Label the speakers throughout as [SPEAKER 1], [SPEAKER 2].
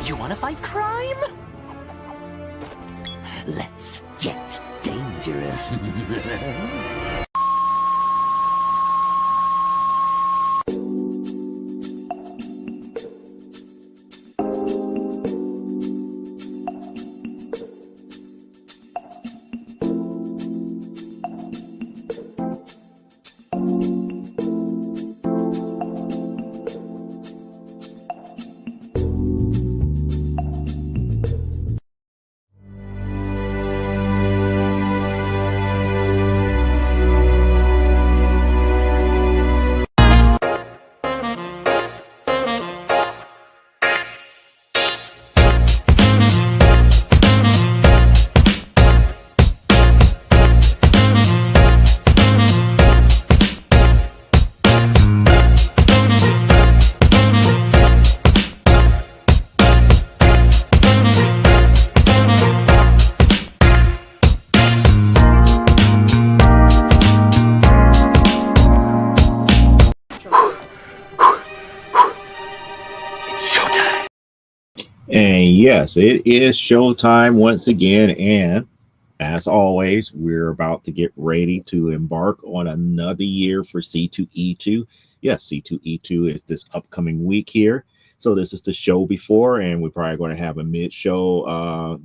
[SPEAKER 1] You want to fight crime? Let's get dangerous.
[SPEAKER 2] And yes, it is showtime once again. And as always, we're about to get ready to embark on another year for C2E2. Yes, C2E2 is this upcoming week here. So this is the show before, and we're probably going to have a mid-show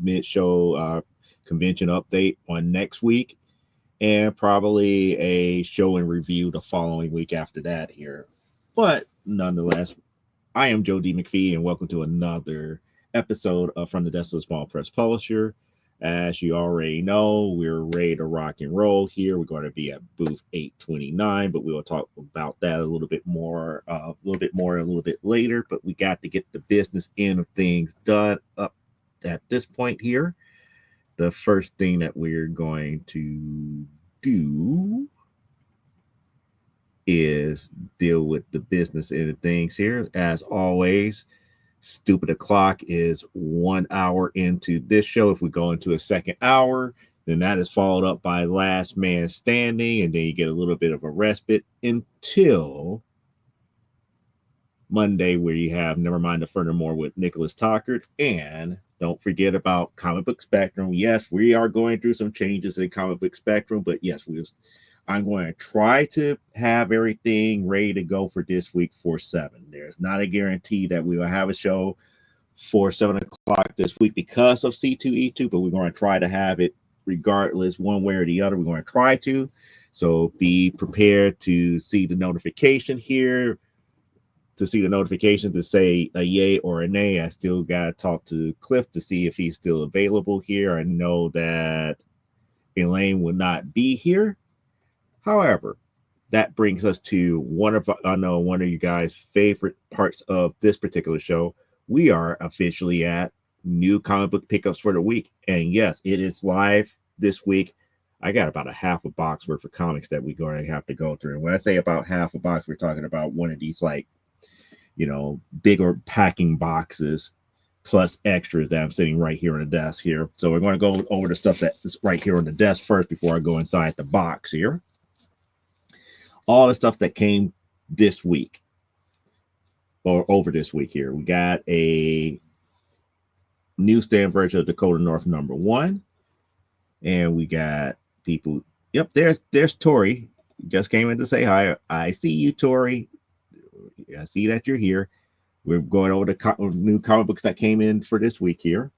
[SPEAKER 2] convention update on next week, and probably a show and review the following week after that here. But nonetheless, I am Joe D. McPhee, and welcome to another episode of From the Desk of a Small Press Publisher. As you already know, we're ready to rock and roll here. We're going to be at booth 829, but we will talk about that a little bit more a little bit later. But we got to get the business end of things done up at this point here. The first thing that we're going to do is deal with the business end of things here. As always, Stupid O'Clock is 1 hour into this show. If we go into a second hour, then that is followed up by Last Man Standing, and then you get a little bit of a respite until Monday, where you have Nevermind the Furthermore with Nicholas Tockert. And don't forget about Comic Book Spectrum. Yes, we are going through some changes in Comic Book Spectrum, but yes, I'm going to try to have everything ready to go for this week for 7. There's not a guarantee that we will have a show for 7 o'clock this week because of C2E2, but we're going to try to have it regardless, one way or the other. We're going to try to. So be prepared to see the notification here, to see the notification to say a yay or a nay. I still got to talk to Cliff to see if he's still available here. I know that Elaine will not be here. However, that brings us to one of you guys' favorite parts of this particular show. We are officially at new comic book pickups for the week. And yes, it is live this week. I got about a half a box worth of comics that we're going to have to go through. And when I say about half a box, we're talking about one of these, bigger packing boxes plus extras that I'm sitting right here on the desk here. So we're going to go over the stuff that's right here on the desk first before I go inside the box here. All the stuff that came this week or over this week here. We got a newsstand version of Dakota North #1. And we got people. Yep, there's Tori. Just came in to say hi. I see you, Tori. I see that you're here. We're going over the new comic books that came in for this week here.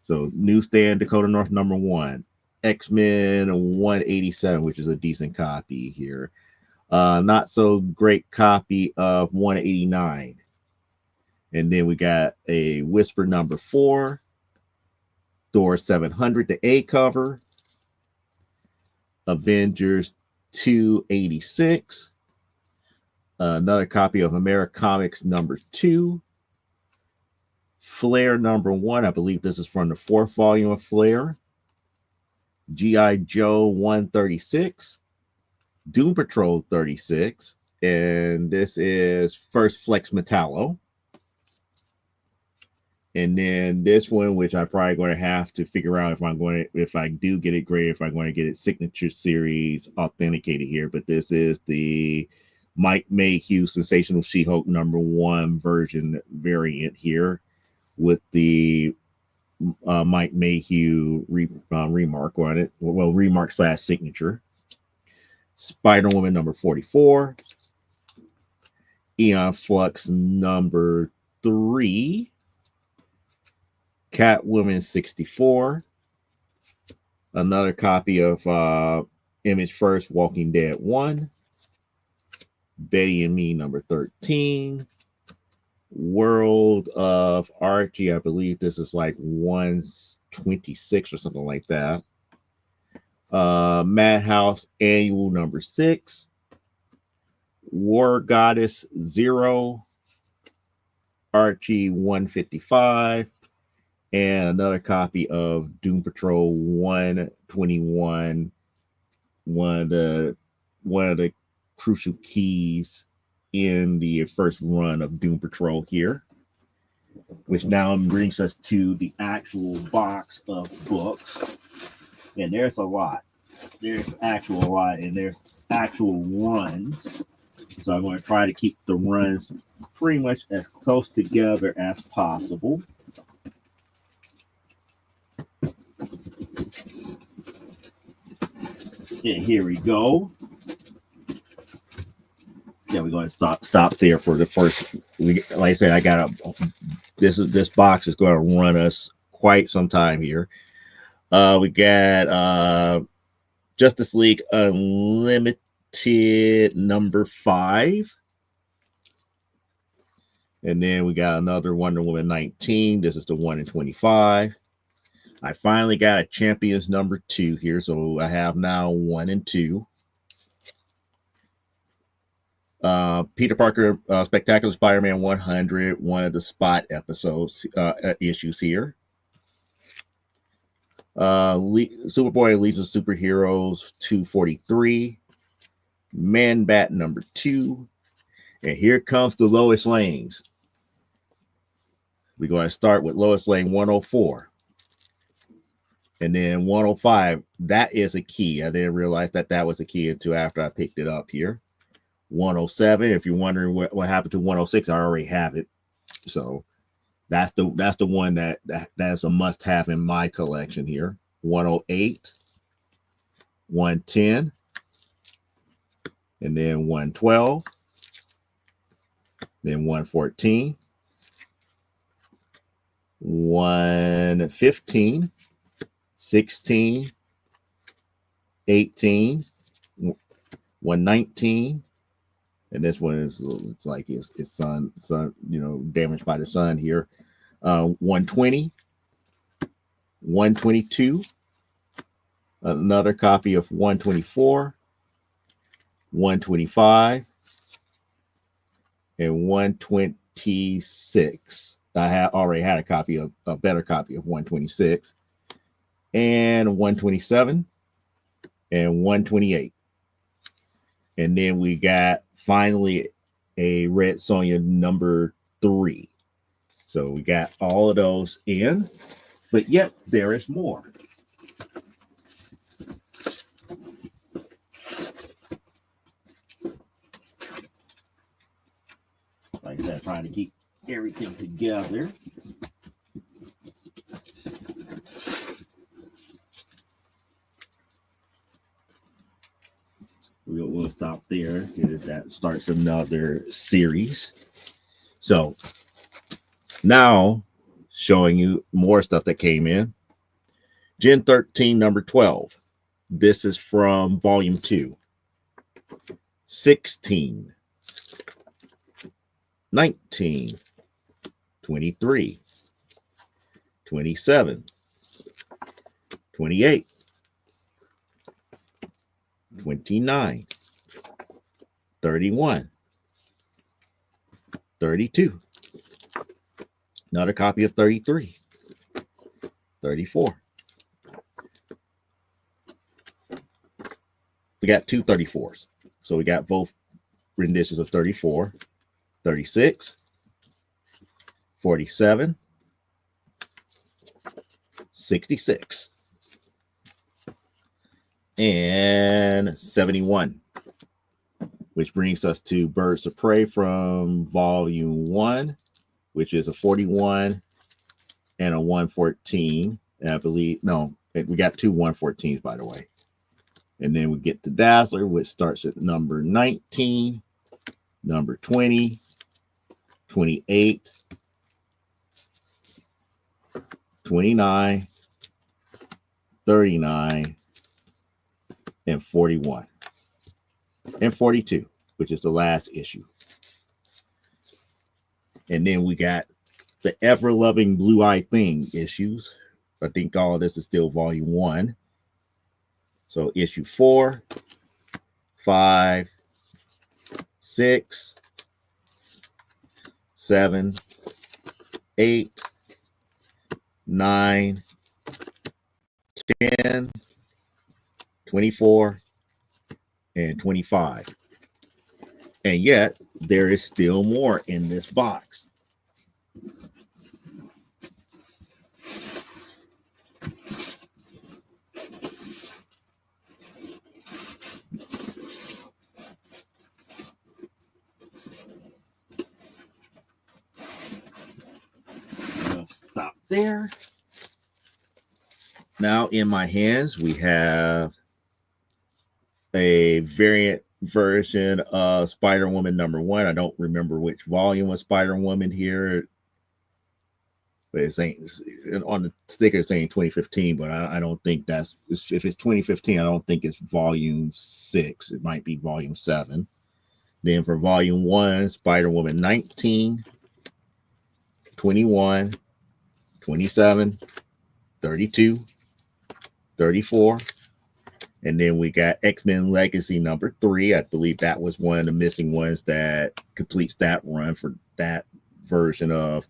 [SPEAKER 2] So newsstand Dakota North #1. X-Men 187, which is a decent copy here. Not so great copy of 189. And then we got a Whisper #4, Thor 700, the A cover, Avengers 286, another copy of Americomics #2, Flair #1. I believe this is from the 4th volume of Flair. G.I. Joe 136. Doom Patrol 36, and this is First Flex Metallo. And then this one, which I'm probably going to have to figure out if I do get it great, if I'm going to get it Signature Series authenticated here. But this is the Mike Mayhew Sensational She-Hulk #1 version variant here. with the Mike Mayhew remark on it. Well, remark / signature. Spider Woman number 44. Eon Flux number 3. Catwoman 64. Another copy of Image First Walking Dead 1. Betty and Me number 13. World of Archie, I believe this is like 126 or something like that. Madhouse Annual number 6. War Goddess 0. Archie 155. And another copy of Doom Patrol 121. One of the crucial keys in the first run of Doom Patrol here, which now brings us to the actual box of books. And there's a lot. There's actual lot, and there's actual runs. So I'm going to try to keep the runs pretty much as close together as possible. And here we go. Yeah, we're going to stop there for the first. Like I said, I got this box is going to run us quite some time here. We got Justice League Unlimited number 5, and then we got another Wonder Woman 19. This is the 1 in 25. I finally got a Champions number 2 here, so I have now 1 and 2. Peter Parker Spectacular Spider-Man 100, one of the spot episodes issues here. Superboy and Legion of Superheroes 243. Man Bat number 2. And here comes the Lois Lanes. We're going to start with Lois Lane 104. And then 105, that is a key. I didn't realize that was a key until after I picked it up here. 107, if you're wondering what happened to 106, I already have it. So that's the one that's a must-have in my collection here. 108, 110, and then 112, then 114, 115, 16, 18, 119, and this one is, it's like it's sun, damaged by the sun here. 120, 122, another copy of 124, 125, and 126. I already had a better copy of 126, and 127, and 128. And then we got finally a Red Sonja number 3. So we got all of those in, but yet there is more. Like I said, trying to keep everything together. We'll stop there because that starts another series. So now showing you more stuff that came in. Gen 13 number 12. This is from volume 2. 16, 19, 23, 27, 28, 29, 31, 32, another copy of 33, 34. We got two 34s. So we got both renditions of 34, 36, 47, 66. And 71, which brings us to Birds of Prey from volume 1, which is a 41, and a 114. And I believe, no, we got two 114s, by the way. And then we get the Dazzler, which starts at number 19, number 20, 28, 29, 39, and 41, and 42, which is the last issue. And then we got the ever-loving Blue-Eyed Thing issues. I think all of this is still volume 1. So issue 4, 5, 6, 7, 8, 9, 10, 24, and 25. And yet, there is still more in this box. I'll stop there. Now in my hands, we have a variant version of Spider-Woman #1. I don't remember which volume of Spider-Woman here, but it's saying on the sticker it's saying 2015, but I don't think that's, if it's 2015, I don't think it's volume 6. It might be volume 7. Then for volume 1, Spider-Woman 19, 21, 27, 32, 34. And then we got X-Men Legacy #3. I believe that was one of the missing ones that completes that run for that version of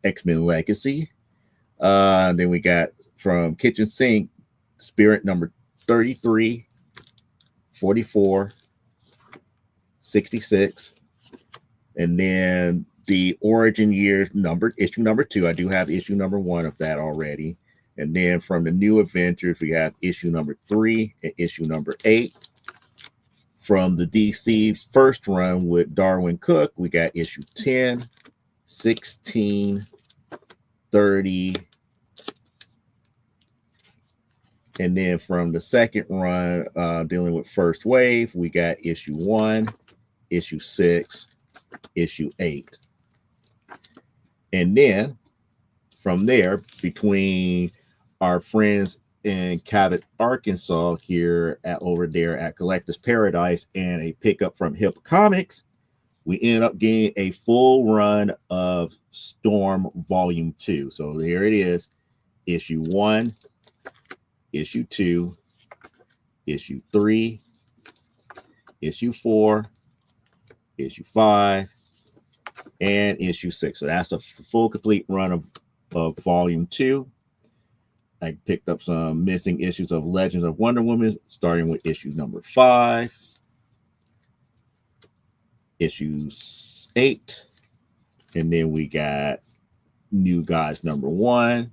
[SPEAKER 2] X-Men Legacy. Then we got from Kitchen Sink, Spirit #33, 44, 66. And then the Origin Years numbered, issue #2. I do have issue #1 of that already. And then from the New Adventures, we have issue #3 and issue #8. From the DC first run with Darwin Cook, we got issue 10, 16, 30. And then from the second run, dealing with First Wave, we got issue 1, issue 6, issue 8. And then from there, between our friends in Cabot, Arkansas, here over there at Collector's Paradise, and a pickup from Hip Comics, we ended up getting a full run of Storm Volume 2. So here it is, issue 1, issue 2, issue 3, issue 4, issue 5, and issue 6. So that's a full complete run of Volume 2. I picked up some missing issues of Legends of Wonder Woman, starting with issue #5, issue 8, and then we got New Gods #1,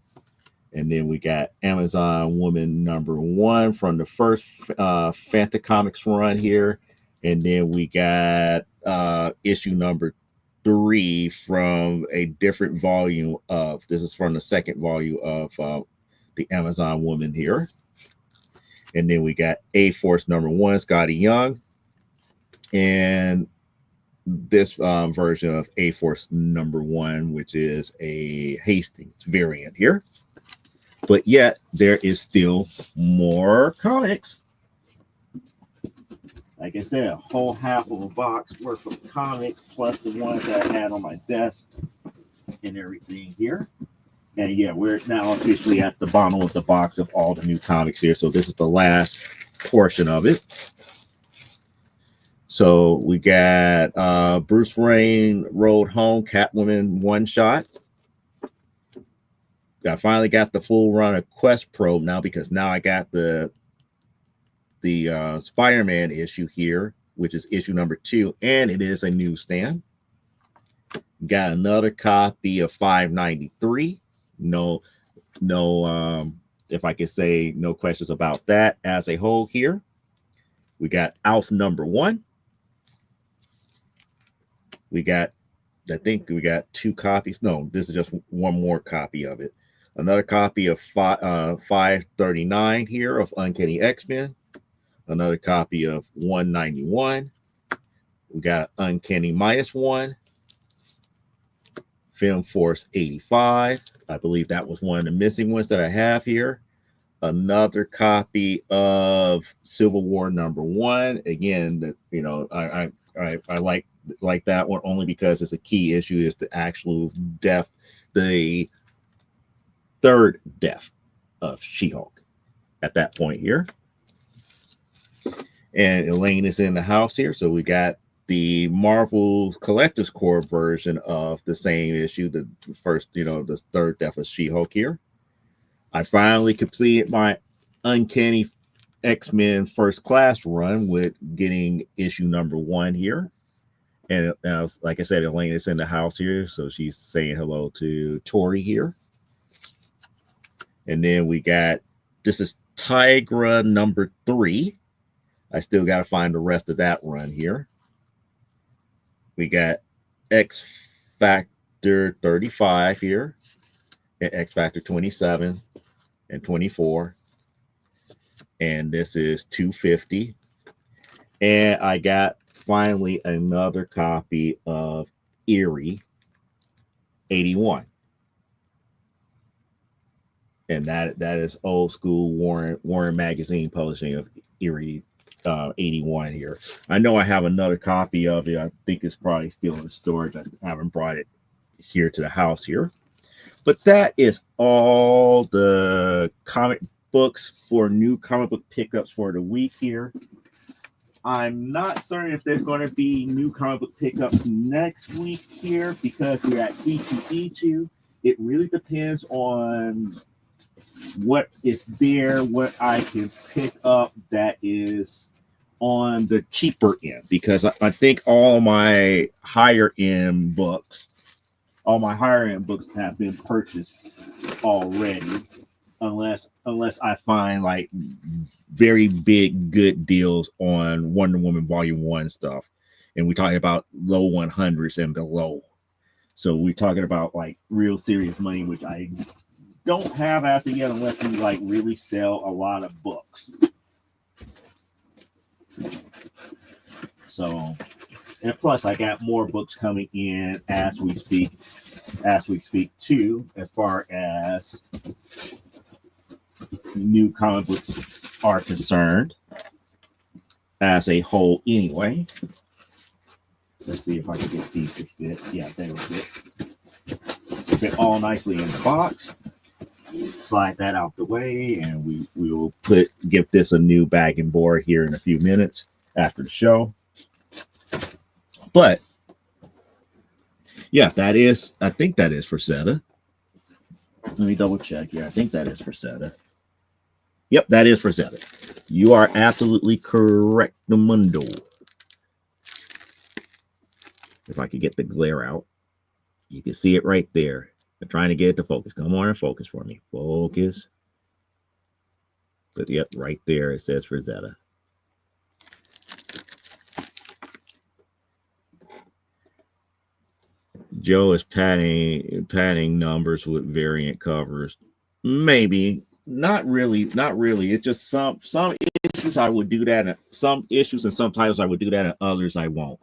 [SPEAKER 2] and then we got Amazon Woman #1 from the first Fanta Comics run here, and then we got issue #3 from a different volume of, this is from the second volume of the Amazon Woman here. And then we got A-Force #1, Scotty Young, and this version of A-Force #1, which is a Hastings variant here. But yet there is still more comics. Like I said, a whole half of a box worth of comics, plus the ones that I had on my desk and everything here. And yeah, we're now officially at the bottom of the box of all the new comics here. So this is the last portion of it. So we got Bruce Wayne Road Home, Catwoman one-shot. I finally got the full run of Quest Probe now, because now I got the Spider-Man issue here, which is issue #2, and it is a newsstand. Got another copy of 593. No, if I could say, no questions about that as a whole here. We got Alf #1. We got, I think we got 2 copies. No, this is just one more copy of it. Another copy of 539 here of Uncanny X-Men. Another copy of 191. We got Uncanny -1. Film Force 85. I believe that was one of the missing ones that I have here. Another copy of Civil War #1. Again, that I like that one only because it's a key issue. Is the actual death, the third death of She-Hulk at that point here. And Elaine is in the house here, so we got the Marvel Collector's Core version of the same issue, the first, the third death of She-Hulk here. I finally completed my Uncanny X-Men First Class run with getting issue #1 here. And like I said, Elaine is in the house here, so she's saying hello to Tori here. And then we got, this is Tigra #3. I still got to find the rest of that run here. We got X Factor 35 here, and X Factor 27 and 24. And this is 250. And I got finally another copy of Eerie 81. And that is old school Warren Magazine publishing of Eerie 81 here. I know I have another copy of it. I think it's probably still in storage. I haven't brought it here to the house here. But that is all the comic books for new comic book pickups for the week here. I'm not certain if there's going to be new comic book pickups next week here because we're at C2E2. It really depends on what is there, what I can pick up that is on the cheaper end, because I think all my higher end books have been purchased already, unless I find like very big good deals on Wonder Woman Volume 1 stuff. And we're talking about low 100s and below. So we're talking about like real serious money, which I don't have as of yet unless we like really sell a lot of books. So, and plus I got more books coming in as we speak too, as far as new comic books are concerned as a whole anyway. Let's see if I can get these to fit. Yeah, they will fit all nicely in the box. Slide that out the way, and we will give this a new bag and board here in a few minutes after the show. But yeah, I think that is for Frazetta. Let me double check here. I think that is for Frazetta. Yep, that is for Frazetta. You are absolutely correct, Mundo. If I could get the glare out, you can see it right there. I'm trying to get it to focus. Come on and focus for me. Focus. But yep, right there it says Frazetta. Joe is padding numbers with variant covers. Maybe. Not really. It's just some issues I would do that. Some issues and some titles I would do that, and others I won't.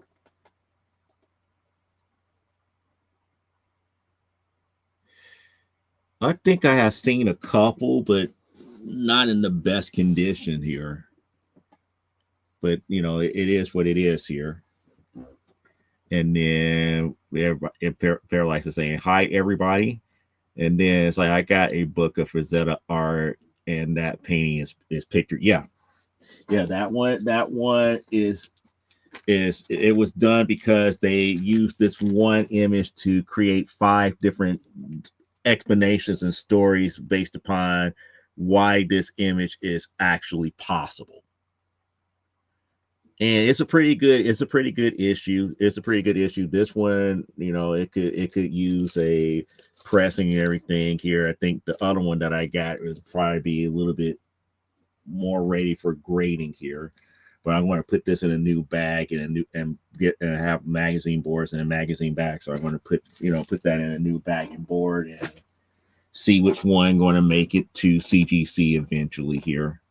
[SPEAKER 2] I think I have seen a couple, but not in the best condition here. But it is what it is here. And then Paralyzed is saying hi everybody. And then it's like I got a book of Frazetta art, and that painting is pictured. Yeah, that one is it was done because they used this one image to create 5 different explanations and stories based upon why this image is actually possible. And it's a pretty good issue. It's a pretty good issue. This one, it could use a pressing and everything here. I think the other one that I got would probably be a little bit more ready for grading here. But I'm going to put this in a new bag and have magazine boards and a magazine bag. So I'm going to put that in a new bag and board, see which one going to make it to CGC eventually here.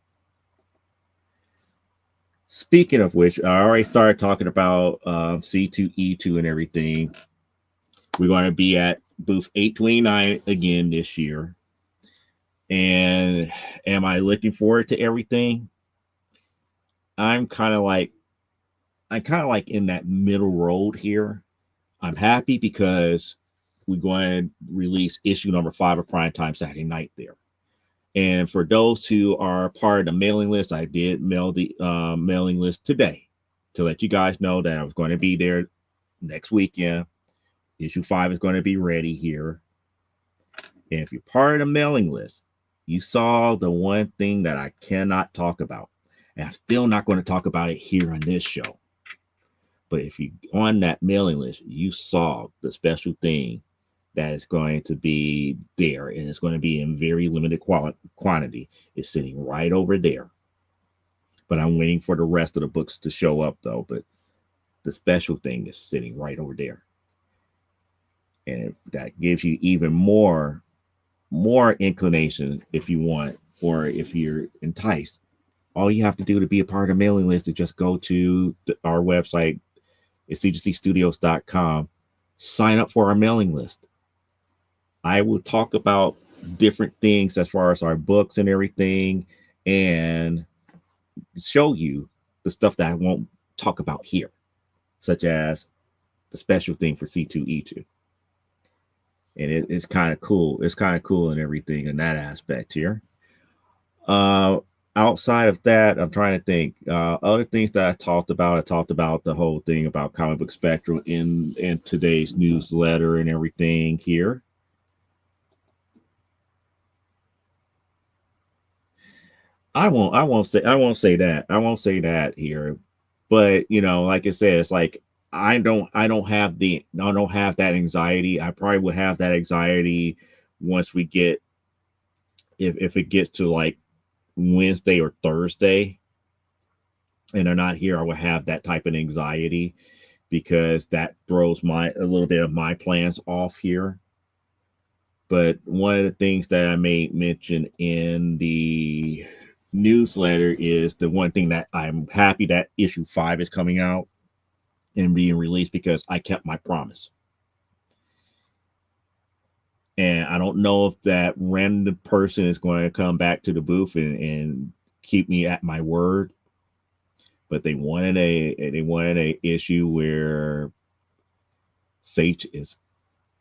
[SPEAKER 2] Speaking of which, I already started talking about C2E2 and everything. We're going to be at booth 829 again this year. And am I looking forward to everything? I'm kind of like in that middle road here. I'm happy because we're going to release issue number 5 of Primetime Saturday night there. And for those who are part of the mailing list, I did mail the mailing list today to let you guys know that I was going to be there next weekend. Issue 5 is going to be ready here. And if you're part of the mailing list, you saw the one thing that I cannot talk about. And I'm still not going to talk about it here on this show. But if you on that mailing list, you saw the special thing that is going to be there, and it's going to be in very limited quantity. It's sitting right over there. But I'm waiting for the rest of the books to show up, though. But the special thing is sitting right over there. And if that gives you even more inclination, if you want, or if you're enticed, all you have to do to be a part of the mailing list is just go to our website, it's C2CStudios.com, sign up for our mailing list. I will talk about different things as far as our books and everything, and show you the stuff that I won't talk about here, such as the special thing for C2E2. And it's kind of cool. It's kind of cool and everything in that aspect here. Outside of that, I'm trying to think. Other things that I talked about the whole thing about Comic Book Spectrum in today's newsletter and everything here. I won't say that here. But like I said, it's like I don't have that anxiety. I probably would have that anxiety once we get, if it gets to like Wednesday or Thursday and they're not here, I would have that type of anxiety, because that throws a little bit of my plans off here. But one of the things that I made mention in the newsletter is the one thing that I'm happy that issue 5 is coming out and being released, because I kept my promise. And I don't know if that random person is going to come back to the booth and keep me at my word, but they wanted a issue where Sage is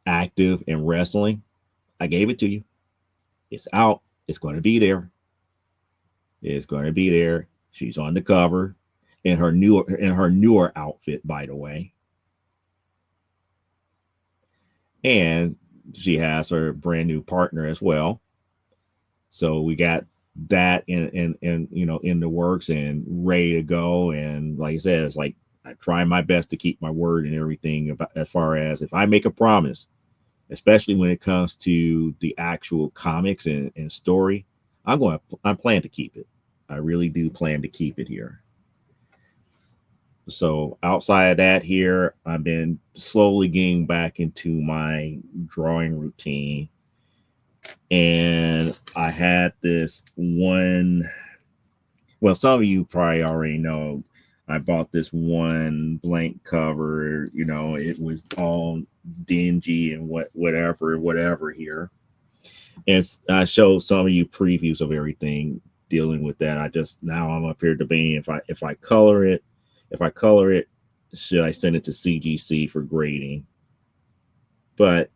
[SPEAKER 2] active in wrestling. I gave it to you. It's out. It's going to be there. It's going to be there. She's on the cover in her newer outfit, by the way. And she has her brand new partner as well. So we got that in the works and ready to go. And like I said, it's like I try my best to keep my word and everything, about as far as if I make a promise, especially when it comes to the actual comics and story, I'm planning to keep it. I really do plan to keep it here. So outside of that here, I've been slowly getting back into my drawing routine. And I had this one, well, some of you probably already know, I bought this one blank cover, it was all dingy and whatever here. And I showed some of you previews of everything dealing with that. I'm up here debating if I color it, should I send it to CGC for grading? But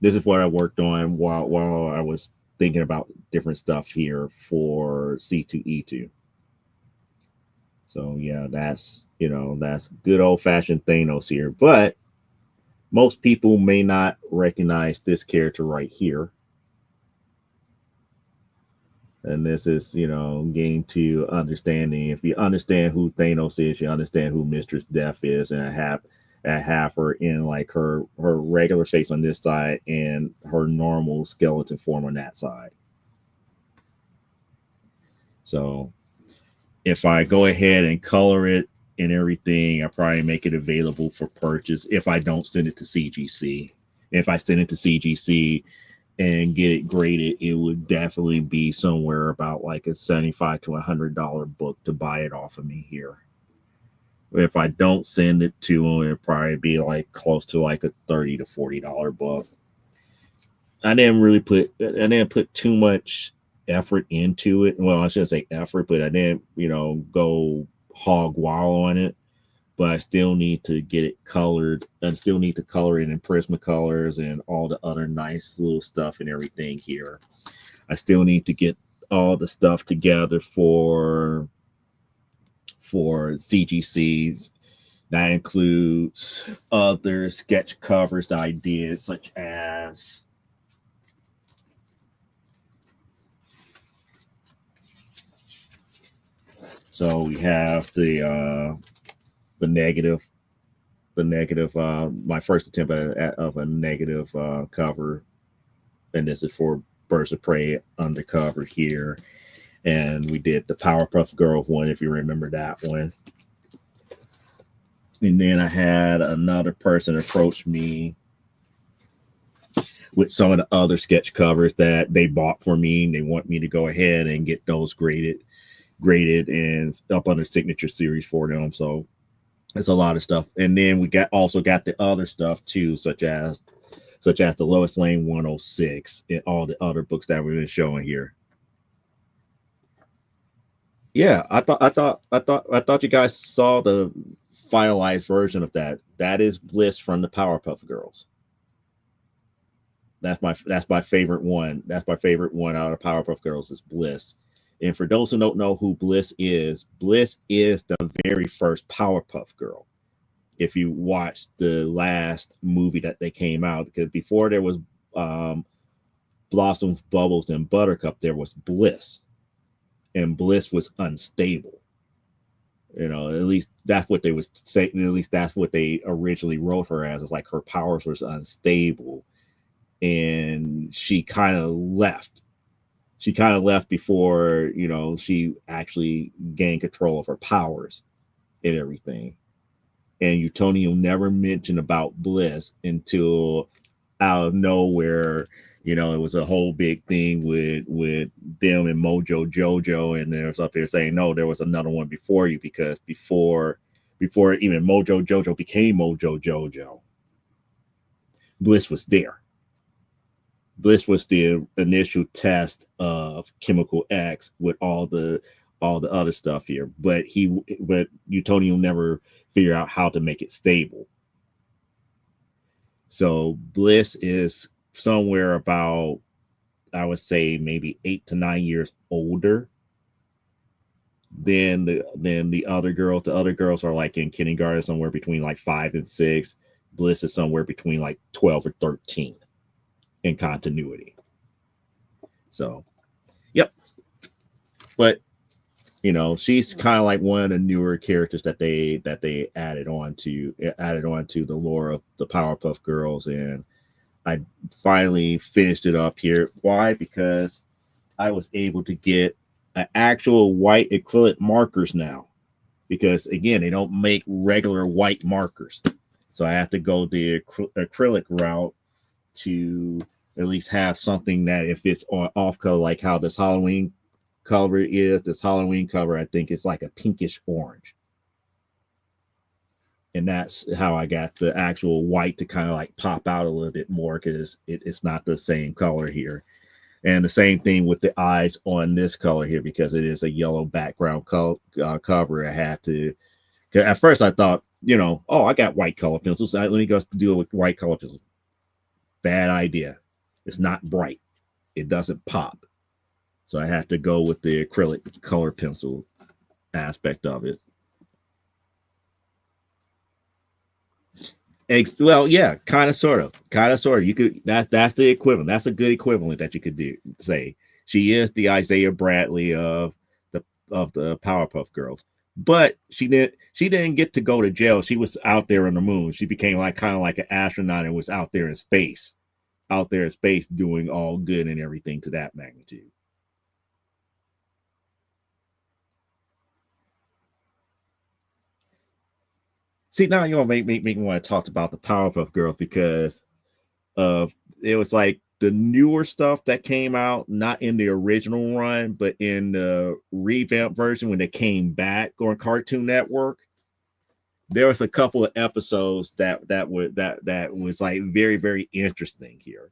[SPEAKER 2] this is what I worked on while I was thinking about different stuff here for C2E2. So yeah, that's good old fashioned Thanos here. But most people may not recognize this character right here. And this is, getting to understanding. If you understand who Thanos is, you understand who Mistress Death is, and I have her in like her regular face on this side and her normal skeleton form on that side. So if I go ahead and color it and everything, I probably make it available for purchase if I don't send it to CGC. If I send it to CGC, and get it graded, it would definitely be somewhere about like a $75 to $100 book to buy it off of me here. If I don't send it to them, it'd probably be like close to like a $30 to $40 book. I didn't put too much effort into it. Well, I shouldn't say effort, but I didn't, go hog wild on it. But I still need to get it colored. I still need to color it in Prismacolors and all the other nice little stuff and everything here. I still need to get all the stuff together for CGCs. That includes other sketch covers that I did, such as so we have the negative my first attempt of a negative cover, and this is for Birds of Prey undercover here. And we did the Powerpuff Girls one, if you remember that one. And then I had another person approach me with some of the other sketch covers that they bought for me, and they want me to go ahead and get those graded and up under signature series for them. So it's a lot of stuff. And then we also got the other stuff too, such as the Lois Lane 106 and all the other books that we've been showing here. Yeah, I thought you guys saw the finalized version of that. That is Bliss from the Powerpuff Girls. That's my favorite one. That's my favorite one out of Powerpuff Girls is Bliss. And for those who don't know who Bliss is the very first Powerpuff Girl. If you watch the last movie that they came out, because before there was Blossoms, Bubbles, and Buttercup, there was Bliss, and Bliss was unstable. At least that's what they was saying. At least that's what they originally wrote her as. It's like her powers was unstable, and she kind of left. She kind of left before she actually gained control of her powers and everything. And Utonium never mentioned about Bliss until out of nowhere. It was a whole big thing with them and Mojo Jojo, and there's up there saying no, there was another one before you, because before even Mojo Jojo became Mojo Jojo, Bliss was there. Bliss was the initial test of Chemical X with all the other stuff here, but Utonium never figured out how to make it stable. So Bliss is somewhere about, I would say, maybe 8 to 9 years older than the other girls. The other girls are like in kindergarten, somewhere between like 5 and 6. Bliss is somewhere between like 12 or 13 in continuity. So, yep. But she's kind of like one of the newer characters that they added on to the lore of the Powerpuff Girls, and I finally finished it up here. Why? Because I was able to get an actual white acrylic markers now, because again, they don't make regular white markers, so I have to go the acrylic route to at least have something that if it's on off color, like how this Halloween cover is. This Halloween cover, I think it's like a pinkish orange, and that's how I got the actual white to kind of like pop out a little bit more, because it's not the same color here. And the same thing with the eyes on this color here, because it is a yellow background cover. I had to, at first I thought, I got white color pencils, let me go do it with white color pencils. Bad idea. It's not bright, it doesn't pop. So I have to go with the acrylic color pencil aspect of it. Well, yeah, kind of, sort of. You could that's the equivalent. That's a good equivalent that you could say. She is the Isaiah Bradley of the Powerpuff Girls, but she didn't get to go to jail. She was out there on the moon. She became kind of like an astronaut and was out there in space, doing all good and everything to that magnitude. See, now you want to make me want to talk about the Powerpuff Girls, because of it was like the newer stuff that came out, not in the original run, but in the revamped version when they came back on Cartoon Network, there was a couple of episodes that was like very, very interesting here.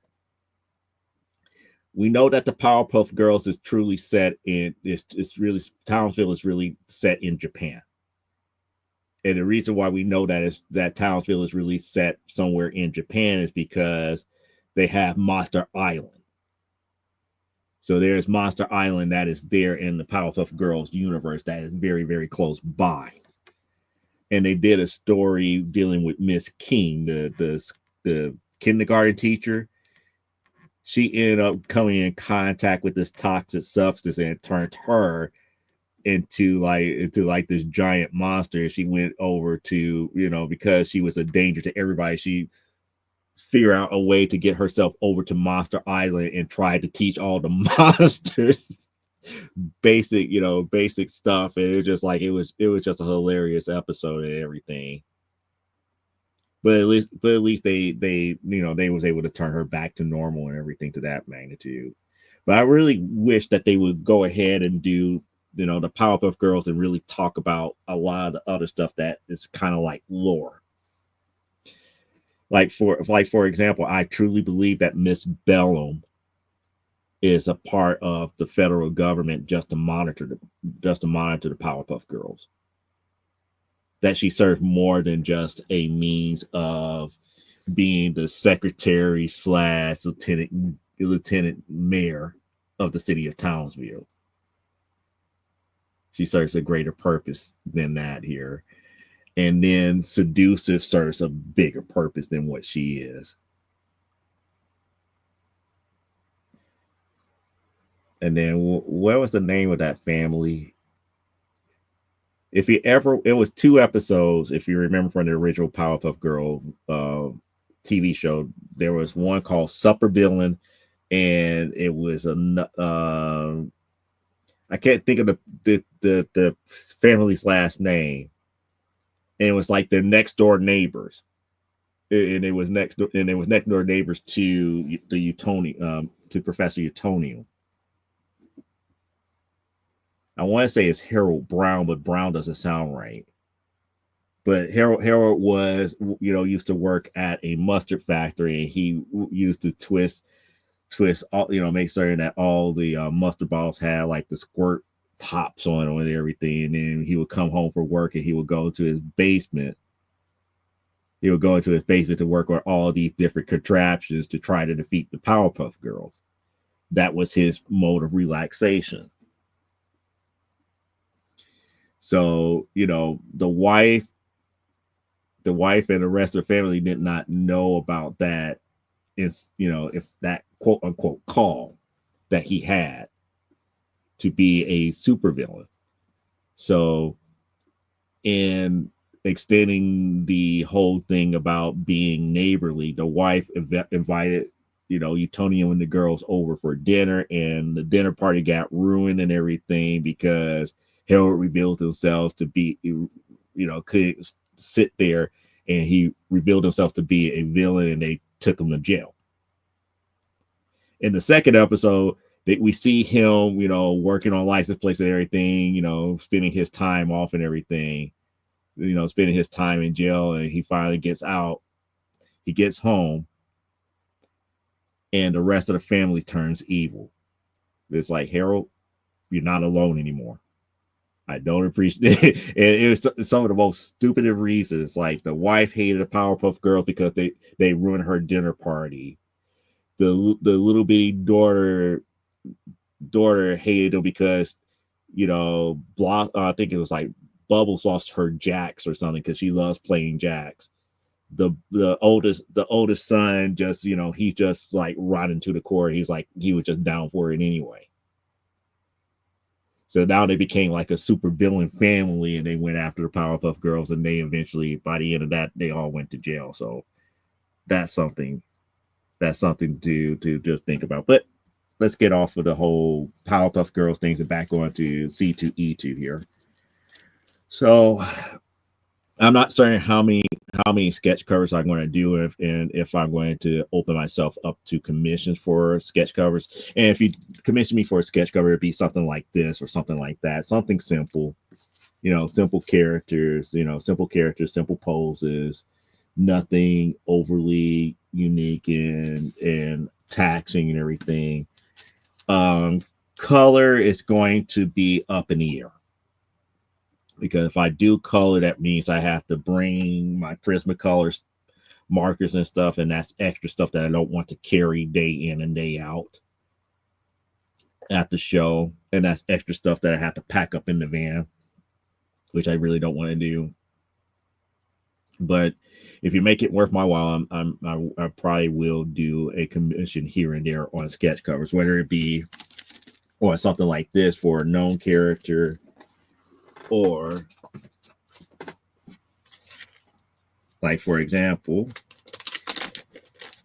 [SPEAKER 2] We know that the Powerpuff Girls is truly set in it's really Townsville is really set in Japan. And the reason why we know that is that Townsville is really set somewhere in Japan is because they have Monster Island. So there's Monster Island that is there in the Powerpuff Girls universe that is very, very close by. And they did a story dealing with Miss King, the kindergarten teacher. She ended up coming in contact with this toxic substance and it turned her into like this giant monster. She went over to, because she was a danger to everybody, she figured out a way to get herself over to Monster Island and tried to teach all the monsters basic stuff. And it was just like it was just a hilarious episode and everything. But at least they was able to turn her back to normal and everything to that magnitude. But I really wish that they would go ahead and do the Powerpuff Girls and really talk about a lot of the other stuff that is kind of like lore. Like for example, I truly believe that Miss Bellum is a part of the federal government just to monitor the Powerpuff Girls. That she served more than just a means of being the secretary / lieutenant mayor of the city of Townsville. She serves a greater purpose than that here. And then Seducive serves a bigger purpose than what she is. And then what was the name of that family? It was 2 episodes, if you remember from the original Powerpuff Girl TV show. There was one called Supper Villain, and it was I can't think of the family's last name. And it was like their next door neighbors. And it was next door neighbors to the Utonium, to Professor Utonium. I want to say it's Harold Brown, but Brown doesn't sound right. But Harold was, used to work at a mustard factory, and he used to twist all, make certain that all the mustard bottles had like the squirt tops on them and everything. And then he would come home from work and he would go to his basement. He would go into his basement to work on all these different contraptions to try to defeat the Powerpuff Girls. That was his mode of relaxation. So, the wife and the rest of the family did not know about that. Is, if that quote unquote call that he had to be a supervillain. So, in extending the whole thing about being neighborly, the wife invited, Utonium and the girls over for dinner, and the dinner party got ruined and everything because Harold revealed himself to be, couldn't sit there, and he revealed himself to be a villain, and they took him to jail. In the second episode, we see him, working on license plates and everything, spending his time off and everything, spending his time in jail, and he finally gets out. He gets home, and the rest of the family turns evil. It's like, Harold, you're not alone anymore. I don't appreciate it. And it was some of the most stupid of reasons. Like the wife hated the Powerpuff Girls because they ruined her dinner party. The little bitty daughter hated them because, I think it was like Bubbles lost her jacks or something because she loves playing jacks. The oldest son just, he just like rotten to the core. He's like, he was just down for it anyway. So now they became like a super villain family, and they went after the Powerpuff Girls, and they eventually, by the end of that, they all went to jail. So that's something to just think about. But let's get off of the whole Powerpuff Girls things and back on to C2E2 here. So I'm not certain how many sketch covers I'm going to do if I'm going to open myself up to commissions for sketch covers. And if you commission me for a sketch cover, it'd be something like this or something like that, something simple, simple characters, simple poses, nothing overly unique and taxing and everything. Um, Color is going to be up in the air because if I do color, that means I have to bring my Prismacolors markers and stuff, and that's extra stuff that I don't want to carry day in and day out at the show, and that's extra stuff that I have to pack up in the van, which I really don't want to do. But if you make it worth my while, I probably will do a commission here and there on sketch covers, whether it be or something like this for a known character, or like for example,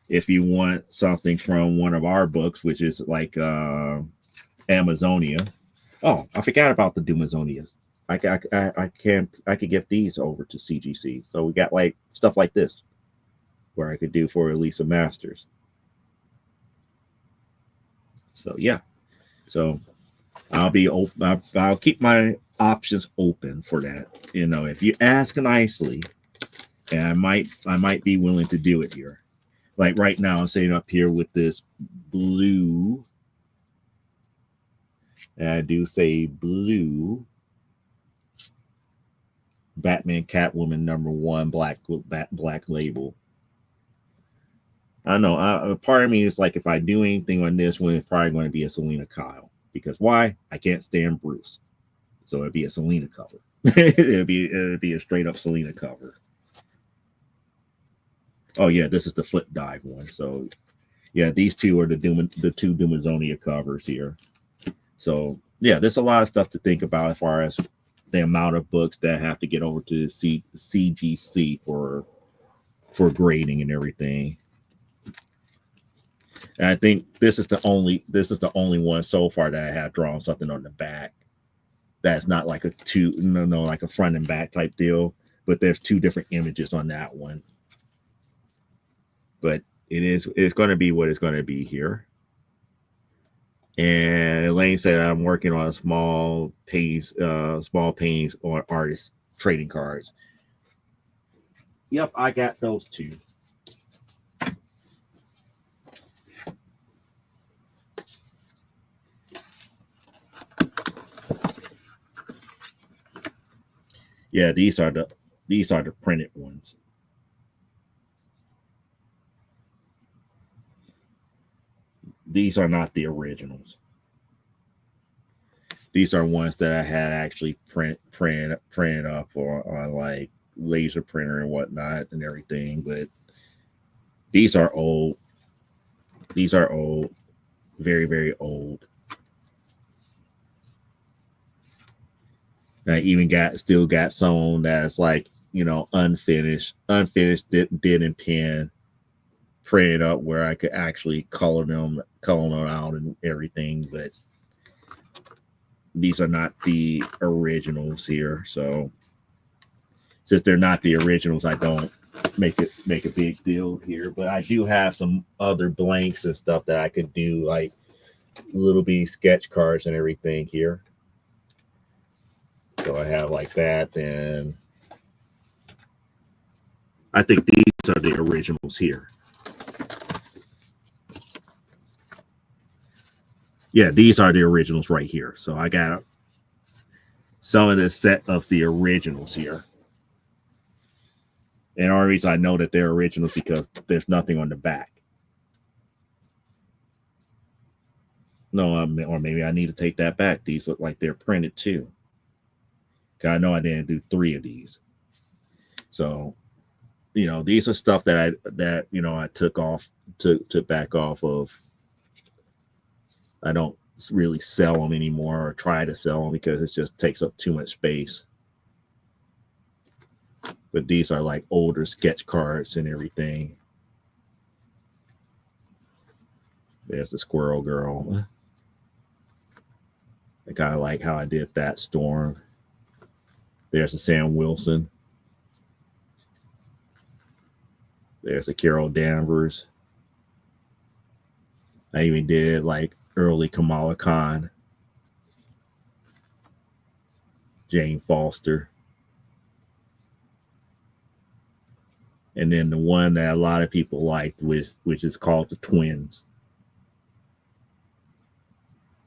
[SPEAKER 2] if you want something from one of our books, which is like Amazonia. Oh, I forgot about the Doomazonia. I could give these over to CGC. So we got like stuff like this where I could do for Elisa Masters. So yeah. So I'll be open. I'll keep my options open for that. If you ask nicely, and I might be willing to do it here. Like right now, I'm sitting up here with this blue. And I do say blue. Batman Catwoman #1 black label. I don't know. Part of me is like, if I do anything on this one, it's probably going to be a Selena Kyle. Because why? I can't stand Bruce, so it'd be a Selena cover. it'd be a straight up Selena cover. Oh yeah, this is the foot dive one. So yeah, these two are the two Doomazonia covers here. So yeah, there's a lot of stuff to think about as far as the amount of books that have to get over to CGC for grading and everything. And I think this is the only one so far that I have drawn something on the back that's not like like a front and back type deal. But there's two different images on that one. But it's going to be what it's going to be here. And Elaine said I'm working on small paintings or artist trading cards. Yep, I got those two. Yeah, these are the printed ones. These are not the originals. These are ones that I had actually printed up on like laser printer and whatnot and everything. But these are old. These are old, very very old. I even still got some that's like unfinished, did in pen, printed up where I could actually color them out and everything. But these are not the originals here. So since they're not the originals, I don't make a big deal here. But I do have some other blanks and stuff that I could do, like little bitty sketch cards and everything here. So I have like that, and I think these are the originals here. Yeah, these are the originals right here. So I got some of this set of the originals here. And the only reason I know that they're originals because there's nothing on the back. No, or maybe I need to take that back. These look like they're printed too. I know I didn't do 3 of these. So, these are stuff that I took back off of. I don't really sell them anymore or try to sell them because it just takes up too much space. But these are like older sketch cards and everything. There's the Squirrel Girl. I kind of like how I did that Storm. There's the Sam Wilson. There's a Carol Danvers. I even did like early Kamala Khan, Jane Foster. And then the one that a lot of people liked, which is called the Twins,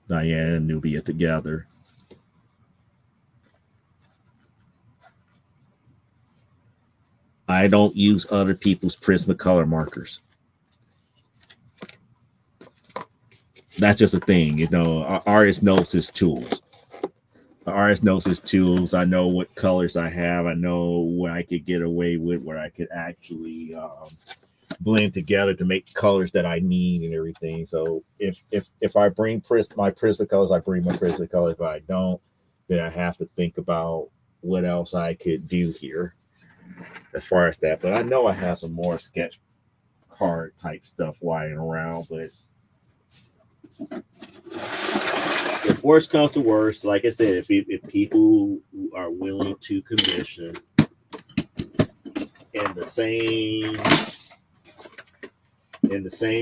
[SPEAKER 2] Diana and Nubia together. I don't use other people's Prismacolor markers. That's just a thing, you know. Artist knows his tools. The artist knows his tools. I know what colors I have. I know what I could get away with, where I could actually blend together to make colors that I need and everything. So if I bring my Prismacolors, I bring my Prismacolors. If I don't, then I have to think about what else I could do here as far as that. But I know I have some more sketch card type stuff lying around, but if worst comes to worst, like I said, if people are willing to commission in the same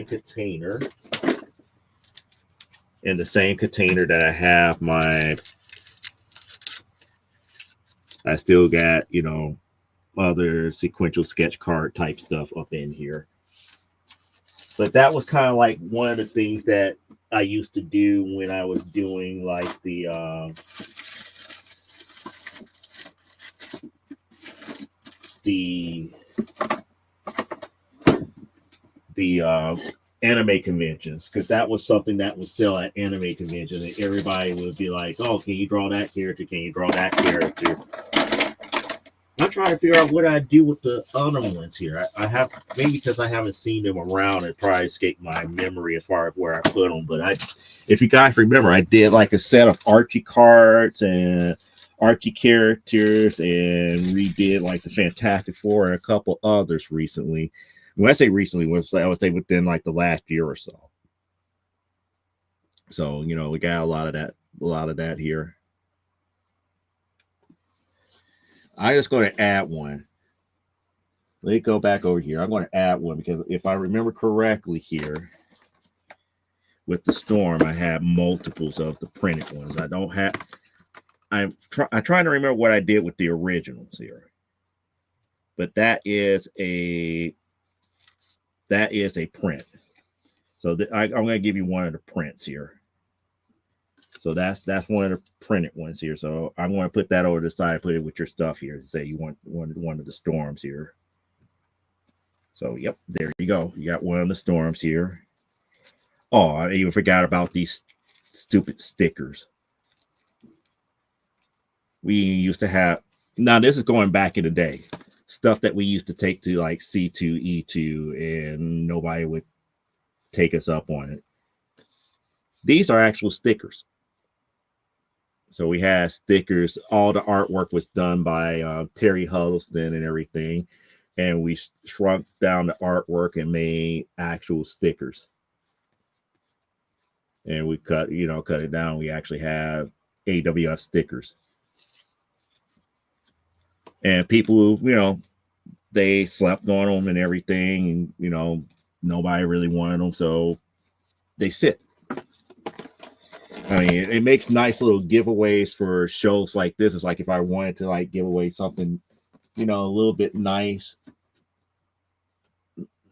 [SPEAKER 2] container, that I have I still got, you know, other sequential sketch card type stuff up in here. But that was kind of like one of the things that I used to do when I was doing like the anime conventions, because that was something that would sell at anime conventions, and everybody would be like, "Oh, can you draw that character? Can you draw that character?" I'm trying to figure out what I do with the other ones here. I have, maybe because I haven't seen them around, it probably escaped my memory as far as where I put them. But if you guys remember, I did like a set of Archie cards and Archie characters, and redid like the Fantastic Four and a couple others recently. When I say recently, I would say within like the last year or so. So, you know, we got a lot of that here. I'm just going to add one. Let me go back over here. I'm going to add one because if I remember correctly here, with the Storm, I have multiples of the printed ones. I don't have. I'm trying to remember what I did with the originals here, but that is a print. So I'm going to give you one of the prints here. So that's one of the printed ones here. So I'm going to put that over the side, put it with your stuff here. Say you want one of the Storms here. So yep, there you go. You got one of the Storms here. Oh, I even forgot about these stupid stickers. We used to have. Now this is going back in the day. Stuff that we used to take to like C2E2, and nobody would take us up on it. These are actual stickers. So we had stickers. All the artwork was done by Terry Huddleston and everything. And we shrunk down the artwork and made actual stickers. And we cut it down. We actually have AWF stickers. And people, they slept on them and everything. And, nobody really wanted them. So they sit. I mean, it makes nice little giveaways for shows like this. It's like if I wanted to like give away something, a little bit nice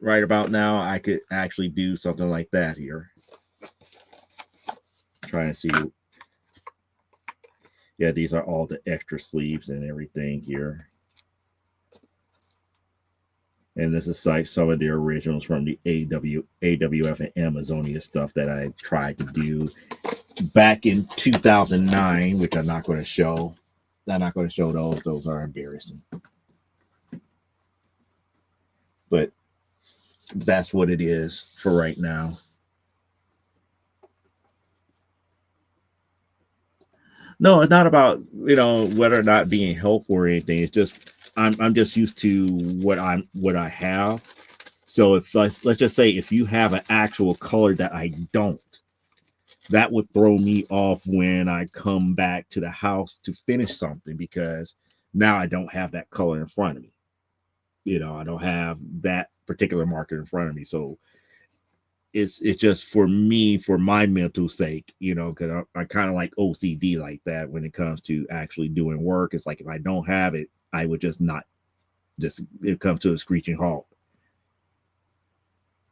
[SPEAKER 2] right about now, I could actually do something like that here. Trying to see. Yeah, these are all the extra sleeves and everything here. And this is like some of the originals from the AWF and Amazonia stuff that I tried to do back in 2009, which I'm not going to show. I'm not going to show those. Those are embarrassing. But that's what it is for right now. No, it's not about, whether or not being helpful or anything. It's just I'm just used to what I have. So if let's just say if you have an actual color that I don't, that would throw me off when I come back to the house to finish something, because now I don't have that color in front of me. I don't have that particular marker in front of me. So it's just for me, for my mental sake, because I kind of like OCD like that when it comes to actually doing work. It's like if I don't have it, I would just not, just it comes to a screeching halt.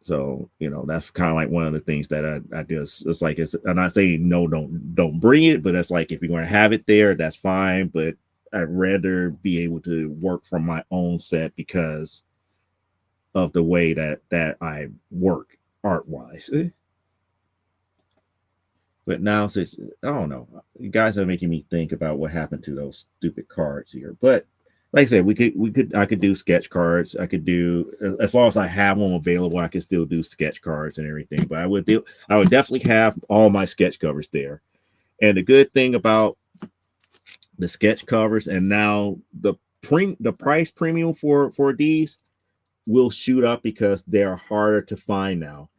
[SPEAKER 2] So that's kind of like one of the things that I just, it's like, I'm not saying no, don't bring it, but it's like if you're going to have it there, that's fine. But I'd rather be able to work from my own set because of the way that I work art wise. But now, since I don't know, you guys are making me think about what happened to those stupid cards here. But like I said, I could do sketch cards. I could do, as long as I have them available, I can still do sketch cards and everything. But I would definitely have all my sketch covers there. And the good thing about the sketch covers, and now the price premium for these will shoot up because they're harder to find now.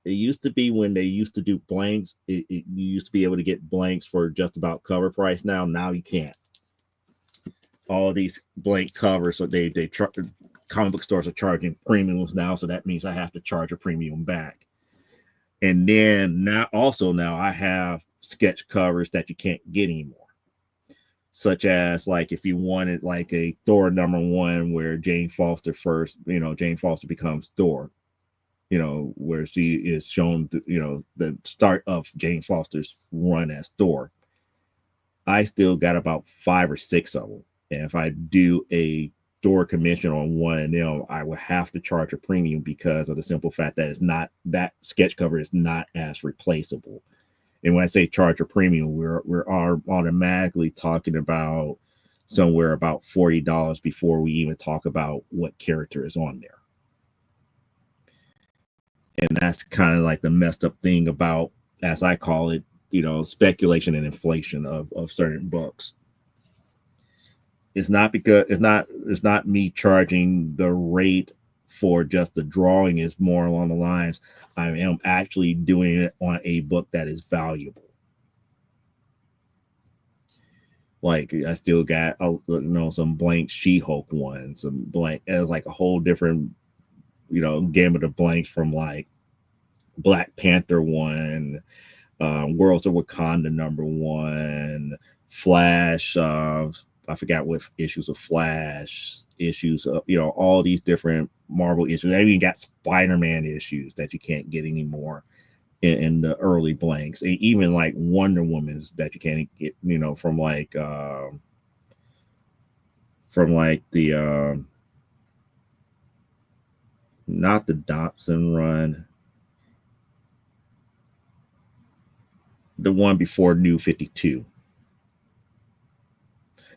[SPEAKER 2] It used to be when they used to do blanks, you used to be able to get blanks for just about cover price. Now you can't. All these blank covers, so comic book stores are charging premiums now, so that means I have to charge a premium back. And then now I have sketch covers that you can't get anymore, such as like if you wanted like a Thor #1 where Jane Foster first, Jane Foster becomes Thor, where she is shown, the start of Jane Foster's run as Thor. I still got about 5 or 6 of them. And if I do a Thor commission on one of them, I will have to charge a premium because of the simple fact that that sketch cover is not as replaceable. And when I say charge a premium, we're automatically talking about somewhere about $40 before we even talk about what character is on there. And that's kind of like the messed up thing about, as I call it, speculation and inflation of certain books. It's not me charging the rate for just the drawing. Is more along the lines, I am actually doing it on a book that is valuable. Like I still got some blank She-Hulk ones, some blank, as like a whole different gamut of blanks from like Black Panther one, Worlds of Wakanda #1, Flash. I forgot what issues of Flash, issues of all these different Marvel issues. I even got Spider-Man issues that you can't get anymore in the early blanks, and even like Wonder Woman's that you can't get, from like the not the Dobson run, the one before New 52.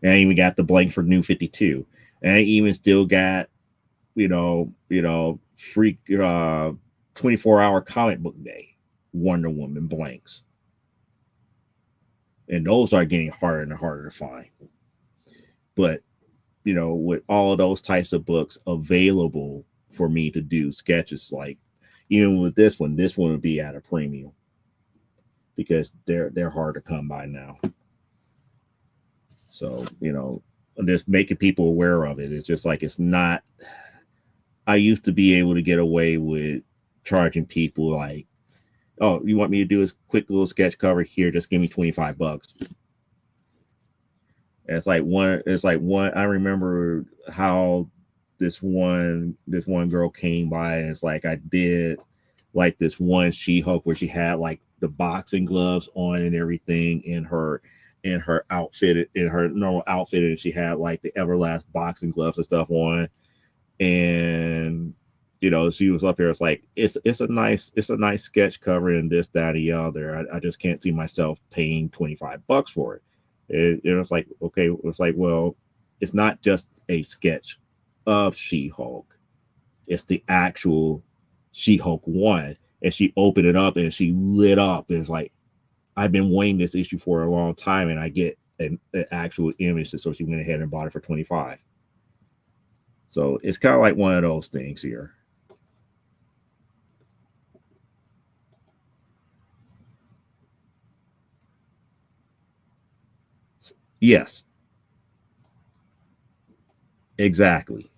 [SPEAKER 2] And I even got the blank for New 52. And I even still got, free 24-hour comic book day Wonder Woman blanks. And those are getting harder and harder to find. But, with all of those types of books available for me to do sketches, like even with this one would be at a premium because they're hard to come by now. So, just making people aware of it. It's just like, it's not, I used to be able to get away with charging people like, oh, you want me to do a quick little sketch cover here? Just give me $25. And it's like one, I remember how this one girl came by, and it's like, I did like this one She-Hulk where she had like the boxing gloves on and everything in her outfit, in her normal outfit, and she had like the Everlast boxing gloves and stuff on. And she was up there. It's like, it's a nice sketch cover and this, that, and the other. I just can't see myself paying $25 for it. It was like, okay, it's like, well, it's not just a sketch of She-Hulk. It's the actual She-Hulk one. And she opened it up and she lit up. And it's like, I've been waiting this issue for a long time, and I get an actual image. So she went ahead and bought it for $25. So it's kind of like one of those things here. Yes, exactly.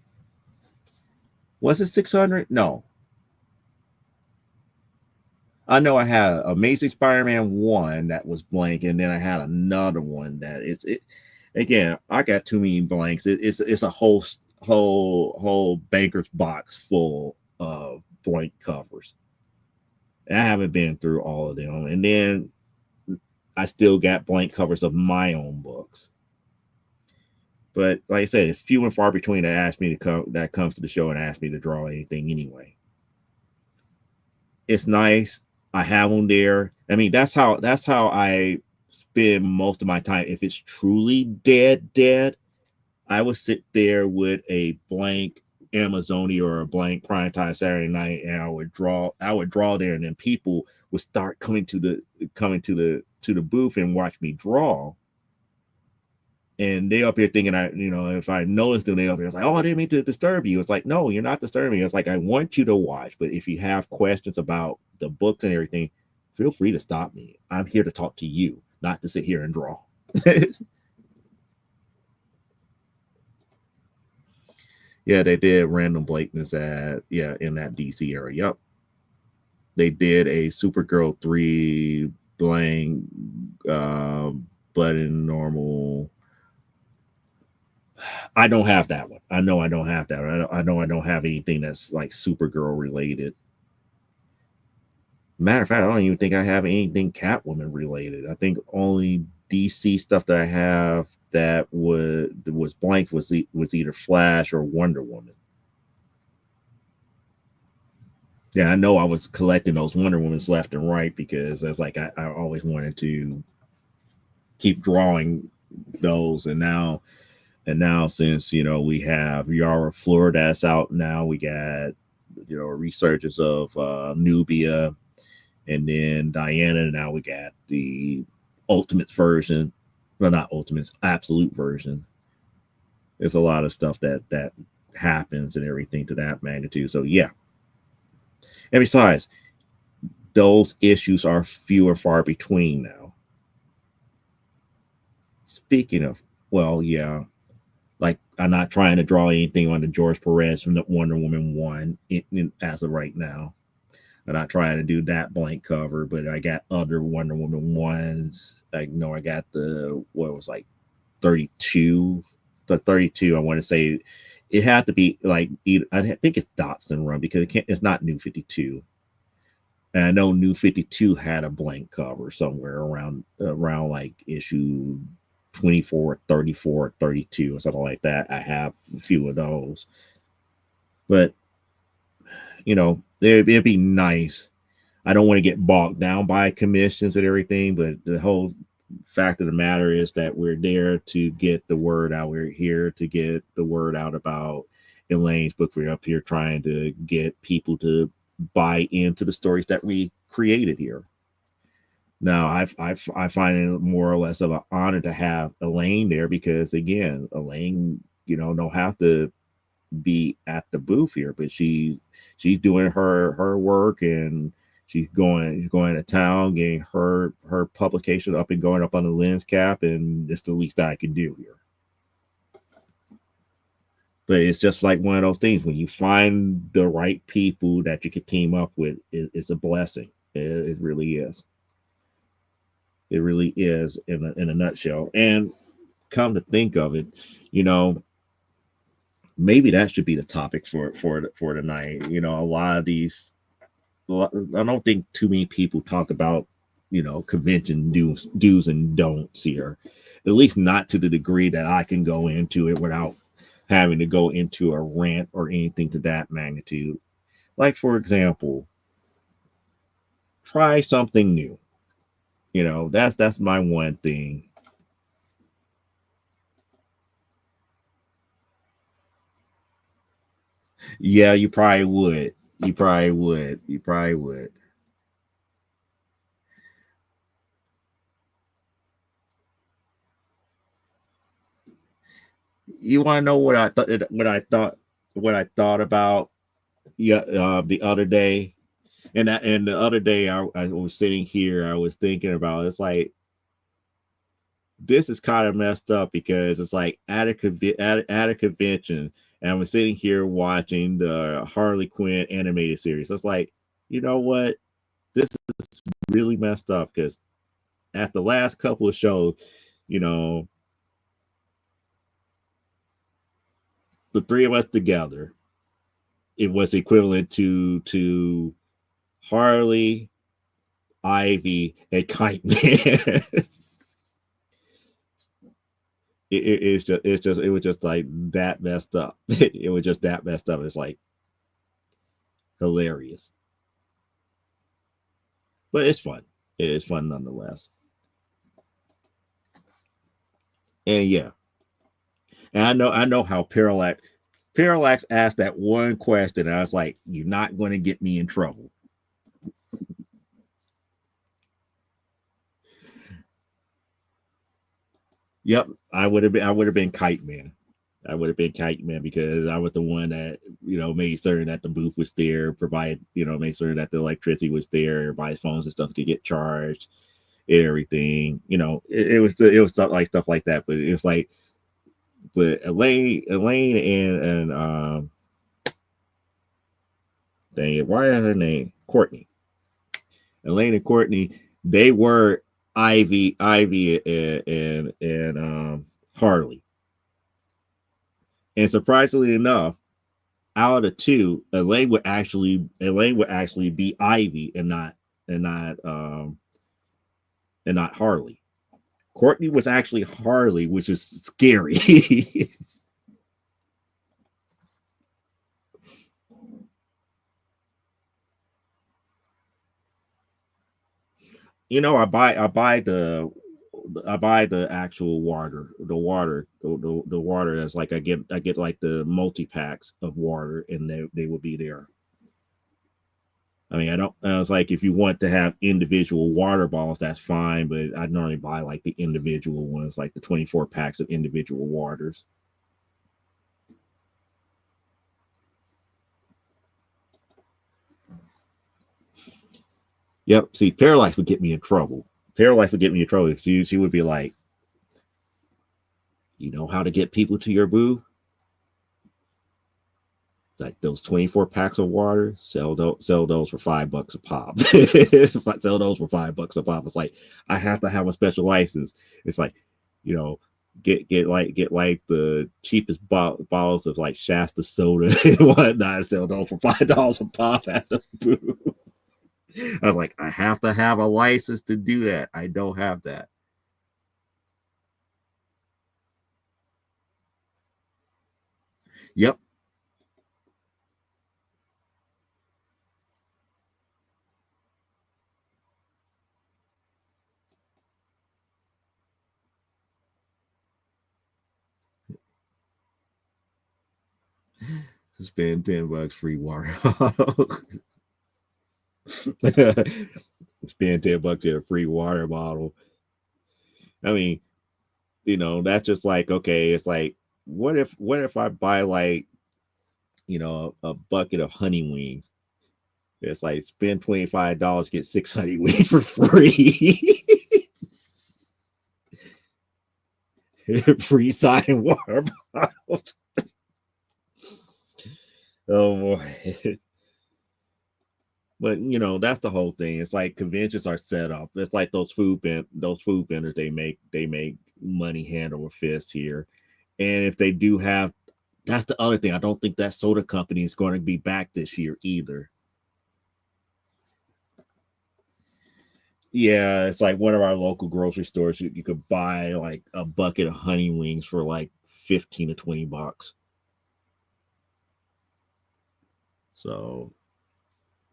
[SPEAKER 2] Was it 600? No, I know I had Amazing Spider-Man 1 that was blank, and then I had another one that it again, I got too many blanks. It's a whole banker's box full of blank covers. And I haven't been through all of them. And then I still got blank covers of my own books. But like I said, it's few and far between that ask me to come that comes to the show and ask me to draw anything anyway. It's nice. I have them there. I mean, that's how I spend most of my time. If it's truly dead, I would sit there with a blank Amazonia or a blank primetime Saturday night, and I would draw there, and then people would start coming to the booth and watch me draw. And they up here thinking if I noticed them, they up here, it's like, oh, I didn't mean to disturb you. It's like, no, you're not disturbing me. It's like, I want you to watch, but if you have questions about the books and everything, feel free to stop me. I'm here to talk to you, not to sit here and draw. Yeah, they did random blankness in that DC area. Yep. They did a Supergirl 3 blank but in normal. I don't have that one. I know I don't have that. I know I don't have anything that's like Supergirl related. Matter of fact, I don't even think I have anything Catwoman related. I think only DC stuff that I have that was blank was either Flash or Wonder Woman. Yeah, I know I was collecting those Wonder Womans left and right because I was like I always wanted to keep drawing those, and now since we have Yara Fleur that's out now, we got a resurgence of Nubia, and then Diana. Now we got the Ultimates version, well, not Ultimates, Absolute version. There's a lot of stuff that happens and everything to that magnitude. So yeah, and besides, those issues are few and far between now. Speaking of, well, yeah, like I'm not trying to draw anything on the George Perez from the Wonder Woman 1 as of right now. I'm not trying to do that blank cover, but I got other Wonder Woman 1s. I got the what was like 32, the 32. I want to say it had to be like I think it's Dobson run because it's not New 52. And I know New 52 had a blank cover somewhere around like issue 24, 34, 32 or something like that. I have a few of those. But it'd be nice. I don't want to get bogged down by commissions and everything, but the whole fact of the matter is that we're there to get the word out. We're here to get the word out about Elaine's book. We're up here trying to get people to buy into the stories that we created here. Now, I find it more or less of an honor to have Elaine there because, again, Elaine, don't have to be at the booth here, but she's doing her work, and she's going to town, getting her publication up and going up on the lens cap, and it's the least I can do here. But it's just like one of those things when you find the right people that you can team up with, it's a blessing. It really is. It really is in a nutshell. And come to think of it, you know, maybe that should be the topic for tonight. A lot of these, I don't think too many people talk about convention do's and don'ts here, at least not to the degree that I can go into it without having to go into a rant or anything to that magnitude. Like, for example, try something new. That's my one thing. Yeah, you probably would. You probably would. You probably would. You want to know what I thought? What I thought about? Yeah, the other day, and the other day I was sitting here. I was thinking about it's like this is kind of messed up because it's like at a convention, and I'm sitting here watching the Harley Quinn animated series. It's like, you know what? This is really messed up because at the last couple of shows, you know, the three of us together, it was equivalent to Harley, Ivy, and Kite Man. It was just like that messed up. It was just that messed up. It's like hilarious, but it's fun. It is fun nonetheless. And yeah, and I know how Parallax asked that one question, and I was like, "You're not going to get me in trouble." Yep, I would have been Kite Man. I would have been Kite Man because I was the one that made certain that the booth was there, provide made certain that the electricity was there, everybody's phones and stuff could get charged, everything. It was stuff like that. But it was like, but Elaine and dang it, why is her name Courtney? Elaine and Courtney, they were Ivy and Harley. And surprisingly enough, out of the two, Elaine would actually be Ivy and not um and not Harley. Courtney was actually Harley, which is scary. I buy the actual water, the water that's like I get like the multi packs of water, and they will be there. I mean, I don't. I was like, if you want to have individual water bottles, that's fine, but I normally buy like the individual ones, like the 24 packs of individual waters. Yep. See, Parallax would get me in trouble. Parallax would get me in trouble. She would be like, you know how to get people to your booth? Like those 24 packs of water, sell those for $5 a pop. Sell those for $5 a pop. It's like I have to have a special license. It's like, you know, get like the cheapest bottles of like Shasta soda and whatnot. Sell those for $5 a pop at the booth. I was like, I have to have a license to do that. I don't have that. Yep. Spend $10 free water. Spend $10 get a free water bottle. I mean, that's just like, okay, it's like, what if I buy like, a bucket of honey wings? It's like spend $25, get 6 honey wings for free. Free sign water bottle. Oh boy. But that's the whole thing. It's like conventions are set up. It's like those food vendors, they make money hand over fist here. And if they do have, that's the other thing. I don't think that soda company is going to be back this year either. Yeah, it's like one of our local grocery stores. You could buy like a bucket of honey wings for like 15 to $20. So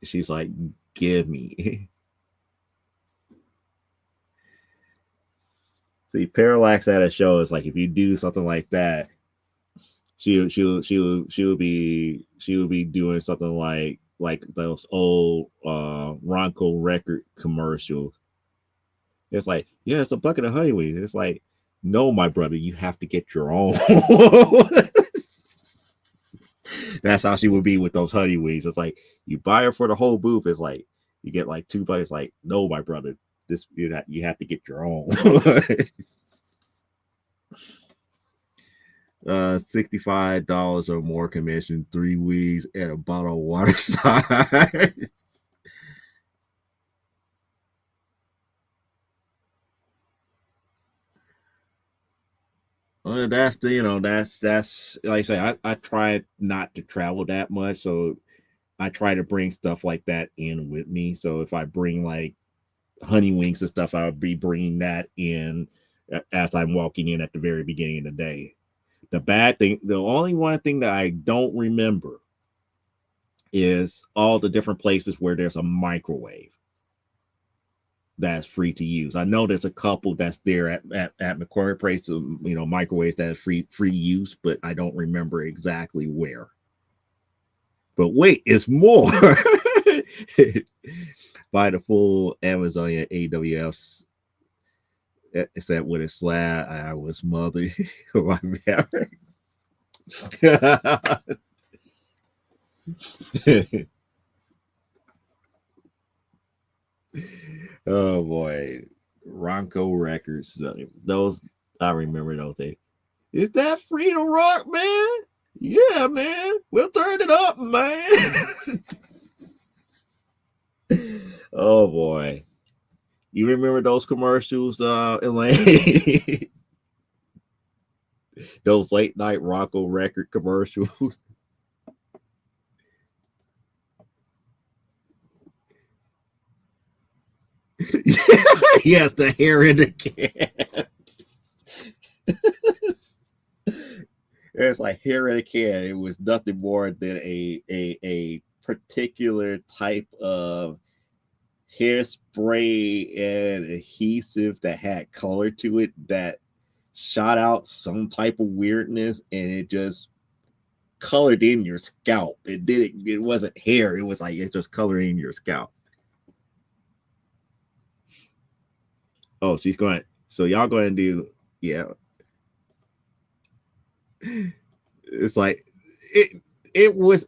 [SPEAKER 2] she's like, give me. See, Parallax at a show is like, if you do something like that, she will be doing something like those old Ronco record commercials. It's like, yeah, it's a bucket of honey wings. It's like, no, my brother, you have to get your own. That's how she would be with those honey wings. It's like you buy her for the whole booth. It's like you get like two bites. Like, no, my brother, this you have to get your own. $65 or more commission, 3 weeks, and a bottle of water side. Well, that's that's like I say, I try not to travel that much, so I try to bring stuff like that in with me. So if I bring like honey wings and stuff, I'll be bringing that in as I'm walking in at the very beginning of the day. The bad thing, the only one thing that I don't remember is all the different places where there's a microwave that's free to use. I know there's a couple that's there at McCormick Place, microwaves that is free use, but I don't remember exactly where. But wait, it's more. Buy the full Amazonian AWS set with a slab. I was mother my marriage. Oh boy, Ronco Records. Those I remember those days. Is that free to rock, man? Yeah, man. We'll turn it up, man. Oh boy. You remember those commercials, Elaine? Those late night Rocco record commercials. Yes, the hair in the can. It's like hair in a can. It was nothing more than a particular type of hairspray and adhesive that had color to it that shot out some type of weirdness, and it just colored in your scalp. It wasn't hair, it was like it just colored in your scalp. Oh, she's going, so y'all going to do, yeah. It's like it it was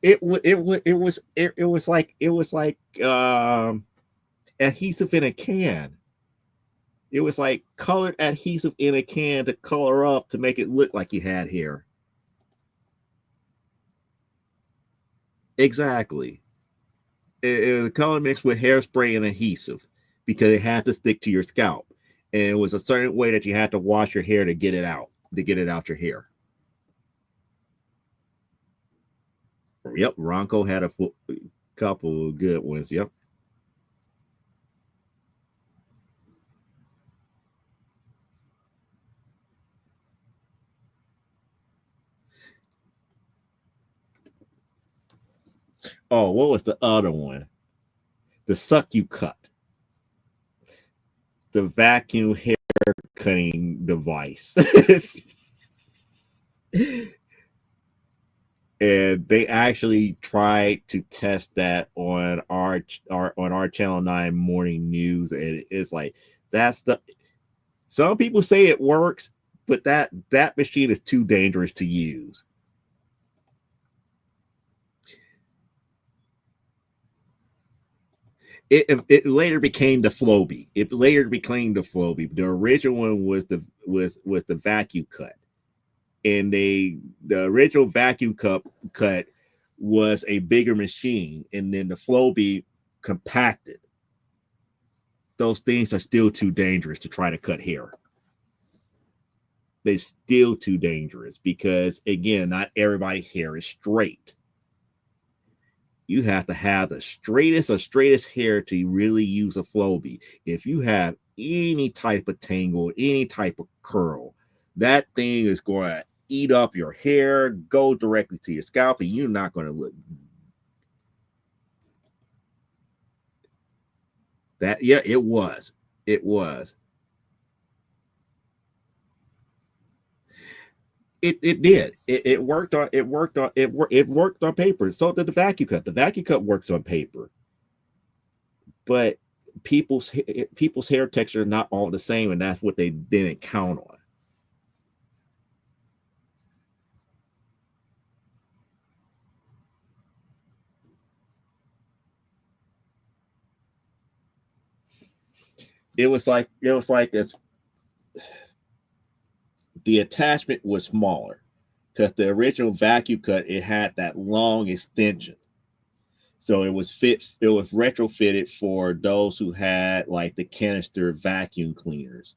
[SPEAKER 2] like adhesive in a can. It was like colored adhesive in a can to color up to make it look like you had hair. Exactly. It was color mixed with hairspray and adhesive because it had to stick to your scalp. And it was a certain way that you had to wash your hair to get it out your hair. Yep, Ronco had a couple of good ones. Yep. Oh, what was the other one? The suck you cut, the vacuum hair cutting device. And they actually tried to test that on our Channel 9 morning news, and it's like that's the some people say it works, but that machine is too dangerous to use. It later became the Floby. It later became the Floby. The original one was the vacuum cut, and the original vacuum cut was a bigger machine, and then the Floby compacted. Those things are still too dangerous to try to cut hair. They're still too dangerous because again, not everybody's hair is straight. You have to have the straightest hair to really use a Floby. If you have any type of tangle, any type of curl, that thing is going to eat up your hair, go directly to your scalp, and you're not going to look that. Yeah, it was. It was. It did. It worked on it worked on paper. So did the vacuum cut. The vacuum cut works on paper, but people's hair texture are not all the same, and that's what they didn't count on. It was like it's the attachment was smaller because the original vacuum cut, it had that long extension. So it was retrofitted for those who had like the canister vacuum cleaners.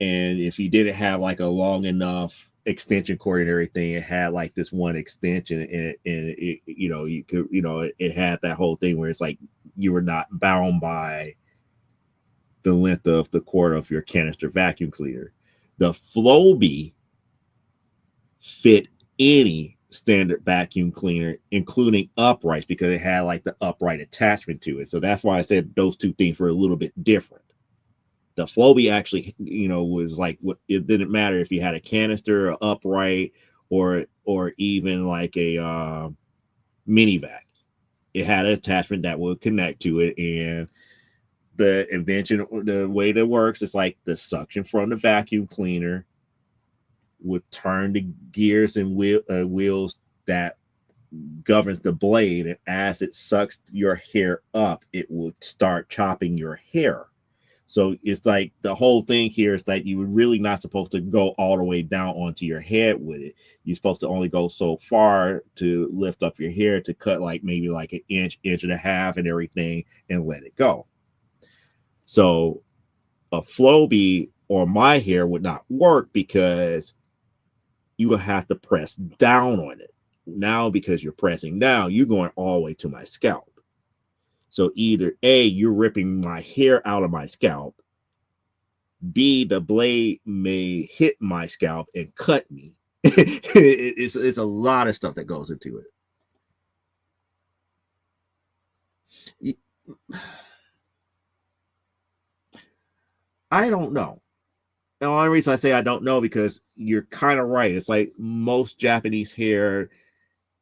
[SPEAKER 2] And if you didn't have like a long enough extension cord and everything, it had like this one extension, and it you know, you could, you know, it had that whole thing where it's like you were not bound by the length of the cord of your canister vacuum cleaner. The Flowbee fit any standard vacuum cleaner, including uprights, because it had like the upright attachment to it. So that's why I said those two things were a little bit different. The Flowbee actually, you know, was like, it didn't matter if you had a canister or upright or even like a mini vac. It had an attachment that would connect to it, and the invention, the way that works, is like the suction from the vacuum cleaner would turn the gears and wheels that governs the blade, and as it sucks your hair up, it will start chopping your hair. So it's like the whole thing here is that you're really not supposed to go all the way down onto your head with it. You're supposed to only go so far to lift up your hair to cut like maybe like an inch and a half and everything, and let it go. So a Flowbee or my hair would not work because you will have to press down on it. Now, because you're pressing down, you're going all the way to my scalp. So either A, you're ripping my hair out of my scalp, B, the blade may hit my scalp and cut me. It's a lot of stuff that goes into it. I don't know. The only reason I say I don't know, because you're kind of right. It's like most Japanese hair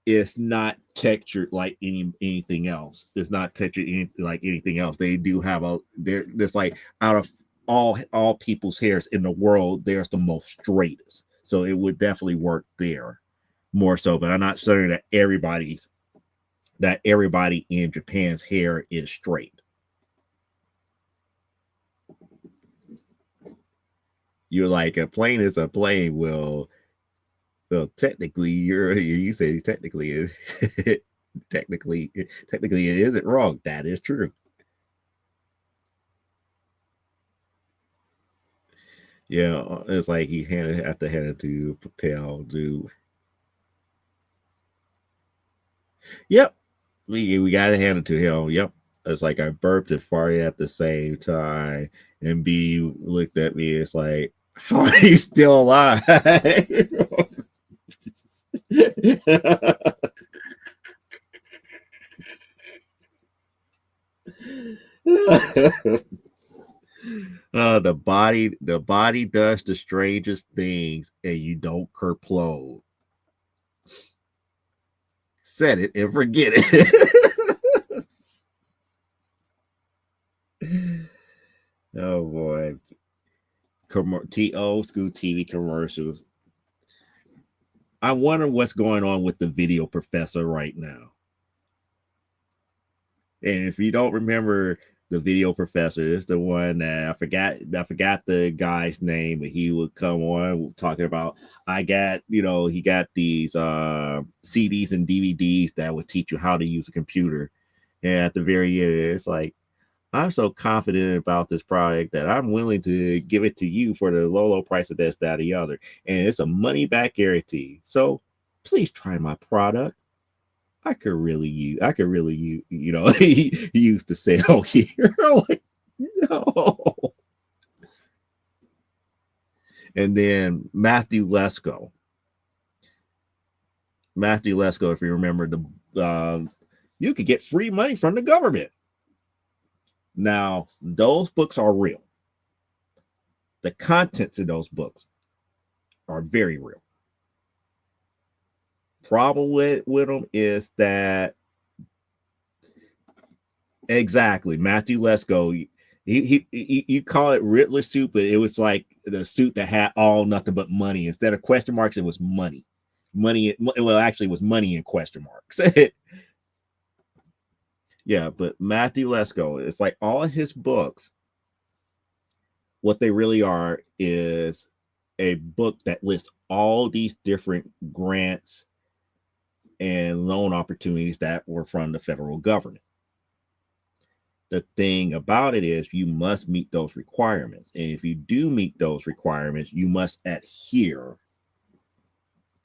[SPEAKER 2] is not textured like anything else. It's not textured like anything else. They do have there's like, out of all people's hairs in the world, there's the most straightest. So it would definitely work there more so. But I'm not certain that everybody in Japan's hair is straight. You're like, a plane is a plane. Well, technically, you say technically technically it isn't wrong. That is true. Yeah, it's like he have to hand it to Patel, dude. Yep, we gotta hand it to him. Yep, it's like I burped and farted at the same time, and B looked at me. It's like, how are you still alive? The body does the strangest things, and you don't kerplode. Set it and forget it. Oh boy. Old school TV commercials. I wonder what's going on with the video professor right now. And if you don't remember, the video professor is the one that I forgot the guy's name, but he would come on talking about, he got these CDs and DVDs that would teach you how to use a computer. And at the very end, it's like, I'm so confident about this product that I'm willing to give it to you for the low price of this, that, or the other. And it's a money back guarantee. So please try my product. I could really use, he used to say, oh, here. Like, no. And then Matthew Lesko, if you remember, you could get free money from the government. Now, those books are real. The contents of those books are very real. Problem with them is that, exactly, Matthew Lesko, you call it Riddler suit, but it was like the suit that had all nothing but money. Instead of question marks, it was money. Well, actually, it was money in question marks. Yeah, but Matthew Lesko, it's like all of his books, what they really are is a book that lists all these different grants and loan opportunities that were from the federal government. The thing about it is you must meet those requirements. And if you do meet those requirements, you must adhere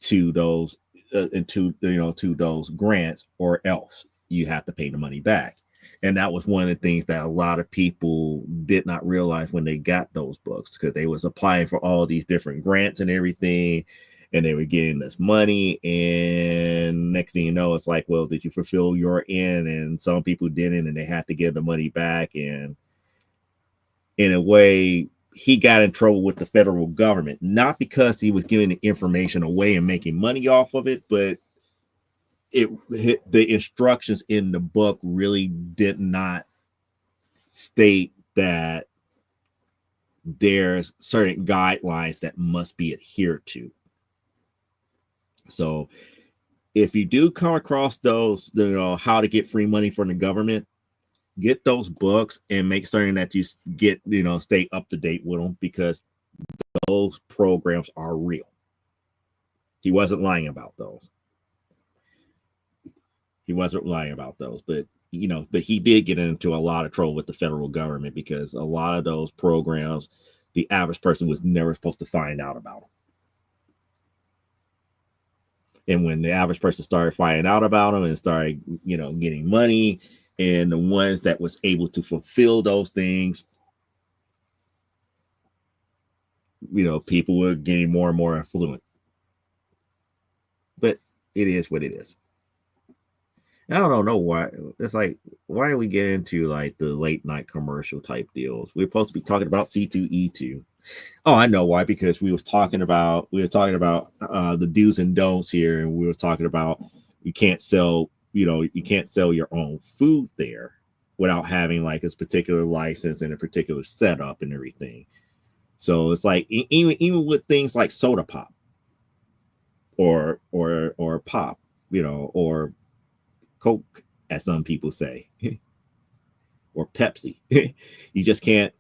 [SPEAKER 2] to those to those grants, or else you have to pay the money back. And that was one of the things that a lot of people did not realize when they got those books, because they was applying for all these different grants and everything, and they were getting this money, and next thing you know, it's like, well, did you fulfill your end? And some people didn't, and they had to give the money back. And in a way, he got in trouble with the federal government, not because he was giving the information away and making money off of it, but the instructions in the book really did not state that there's certain guidelines that must be adhered to. So if you do come across those, how to get free money from the government, get those books and make certain that you get, stay up to date with them, because those programs are real. He wasn't lying about those. But but he did get into a lot of trouble with the federal government, because a lot of those programs, the average person was never supposed to find out about them. And when the average person started finding out about them and started, getting money, and the ones that was able to fulfill those things, people were getting more and more affluent. But it is what it is. I don't know why. It's like, why do we get into like the late night commercial type deals? We're supposed to be talking about C2E2. Oh, I know why. Because we were talking about the do's and don'ts here, and we were talking about you can't sell your own food there without having like this particular license and a particular setup and everything. So it's like even with things like soda pop or pop, or Coke, as some people say, or Pepsi. you just can't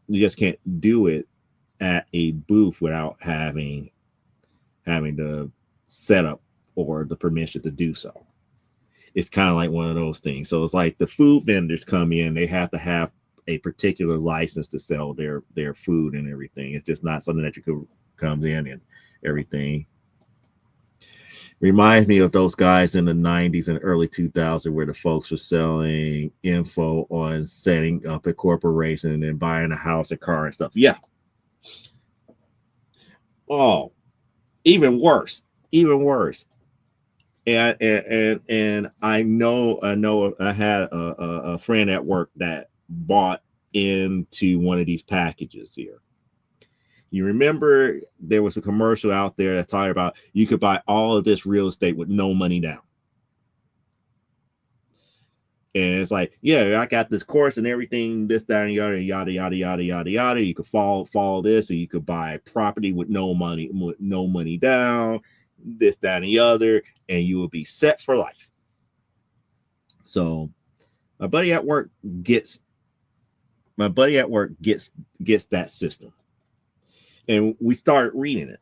[SPEAKER 2] do it at a booth without having the setup or the permission to do so. It's kind of like one of those things. So it's like the food vendors come in, they have to have a particular license to sell their food and everything. It's just not something that you could come in and everything. Reminds me of those guys in the 90s and early 2000s where the folks were selling info on setting up a corporation and then buying a house, a car, and stuff. Yeah. Oh, even worse. And I know I had a friend at work that bought into one of these packages here. You remember there was a commercial out there that talked about you could buy all of this real estate with no money down. And it's like, yeah, I got this course and everything, this, that, and yada, yada, yada, yada, yada, yada. You could follow this, and you could buy property with no money down, this, that, and the other, and you will be set for life. So my buddy at work gets that system. And we started reading it,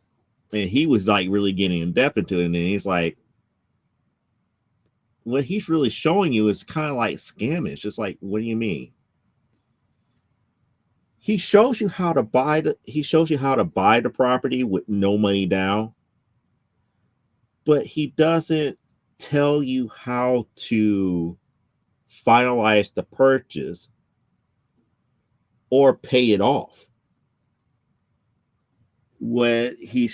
[SPEAKER 2] and he was like really getting in depth into it. And then he's like, what he's really showing you is kind of like scamming. It's just like, what do you mean? He shows you how to buy the property with no money down, but he doesn't tell you how to finalize the purchase or pay it off. When he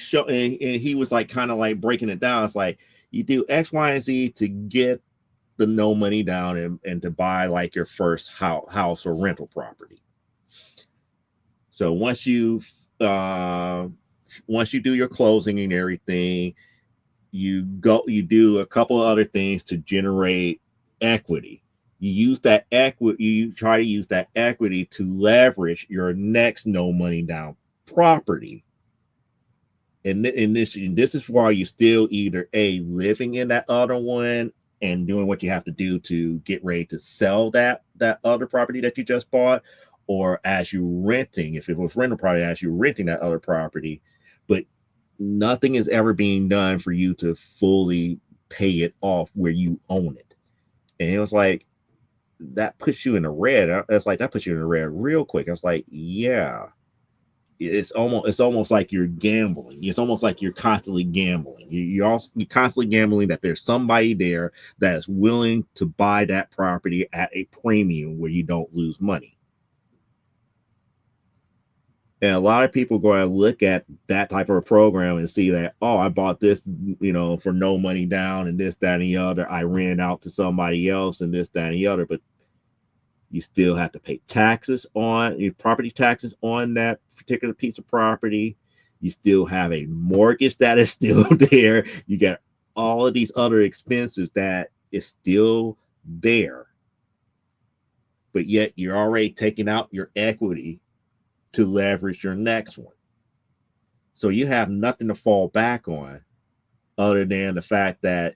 [SPEAKER 2] was like kind of like breaking it down, it's like you do X, Y, and Z to get the no money down and to buy like your first house or rental property. So once you do your closing and everything, you do a couple of other things to generate equity. You try to use that equity to leverage your next no money down property. And this is why you still either living in that other one and doing what you have to do to get ready to sell that other property that you just bought, or as you renting, if it was rental property, as you renting that other property, but nothing is ever being done for you to fully pay it off where you own it. And it was like, that puts you in the red. It's like that puts you in the red real quick. I was like, yeah, it's almost like you're gambling. It's almost like you're constantly gambling. You're constantly gambling that there's somebody there that is willing to buy that property at a premium where you don't lose money. And a lot of people are going to look at that type of a program and see that, oh, I bought this, for no money down and this, that, and the other. I ran out to somebody else and this, that, and the other. But you still have to pay taxes on your property taxes on that particular piece of property. You still have a mortgage that is still there. You got all of these other expenses that is still there. But yet you're already taking out your equity to leverage your next one. So you have nothing to fall back on other than the fact that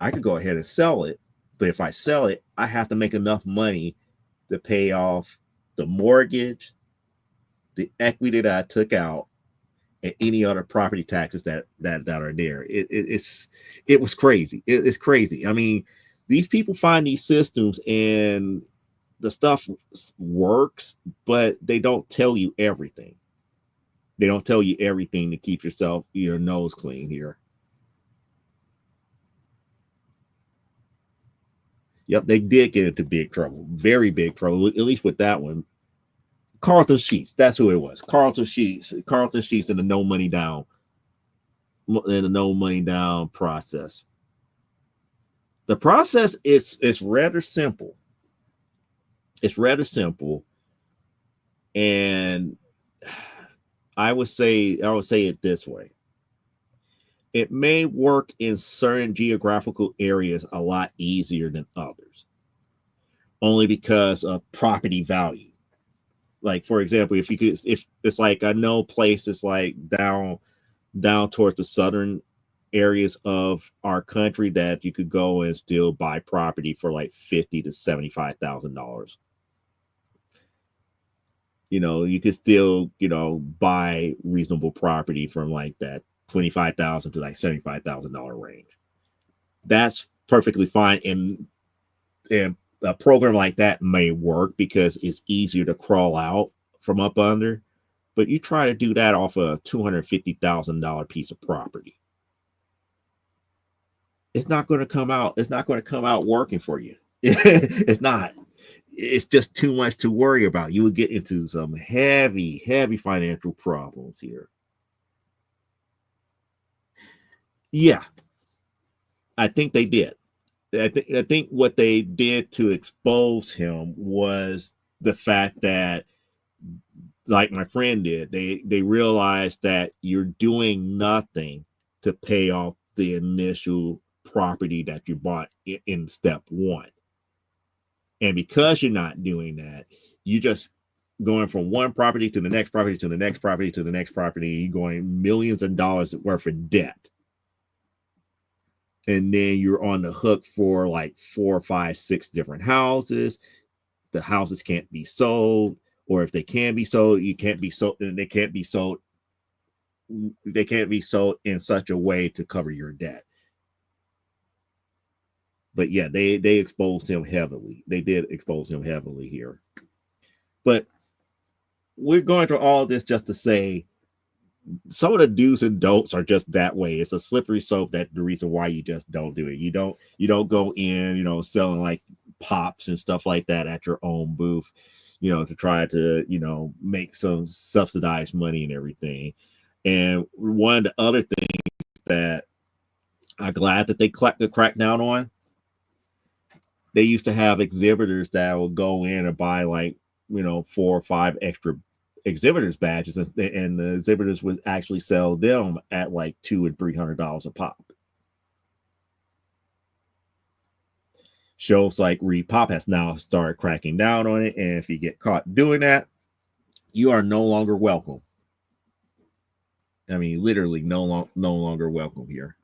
[SPEAKER 2] I could go ahead and sell it. But if I sell it, I have to make enough money to pay off the mortgage, the equity that I took out, and any other property taxes that are there. It was crazy. It's crazy. I mean, these people find these systems and the stuff works, but they don't tell you everything. They don't tell you everything to keep your nose clean here. Yep, they did get into big trouble, very big trouble, at least with that one. Carlton Sheets, that's who it was. Carlton Sheets and the no money down, process. The process is rather simple. It's rather simple, and I would say it this way. It may work in certain geographical areas a lot easier than others, only because of property value. Like, for example, if it's like, I know places like down towards the southern areas of our country that you could go and still buy property for like $50,000 to $75,000. You could still, buy reasonable property from like that $25,000 to like $75,000 range. That's perfectly fine. And a program like that may work because it's easier to crawl out from up under. But you try to do that off a $250,000 piece of property. It's not going to come out. It's not going to come out working for you. It's not. It's just too much to worry about. You would get into some heavy financial problems here. Yeah, I think they did. I think what they did to expose him was the fact that, like my friend did, they realized that you're doing nothing to pay off the initial property that you bought in step one. And because you're not doing that, you just going from one property to the next property to the next property to the next property. You're going millions of dollars worth of debt. And then you're on the hook for like 4, 5, 6 different houses. The houses can't be sold, or if they can be sold, they can't be sold in such a way to cover your debt. But yeah, they exposed him heavily. They did expose him heavily here. But we're going through all this just to say some of the do's and don'ts are just that way. It's a slippery slope. That's the reason why you just don't do it. You don't go in, selling like pops and stuff like that at your own booth, to try to, make some subsidized money and everything. And one of the other things that I'm glad that they cracked down on, they used to have exhibitors that will go in and buy like, 4 or 5 extra exhibitors badges, and the exhibitors would actually sell them at like $200 and $300 a pop. Shows like Repop has now started cracking down on it, and if you get caught doing that, you are no longer welcome. I mean, literally no longer welcome here.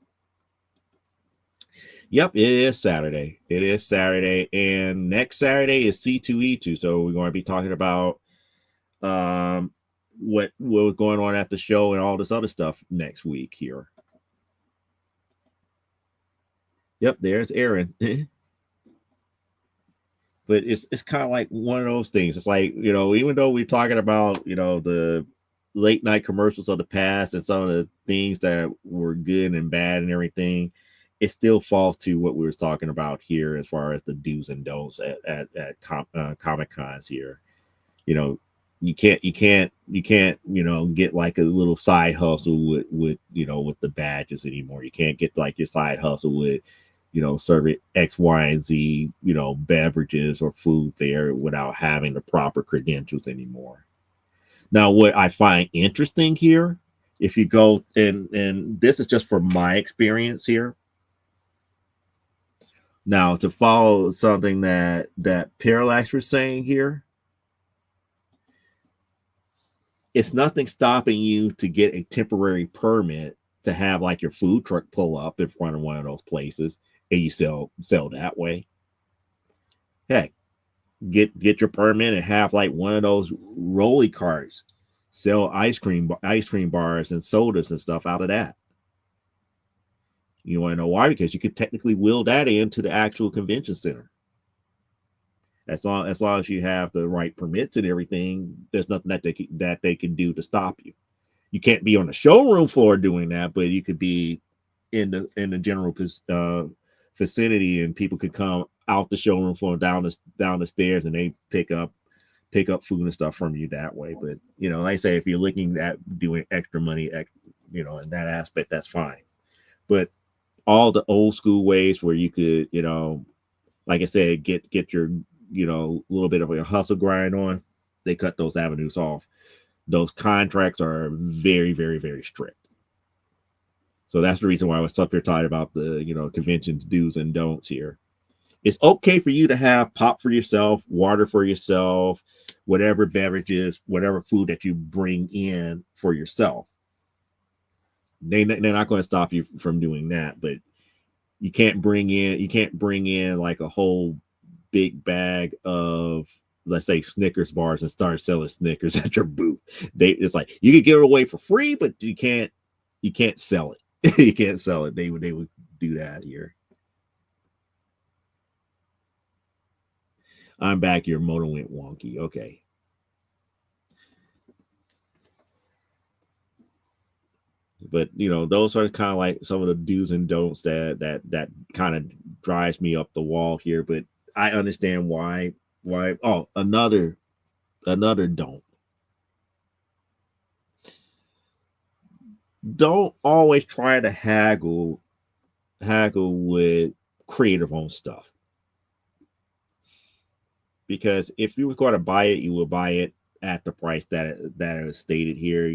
[SPEAKER 2] Yep, it is Saturday. And next Saturday is C2E2. So we're going to be talking about what was going on at the show and all this other stuff next week here. Yep, there's Aaron. But it's kind of like one of those things. It's like, even though we're talking about, the late night commercials of the past and some of the things that were good and bad and everything, it still falls to what we were talking about here as far as the do's and don'ts at Comic Cons here. You know, you can't get like a little side hustle with with the badges anymore. You can't get like your side hustle with serving X, Y, and Z, beverages or food there without having the proper credentials anymore. Now, what I find interesting here, if you go and this is just from my experience here. Now, to follow something that Parallax was saying here, it's nothing stopping you to get a temporary permit to have like your food truck pull up in front of one of those places and you sell that way. Heck, get your permit and have like one of those rolly carts sell ice cream bars and sodas and stuff out of that. You want to know why? Because you could technically wheel that into the actual convention center. As long as you have the right permits and everything, there's nothing that they can do to stop you. You can't be on the showroom floor doing that, but you could be in the general vicinity, and people could come out the showroom floor down the stairs, and they pick up food and stuff from you that way. But like I say, if you're looking at doing extra money, in that aspect, that's fine. But all the old school ways where you could, like I said, get your little bit of a hustle grind on, they cut those avenues off. Those contracts are very, very, very strict. So that's the reason why I was up here talking about the conventions do's and don'ts here. It's okay for you to have pop for yourself, water for yourself, whatever beverages, whatever food that you bring in for yourself. They're not going to stop you from doing that, but you can't bring in like a whole big bag of, let's say, Snickers bars and start selling Snickers at your booth. It's like you could give it away for free, but you can't sell it. You can't sell it. They would do that here. I'm back. Your motor went wonky. Okay. But those are kind of like some of the do's and don'ts that kind of drives me up the wall here. But I understand why. Oh, another don't. Don't always try to haggle with creative owned stuff. Because if you were going to buy it, you will buy it at the price that is stated here.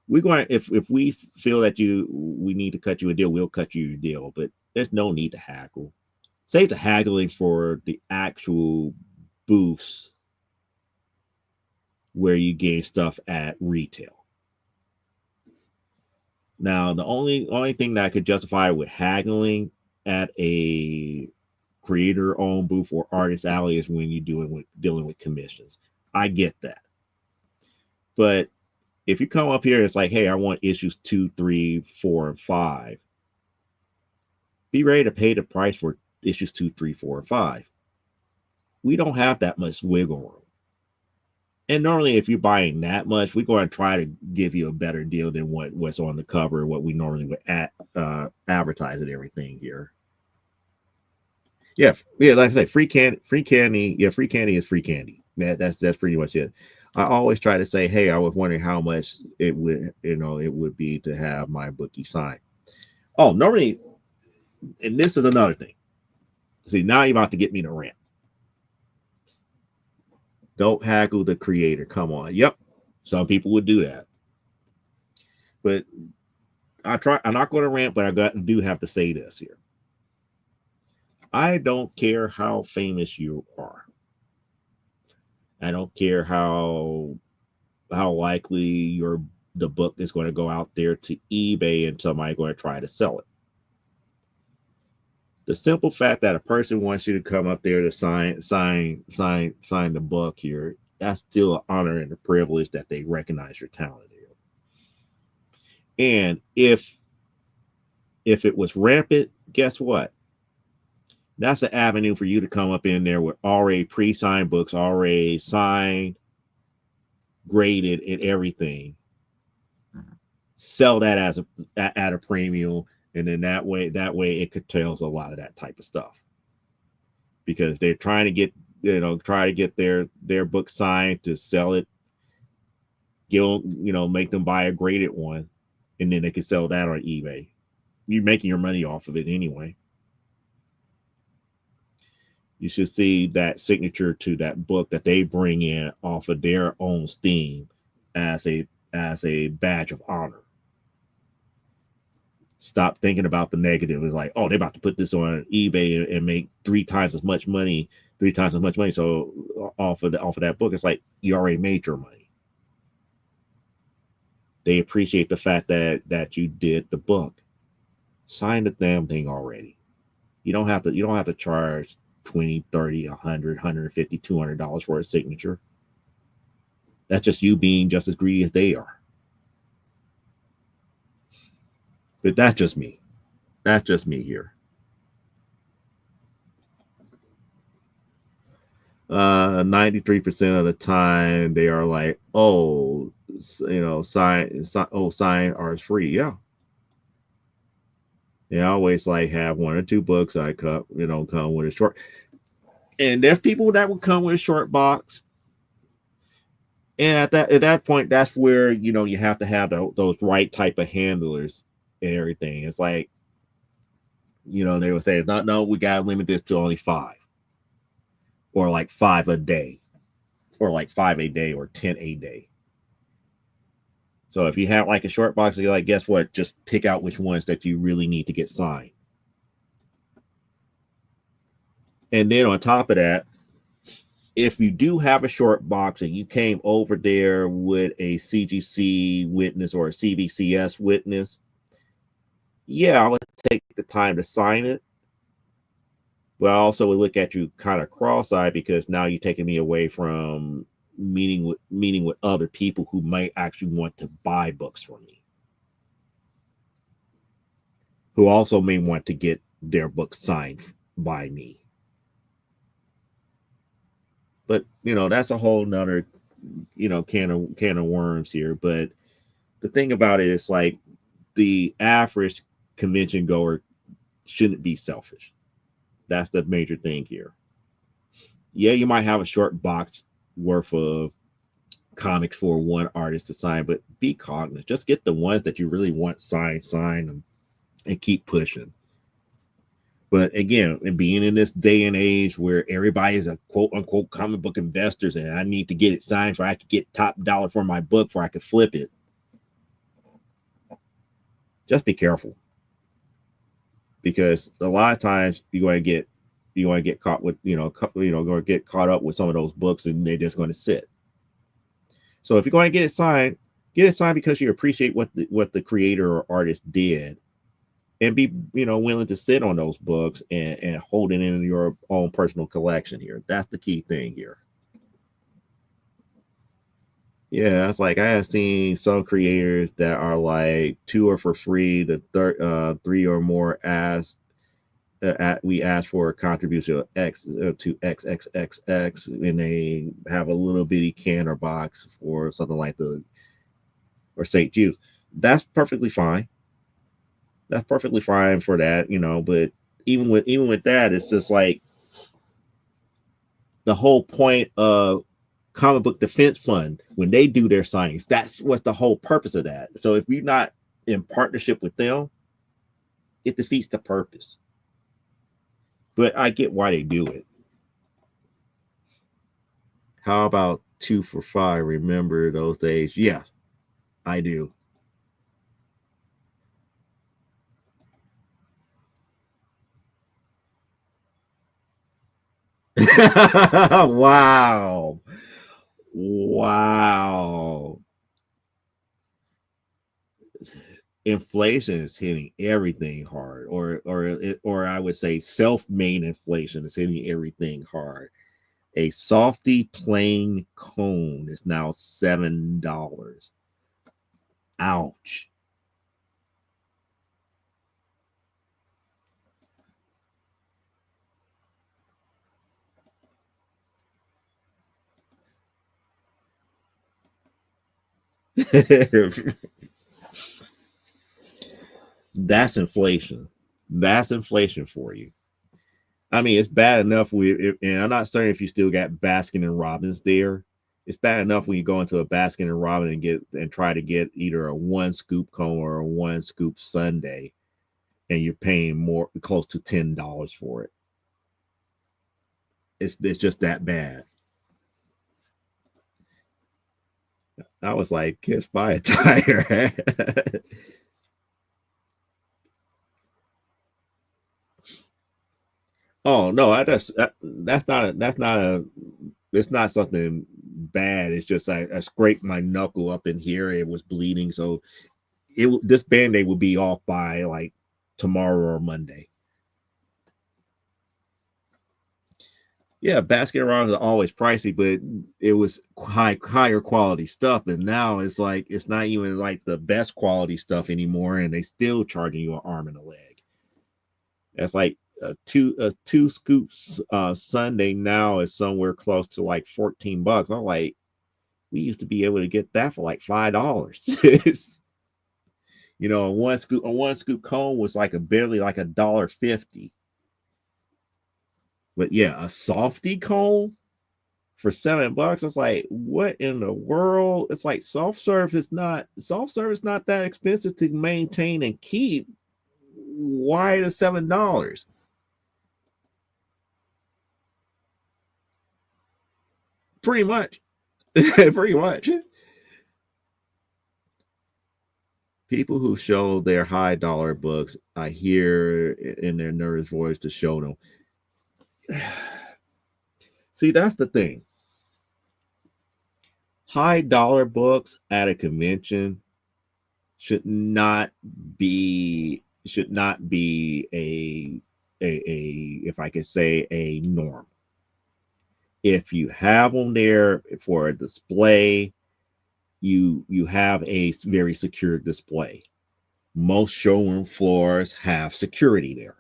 [SPEAKER 2] We're going, if we feel that we need to cut you a deal, we'll cut you a deal. But there's no need to haggle. Save the haggling for the actual booths where you gain stuff at retail. Now, the only thing that I could justify with haggling at a creator-owned booth or artist alley is when you're dealing with commissions. I get that, but if you come up here and it's like, hey, I want issues 2, 3, 4, and 5, be ready to pay the price for issues 2, 3, 4, and 5. We don't have that much wiggle room. And normally, if you're buying that much, we're going to try to give you a better deal than what's on the cover, what we normally would advertise and everything here. Yeah, like I say, free candy. Yeah, free candy is free candy. That's pretty much it. I always try to say, hey, I was wondering how much it would be to have my bookie signed. Oh, normally, and this is another thing. See, now you're about to get me to rant. Don't haggle the creator. Come on. Yep. Some people would do that. But I'm not going to rant, but do have to say this here. I don't care how famous you are. I don't care how likely the book is going to go out there to eBay and somebody's going to try to sell it. The simple fact that a person wants you to come up there to sign the book here, that's still an honor and a privilege that they recognize your talent here. And if it was rampant, guess what? That's an avenue for you to come up in there with already pre-signed books, already signed, graded, and everything. Sell that as at a premium, and then that way it curtails a lot of that type of stuff, because they're trying to get their book signed to sell it, make them buy a graded one, and then they can sell that on eBay. You're making your money off of it anyway. You should see that signature to that book that they bring in off of their own Steam as a badge of honor. Stop thinking about the negative. It's like, oh, they're about to put this on eBay and make three times as much money. So off of that book, it's like you already made your money. They appreciate the fact that you did the book. Sign the damn thing already. You don't have to charge $20, $30, $100, $150, $200 for a signature. That's just you being just as greedy as they are. But that's just me. That's just me here. 93% of the time they are like, oh, sign ours free. Yeah. They always like have one or two books I come with a short. And there's people that would come with a short box. And at that point, that's where you have to have those right type of handlers and everything. It's like, they would say, no, we gotta limit this to only 5. Or like 5 a day. Or like 5 a day or 10 a day. So if you have like a short box, you're like, guess what? Just pick out which ones that you really need to get signed. And then on top of that, if you do have a short box and you came over there with a CGC witness or a CBCS witness, yeah, I would take the time to sign it. But I also would look at you kind of cross-eyed, because now you're taking me away from meeting with other people who might actually want to buy books from me, who also may want to get their book signed by me. But that's a whole nother can of worms here. But the thing about it is, like, the average convention goer shouldn't be selfish. That's the major thing here. Yeah, you might have a short box worth of comics for one artist to sign, but be cognizant. Just get the ones that you really want signed, sign, and keep pushing. But again, being in this day and age where everybody is a quote unquote comic book investors, and I need to get it signed for I could get top dollar for my book before I could flip it. Just be careful, because a lot of times you're going to get caught with going to get caught up with some of those books, and they're just going to sit. So if you're going to get it signed because you appreciate what the creator or artist did, and be willing to sit on those books and hold it in your own personal collection here. That's the key thing here. Yeah, it's like I have seen some creators that are like 2 are for free, the 3 or more we ask for a contribution of X to XXXX, and they have a little bitty canner box for something like or St. Jude's. That's perfectly fine. That's perfectly fine for that, but even with that, it's just like the whole point of Comic Book Defense Fund, when they do their signings, that's what's the whole purpose of that. So if you're not in partnership with them, it defeats the purpose. But I get why they do it. How about 2 for $5? Remember those days? Yeah, I do. Wow. Wow. Inflation is hitting everything hard, or I would say self-made inflation is hitting everything hard. A softy plain cone is now $7. Ouch. That's inflation. That's inflation for you. I mean, it's bad enough and I'm not saying if you still got Baskin and Robbins there. It's bad enough when you go into a Baskin and Robbins and try to get either a one scoop cone or a one scoop sundae, and you're paying more close to $10 for it. It's just that bad. I was like, kiss by a tire. Oh no, that's not a it's not something bad. It's just I scraped my knuckle up in here. It was bleeding, so this band-aid will be off by like tomorrow or Monday. Yeah, basket rounds are always pricey, but it was higher quality stuff, and now it's like it's not even like the best quality stuff anymore, and they still charging you an arm and a leg. That's like a two scoops Sunday now is somewhere close to like $14. I'm like, we used to be able to get that for like $5. A one scoop cone was like a barely like $1.50. But yeah, a softy cone for $7. It's like, what in the world? It's like soft serve is not that expensive to maintain and keep. Why the $7? Pretty much. Pretty much. People who show their high dollar books, I hear in their nervous voice to show them. See, that's the thing. High dollar books at a convention should not be a if I could say a norm. If you have them there for a display, you have a very secure display. Most showroom floors have security there.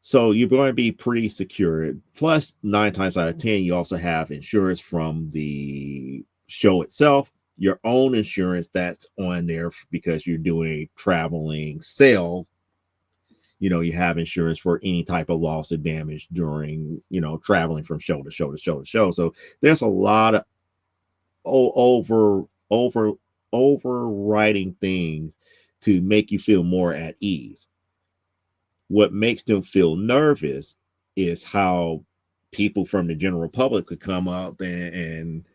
[SPEAKER 2] So you're going to be pretty secure. Plus, 9 times out of 10, you also have insurance from the show itself, your own insurance that's on there because you're doing a traveling sale. You have insurance for any type of loss or damage during, traveling from show to show to show to show. So there's a lot of over overriding things to make you feel more at ease. What makes them feel nervous is how people from the general public could come up and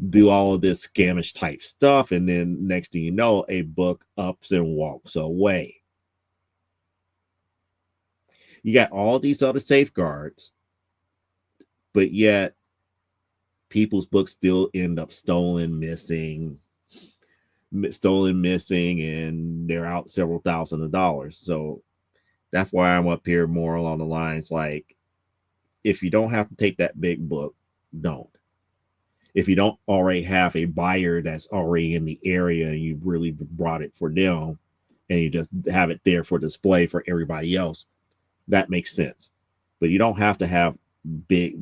[SPEAKER 2] do all of this scamish type stuff, and then next thing you know, a book ups and walks away. You got all these other safeguards, but yet people's books still end up stolen, missing, and they're out several $1,000s. So that's why I'm up here more along the lines like, if you don't have to take that big book, don't. If you don't already have a buyer that's already in the area and you really brought it for them and you just have it there for display for everybody else, that makes sense. But you don't have to have big,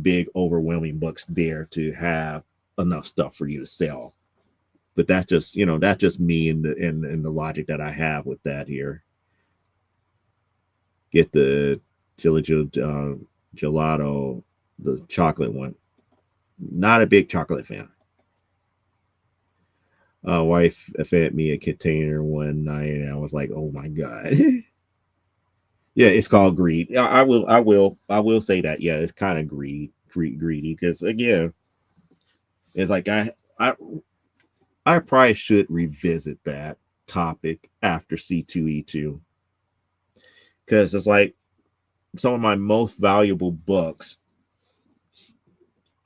[SPEAKER 2] big overwhelming books there to have enough stuff for you to sell. But that's just me and the logic that I have with that here. Get the gelato, the chocolate one. Not a big chocolate fan. Wife fed me a container one night, and I was like, "Oh my god!" Yeah, it's called greed. Yeah, I will say that. Yeah, it's kind of greedy. Because again, it's like I probably should revisit that topic after C2E2, because it's like some of my most valuable books.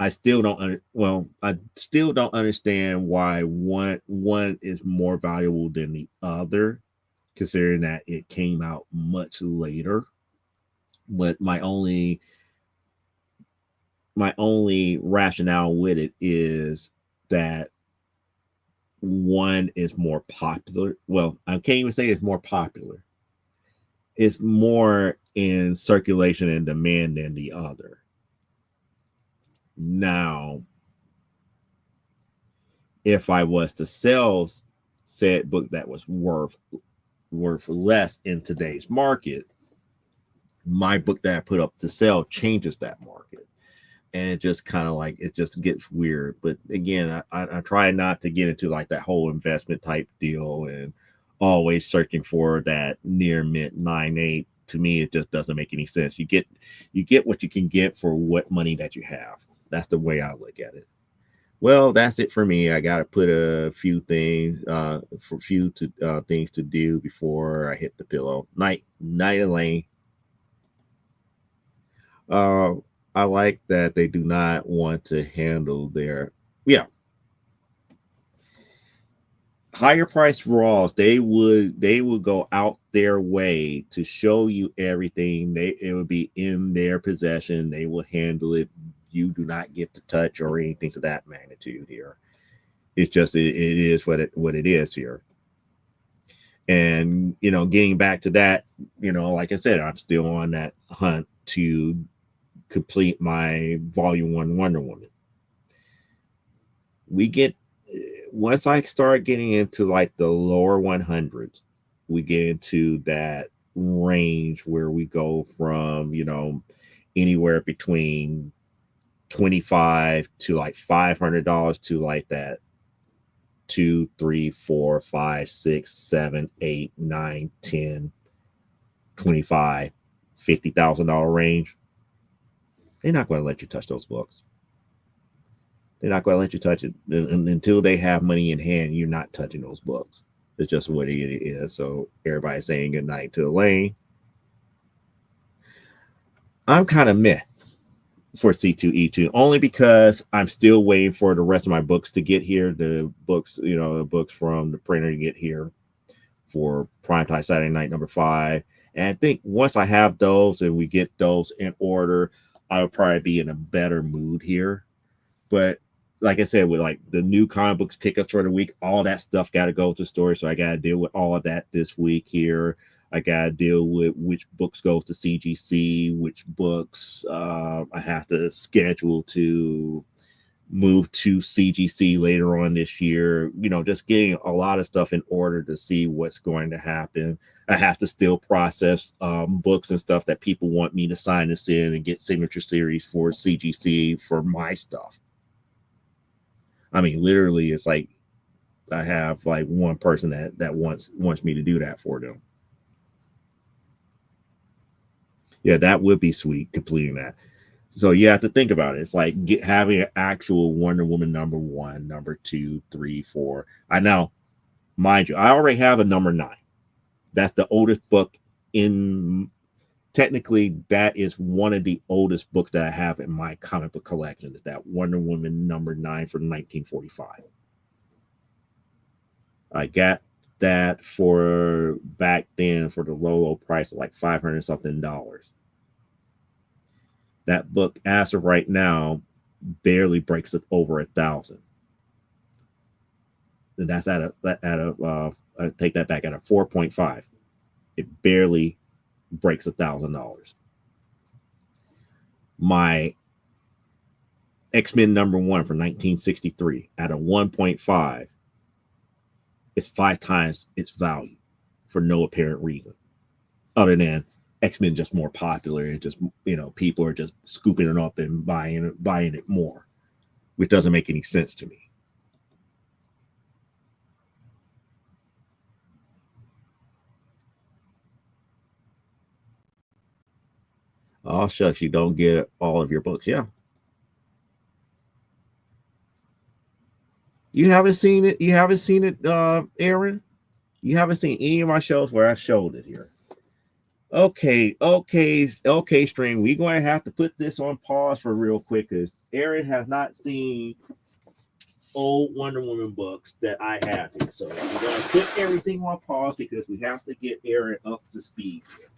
[SPEAKER 2] I still don't understand why one is more valuable than the other, considering that it came out much later. But my only my only rationale with it is that one is more popular. Well, I can't even say it's more popular. It's more in circulation and demand than the other. Now, if I was to sell said book that was worth less in today's market, my book that I put up to sell changes that market. And it just kind of like it just gets weird. But again, I try not to get into like that whole investment type deal and always searching for that near mint 9.8. To me, it just doesn't make any sense. You get what you can get for what money that you have. That's the way I look at it. Well, that's it for me. I got to put a few things things to do before I hit the pillow. Night, Elaine. Uh, I like that they do not want to handle their higher price raws. They would go out their way to show you everything. It would be in their possession. They will handle it. You do not get to touch or anything to that magnitude here. It's just it is what it is here. And getting back to that, like I said, I'm still on that hunt to complete my volume 1 Wonder Woman. We get Once I start getting into like the lower 100s, we get into that range where we go from anywhere between 25 to like $500 to like that 2, 3, 4, 5, 6, 7, 8, 9, 10, 25, $50,000 range. They're not going to let you touch those books. They're not going to let you touch it until they have money in hand. You're not touching those books. It's just what it is. So everybody's saying good night to Elaine. I'm kind of meh for C2E2 only because I'm still waiting for the rest of my books to get here. The books from the printer to get here for Primetime Saturday Night #5. And I think once I have those and we get those in order, I'll probably be in a better mood here. But like I said, with like the new comic books pickups for the week, all that stuff got to go to store. So I got to deal with all of that this week here. I got to deal with which books goes to CGC, which books I have to schedule to move to CGC later on this year. Just getting a lot of stuff in order to see what's going to happen. I have to still process books and stuff that people want me to sign this in and get signature series for CGC for my stuff. I mean, literally, it's like I have like one person that wants me to do that for them. Yeah, that would be sweet completing that. So you have to think about it. It's like having an actual Wonder Woman #1, #2, 3, 4. I know, mind you, I already have a #9. That's the oldest book in. Technically, that is one of the oldest books that I have in my comic book collection. Is that Wonder Woman #9 from 1945. I got that for back then for the low price of like $500 something. That book, as of right now, barely breaks it over 1,000. And that's I take that back, at a 4.5. It barely breaks $1,000. My X-Men #1 from 1963 at a 1.5 is 5 times its value for no apparent reason, other than X-Men just more popular and just people are just scooping it up and buying it more, which doesn't make any sense to me. Oh shucks, you don't get all of your books. Yeah. You haven't seen it. You haven't seen it, Aaron. You haven't seen any of my shows where I showed it here. Okay, stream. We're going to have to put this on pause for real quick because Aaron has not seen old Wonder Woman books that I have here. So we're going to put everything on pause because we have to get Aaron up to speed here.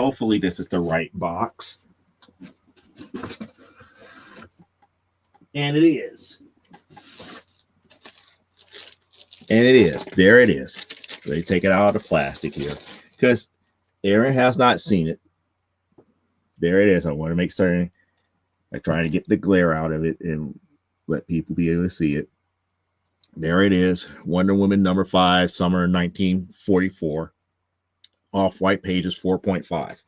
[SPEAKER 2] Hopefully this is the right box. And it is. And it is. There it is. They take it out of the plastic here. Because Aaron has not seen it. There it is. I want to make certain I try to get the glare out of it and let people be able to see it. There it is. Wonder Woman number 5, summer 1944. Off-white pages 4.5.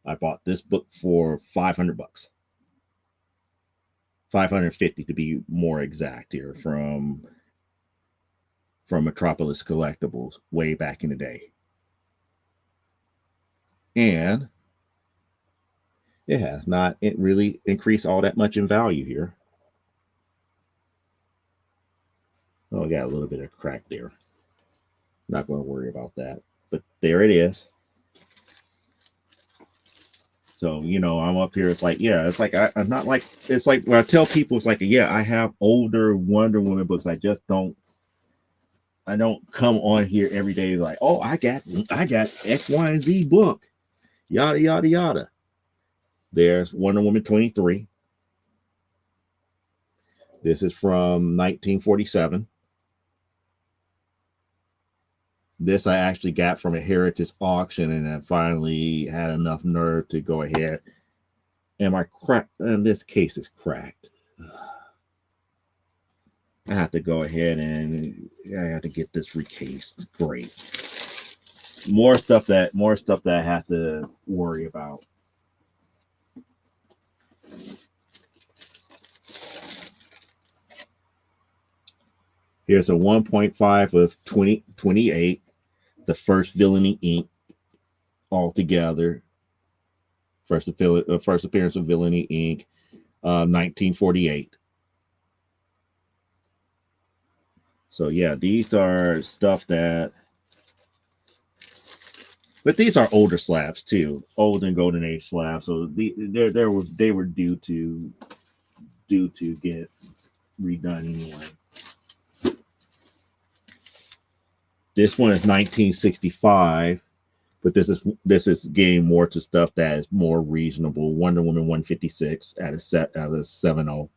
[SPEAKER 2] I bought this book for $500. 550 to be more exact here from Metropolis Collectibles way back in the day. And it has not really increased all that much in value here. Oh, I got a little bit of crack there. Not going to worry about that. But there it is. So, you know, I'm up here. It's like, yeah, it's like, I'm not like, it's like when I tell people, it's like, yeah, I have older Wonder Woman books. I don't come on here every day like, oh, I got X, Y, and Z book. Yada, yada, yada. There's Wonder Woman 23. This is from 1947. This I actually got from a heritage auction, and I finally had enough nerve to go ahead. And this case is cracked. I have to go ahead and I have to get this recased. Great. More stuff that I have to worry about. Here's a 1.5 of 2028. The first Villainy Inc. altogether. First appearance of Villainy Inc. 1948. So yeah, these are stuff that, but these are older slabs too, old and golden age slabs. So they were due to get redone anyway. This one is 1965, but this is getting more to stuff that is more reasonable. Wonder Woman 156 at a 7.0.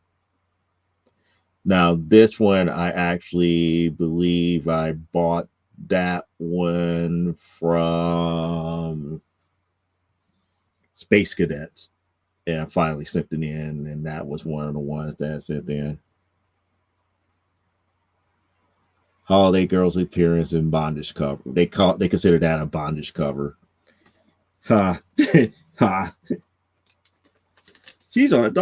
[SPEAKER 2] Now this one, I actually believe I bought that one from Space Cadets, and I finally sent it in, and that was one of the ones that I sent in. Holiday Girl's appearance in bondage cover. They consider that a bondage cover. Ha. Ha. She's tied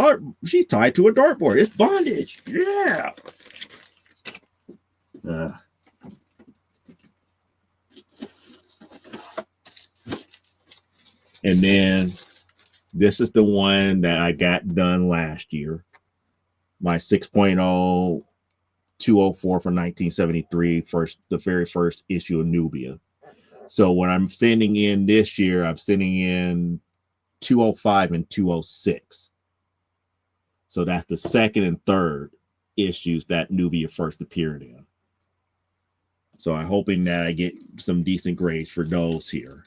[SPEAKER 2] to a dartboard. It's bondage. Yeah. And then this is the one that I got done last year. My 6.0 204 from 1973, the very first issue of Nubia. So when I'm sending in this year, I'm sending in 205 and 206. So that's the second and third issues that Nubia first appeared in. So I'm hoping that I get some decent grades for those here.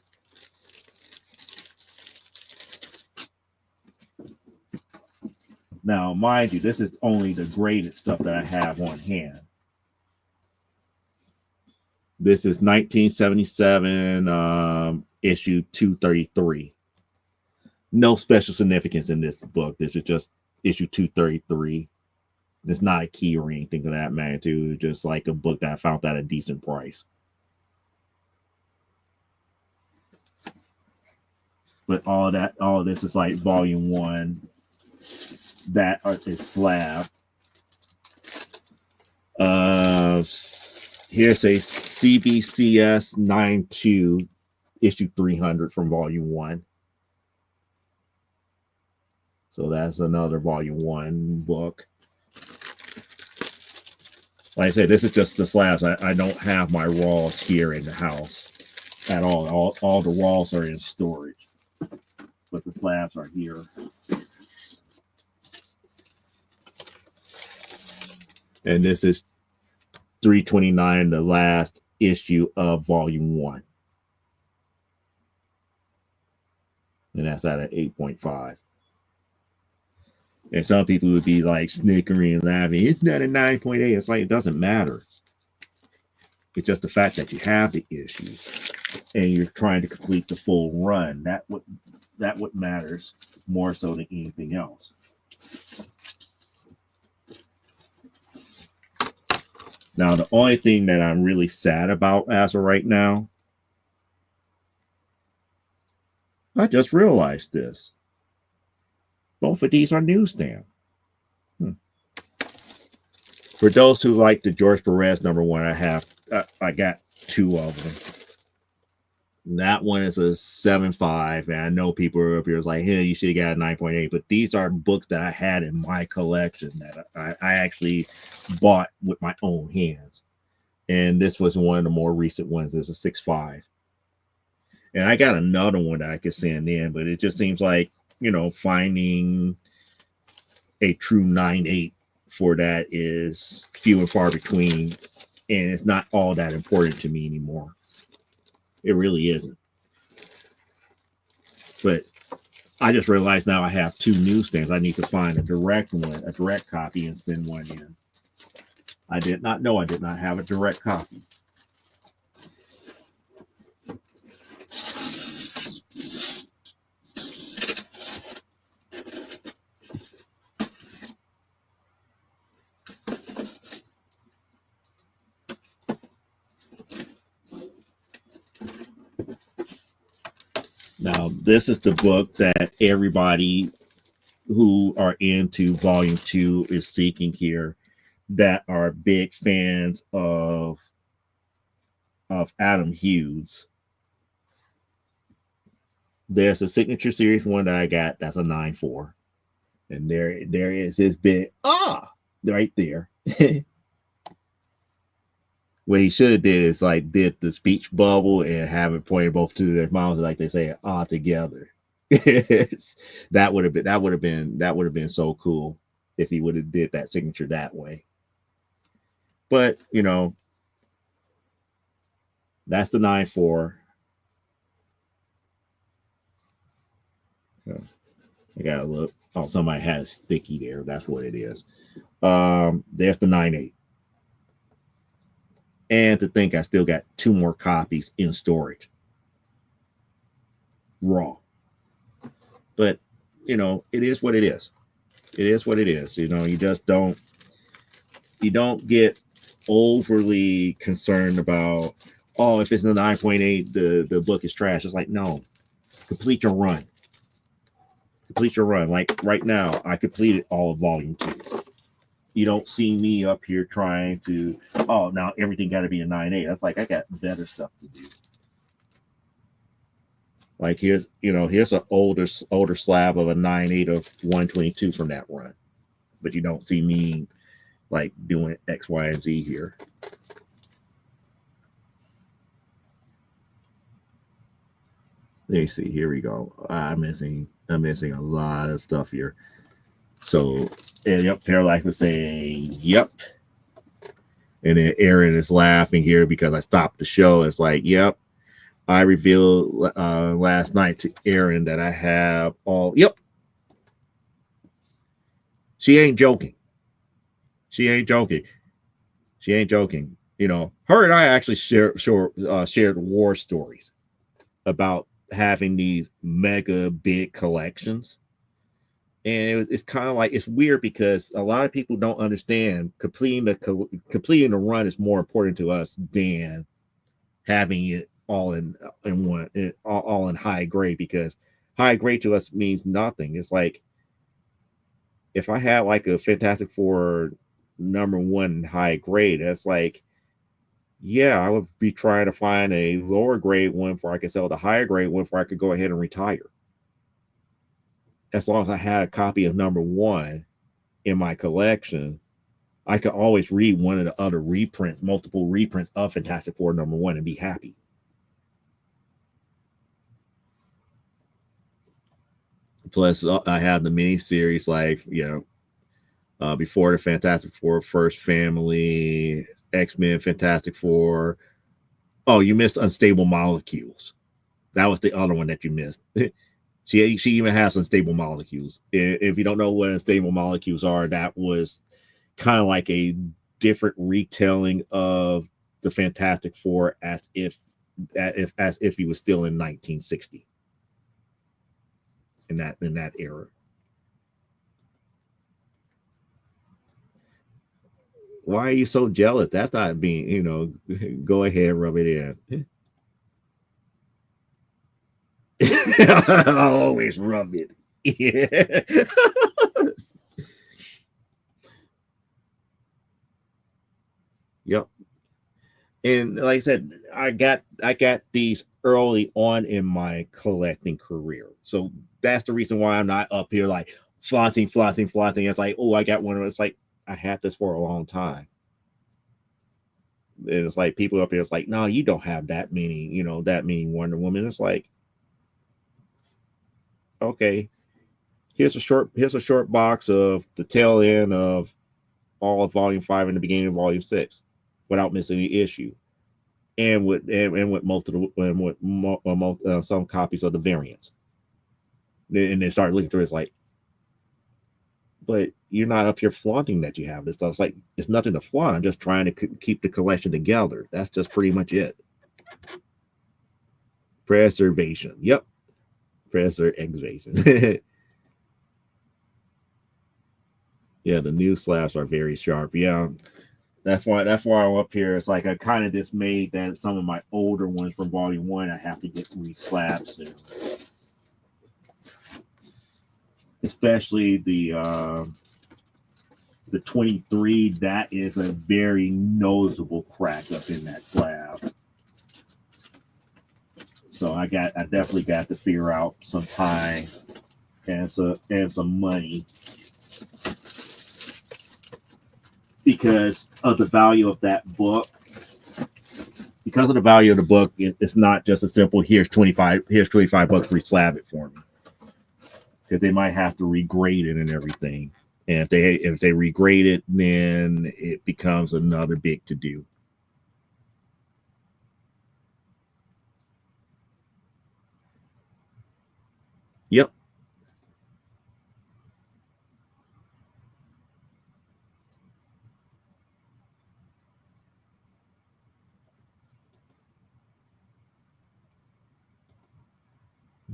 [SPEAKER 2] Now, mind you, this is only the graded stuff that I have on hand. This is 1977, issue 233. No special significance in this book. This is just issue 233. It's not a key or anything of that magnitude. It's just like a book that I found at a decent price. But all of this is like volume 1. That is slab. Here's a CBCS 92 issue 300 from volume 1. So that's another volume 1 book. Like I said, this is just the slabs. I don't have my raws here in the house at all. All the raws are in storage, but the slabs are here. And this is 329, the last issue of volume 1. and that's at an 8.5. And some people would be like snickering and laughing. It's not a 9.8. It's like it doesn't matter. It's just the fact that you have the issue and you're trying to complete the full run. That what matters more so than anything else. Now, the only thing that I'm really sad about as of right now, I just realized this. Both of these are newsstand. For those who like the George Perez #1, I got two of them. That one is a 7.5, and I know people are up here like, hey, you should have got a 9.8. But these are books that I had in my collection that I actually bought with my own hands. And this was one of the more recent ones. It's a 6.5. And I got another one that I could send in, but it just seems like, finding a true 9.8 for that is few and far between. And it's not all that important to me anymore. It really isn't. But I just realized now I have two newsstands. I need to find a direct copy, and send one in. I did not know I did not have a direct copy. Now, this is the book that everybody who are into volume 2 is seeking here, that are big fans of Adam Hughes. There's a signature series one that I got that's a 9.4. And there is his big right there. What he should have did is like did the speech bubble and have it pointed both to their mouths, like they say together. that would have been so cool if he would have did that signature that way. But that's the 9.4. I gotta look. Oh, somebody had a sticky there. That's what it is. There's the 9.8. And to think I still got two more copies in storage. Raw. But, it is what it is. It is what it is. You just don't get overly concerned about, if it's a 9.8, the book is trash. It's like, no, complete your run. Complete your run. Like right now, I completed all of volume 2. You don't see me up here trying to, now everything got to be a 9.8. That's like, I got better stuff to do. Like here's an older slab of a 9.8 of 122 from that run. But you don't see me like doing X, Y, and Z here. Let me see. Here we go. I'm missing a lot of stuff here. So, yep, Paralife was saying, yep. And then Aaron is laughing here because I stopped the show. It's like, yep. I revealed last night to Aaron that I have all, yep. She ain't joking. She ain't joking. She ain't joking. Her and I actually shared war stories about having these mega big collections. And it's kind of like, it's weird because a lot of people don't understand completing the run is more important to us than having it all in one, all in high grade, because high grade to us means nothing. It's like if I had like a Fantastic Four #1 high grade, that's like, yeah, I would be trying to find a lower grade one where I could sell the higher grade one where I could go ahead and retire. As long as I had a copy of #1 in my collection, I could always read one of the other reprints, multiple reprints of Fantastic Four #1 and be happy. Plus, I have the mini series, like, before the Fantastic Four, First Family, X-Men, Fantastic Four. Oh, you missed Unstable Molecules. That was the other one that you missed. She even has unstable molecules. If you don't know what unstable molecules are, that was kind of like a different retelling of the Fantastic Four as if he was still in 1960 in that era. Why are you so jealous? That's not being, go ahead, rub it in. I always rub it. Yeah. Yep. And like I said, I got these early on in my collecting career. So that's the reason why I'm not up here like flaunting, flaunting, flaunting. It's like, oh, I got one of it's like I had this for a long time. And it's like people up here, it's like, no, you don't have that many Wonder Woman. It's like, okay, here's a short box of the tail end of all of Volume 5 and the beginning of Volume 6 without missing any issue. And with multiple and with some copies of the variants. And they start looking through it's like, but you're not up here flaunting that you have this stuff. It's like it's nothing to flaunt. I'm just trying to keep the collection together. That's just pretty much it. Preservation. Yep. Preservation. Yeah, the new slabs are very sharp. Yeah. That's why I'm up here. It's like I kind of just made that some of my older ones from Volume 1 I have to get re-slabbed soon. Especially the 23, that is a very noticeable crack up in that slab. So I definitely got to figure out some time and some money because of the value of that book. Because of the value of the book, it's not just a simple here's 25 bucks, re-slab it for me. Because they might have to regrade it and everything. And if they regrade it, then it becomes another big to do. Yep.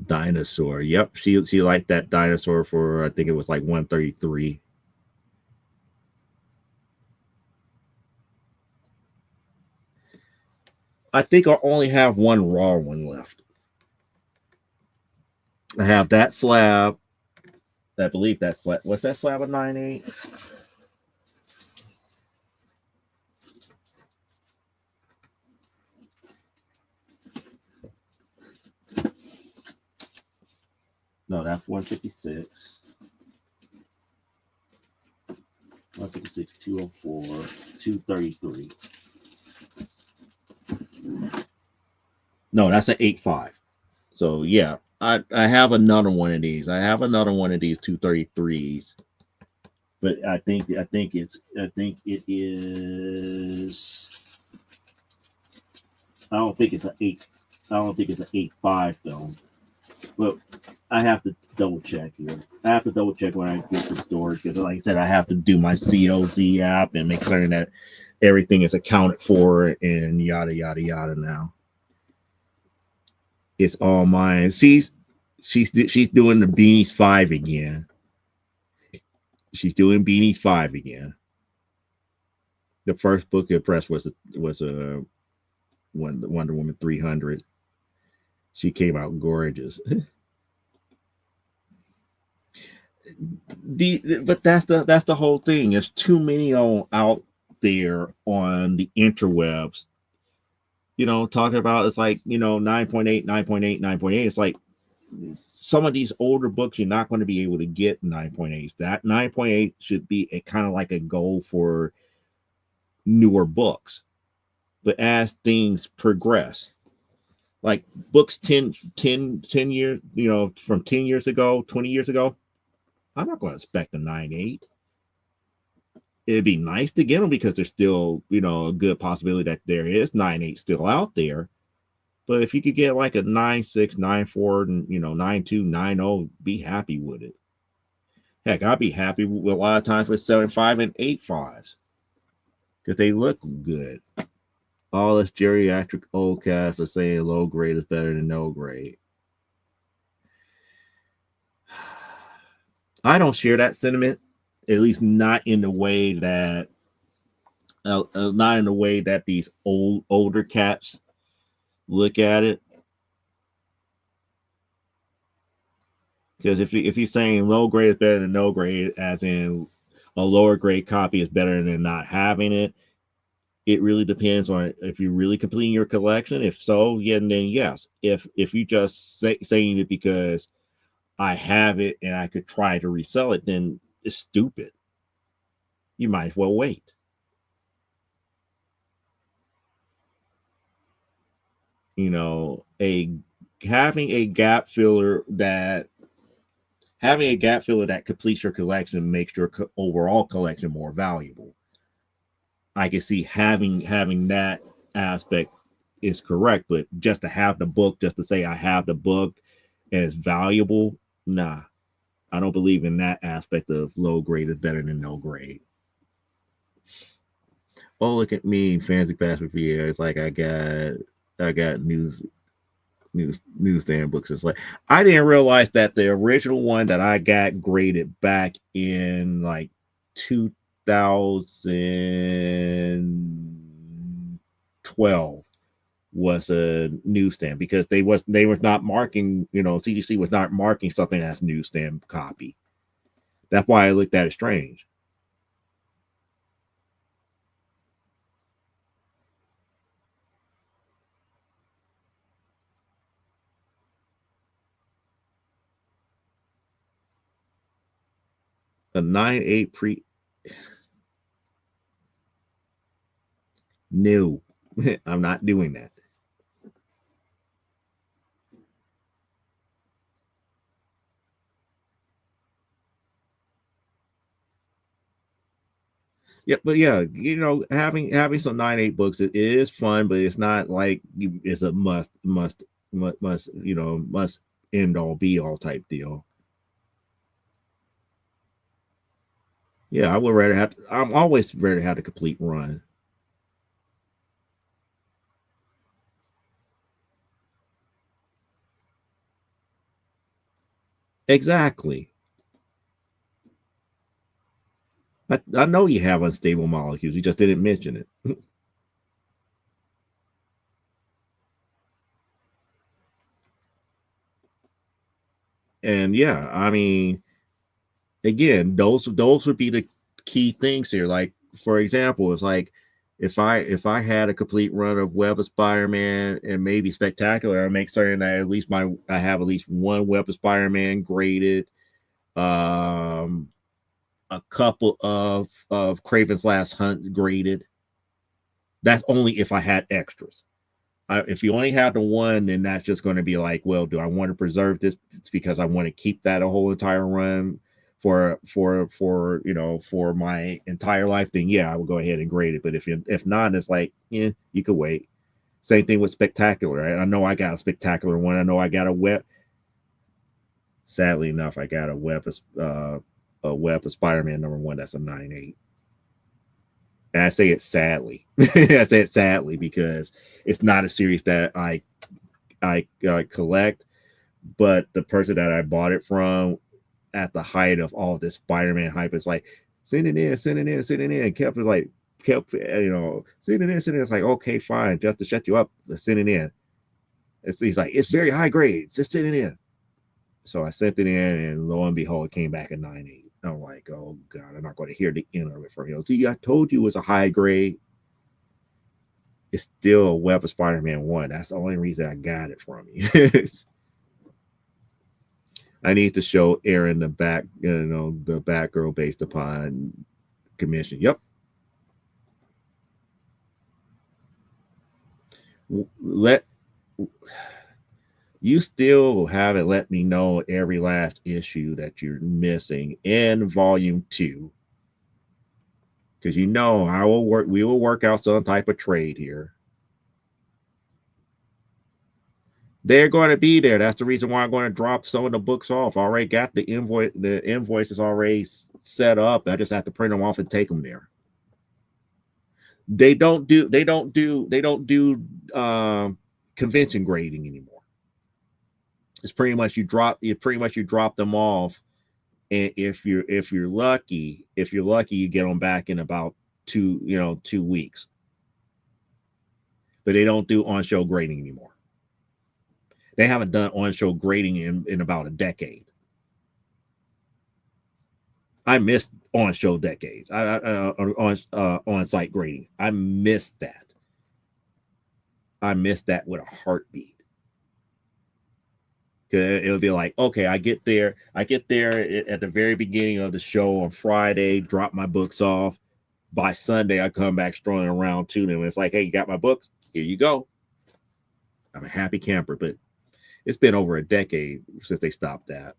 [SPEAKER 2] Dinosaur. Yep. She liked that dinosaur for I think it was like 133. I think I only have one raw one left. I have that slab. I believe that slab. What's that slab of 9.8? No, that's 156. 156, 204, 233. No, that's an 8.5. So yeah, I have another one of these. I have another one of these 233s. But I think it is. I don't think it's an 8. I don't think it's an 8.5 though. But I have to double check here. I have to double check when I get to storage because, like I said, I have to do my COZ app and make certain that everything is accounted for and yada yada yada. Now it's all mine. She's doing the Beanies 5 again. She's doing Beanies 5 again. The first book of press was a Wonder Woman 300. She came out gorgeous. But that's the whole thing. There's too many out there on the interwebs. Talking about it's like 9.8, 9.8, 9.8. It's like some of these older books you're not going to be able to get 9.8s. That 9.8 should be a kind of like a goal for newer books. But as things progress, like books 10 years, from 10 years ago, 20 years ago, I'm not going to expect a 9.8. It'd be nice to get them because there's still, a good possibility that there is 9.8 still out there. But if you could get like a 9.6, 9.4, and 9.2, 9.0, be happy with it. Heck, I'd be happy with a lot of times with 7.5 and 8.5s because they look good. All this geriatric old cast are saying low grade is better than no grade. I don't share that sentiment, at least not in the way that these older cats look at it. Because if you're saying low grade is better than no grade, as in a lower grade copy is better than not having it, it really depends on if you're really completing your collection. If so, yeah, then yes. If you just saying it because I have it and I could try to resell it, then it's stupid. You might as well wait. A having a gap filler that completes your collection makes your overall collection more valuable. I can see having that aspect is correct, but just to have the book, just to say I have the book and it's valuable, nah. I don't believe in that aspect of low grade is better than no grade. Oh, look at me, fancy password VA. It's like I got newsstand books. It's like I didn't realize that the original one that I got graded back in like 2012 was a newsstand because they were not marking, CGC was not marking something as newsstand copy. That's why I looked at it strange. A 9.8 pre. No, I'm not doing that. Yeah, but yeah, having some 9.8 books, it is fun, but it's not like it's a must end all be all type deal. Yeah, I would rather have. I'm always rather have the complete run. Exactly. I know you have unstable molecules. You just didn't mention it. And yeah, I mean, again, those would be the key things here. Like for example, it's like if I had a complete run of Web of Spider-Man and maybe Spectacular, I make certain that I have at least one Web of Spider-Man graded, um, a couple of Craven's Last Hunt graded. That's only if I had extras. If you only have the one, then that's just going to be like, well, do I want to preserve this? It's because I want to keep that a whole entire run for my entire life. Then yeah, I will go ahead and grade it. But if not, it's like, yeah, you could wait. Same thing with Spectacular. Right? I know I got a Spectacular one. I know I got a web. Sadly enough, I got a web of Spider-Man #1. That's a 9.8. And I say it sadly. I say it sadly because it's not a series that I collect, but the person that I bought it from at the height of all this Spider-Man hype is like, send it in, send it in, send it in. Kept send it in, send it in. It's like, okay, fine, just to shut you up, send it in. He's like, it's very high grade, just send it in. So I sent it in, and lo and behold, it came back at 9.8. I'm like, oh god, I'm not going to hear the end of it from him. See, I told you it was a high grade. It's still a Web of Spider-Man 1. That's the only reason I got it from you. I need to show Aaron the Batgirl based upon commission. Yep. Let you still haven't let me know every last issue that you're missing in volume 2. Because we will work out some type of trade here. They're going to be there. That's the reason why I'm going to drop some of the books off. I already got the invoice. The invoice is already set up. I just have to print them off and take them there. They don't do convention grading anymore. It's pretty much you drop them off, and if you're lucky, you get them back in about 2 weeks. But they don't do on-show grading anymore. They haven't done on-show grading in about a decade. I missed on-show decades. On-site grading. I missed that. I missed that with a heartbeat. Cause it'll be like, okay, I get there at the very beginning of the show on Friday, drop my books off. By Sunday, I come back strolling around to them. It's like, hey, you got my books? Here you go. I'm a happy camper, but it's been over a decade since they stopped that.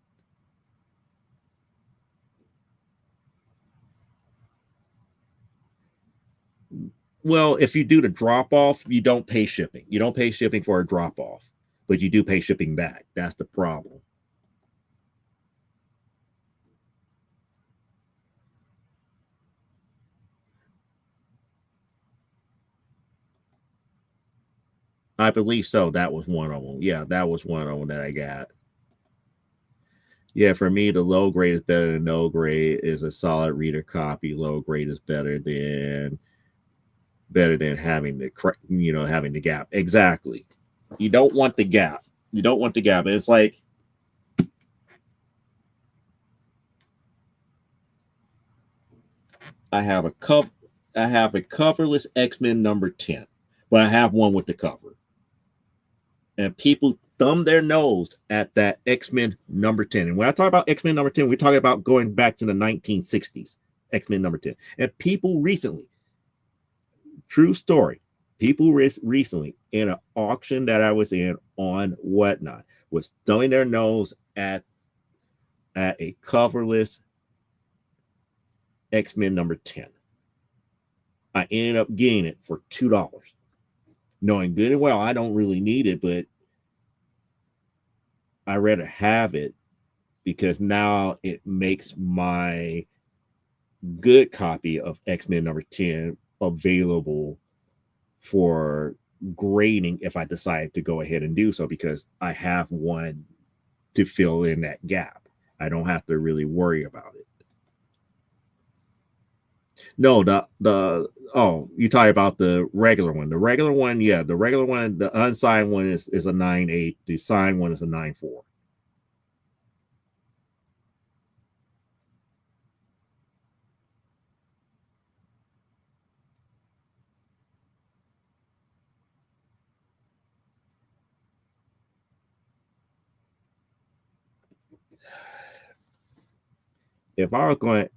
[SPEAKER 2] Well, if you do the drop off, you don't pay shipping. You don't pay shipping for a drop off, but you do pay shipping back. That's the problem. I believe so. That was one of them. Yeah, that was one of them that I got. Yeah, for me, the low grade is better than no grade. Is a solid reader copy. Low grade is better than having the gap. Exactly. You don't want the gap. You don't want the gap. It's like I have a coverless X-Men number 10, but I have one with the cover. And people thumb their nose at that X-Men number 10. And when I talk about X-Men number 10, we're talking about going back to the 1960s, X-Men number 10. And people recently, true story, people recently in an auction that I was in on Whatnot was thumbing their nose at a coverless X-Men number 10. I ended up getting it for $2, knowing good and well I don't really need it, but I rather have it because now it makes my good copy of X-Men number 10 available for grading if I decide to go ahead and do so, because I have one to fill in that gap. I don't have to really worry about it. No, you talking about the regular one. The regular one, yeah, the regular one, the unsigned one is a 9.8. The signed one is a 9.4. If I was going,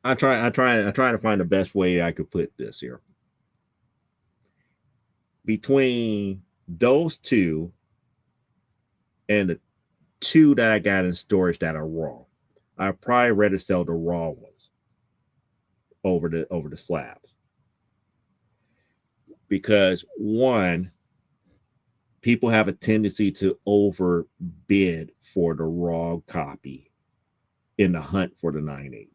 [SPEAKER 2] I try to find the best way I could put this here. Between those two and the two that I got in storage that are raw, I probably rather sell the raw ones over the slabs, because one, people have a tendency to overbid for the raw copy in the hunt for the 9.8.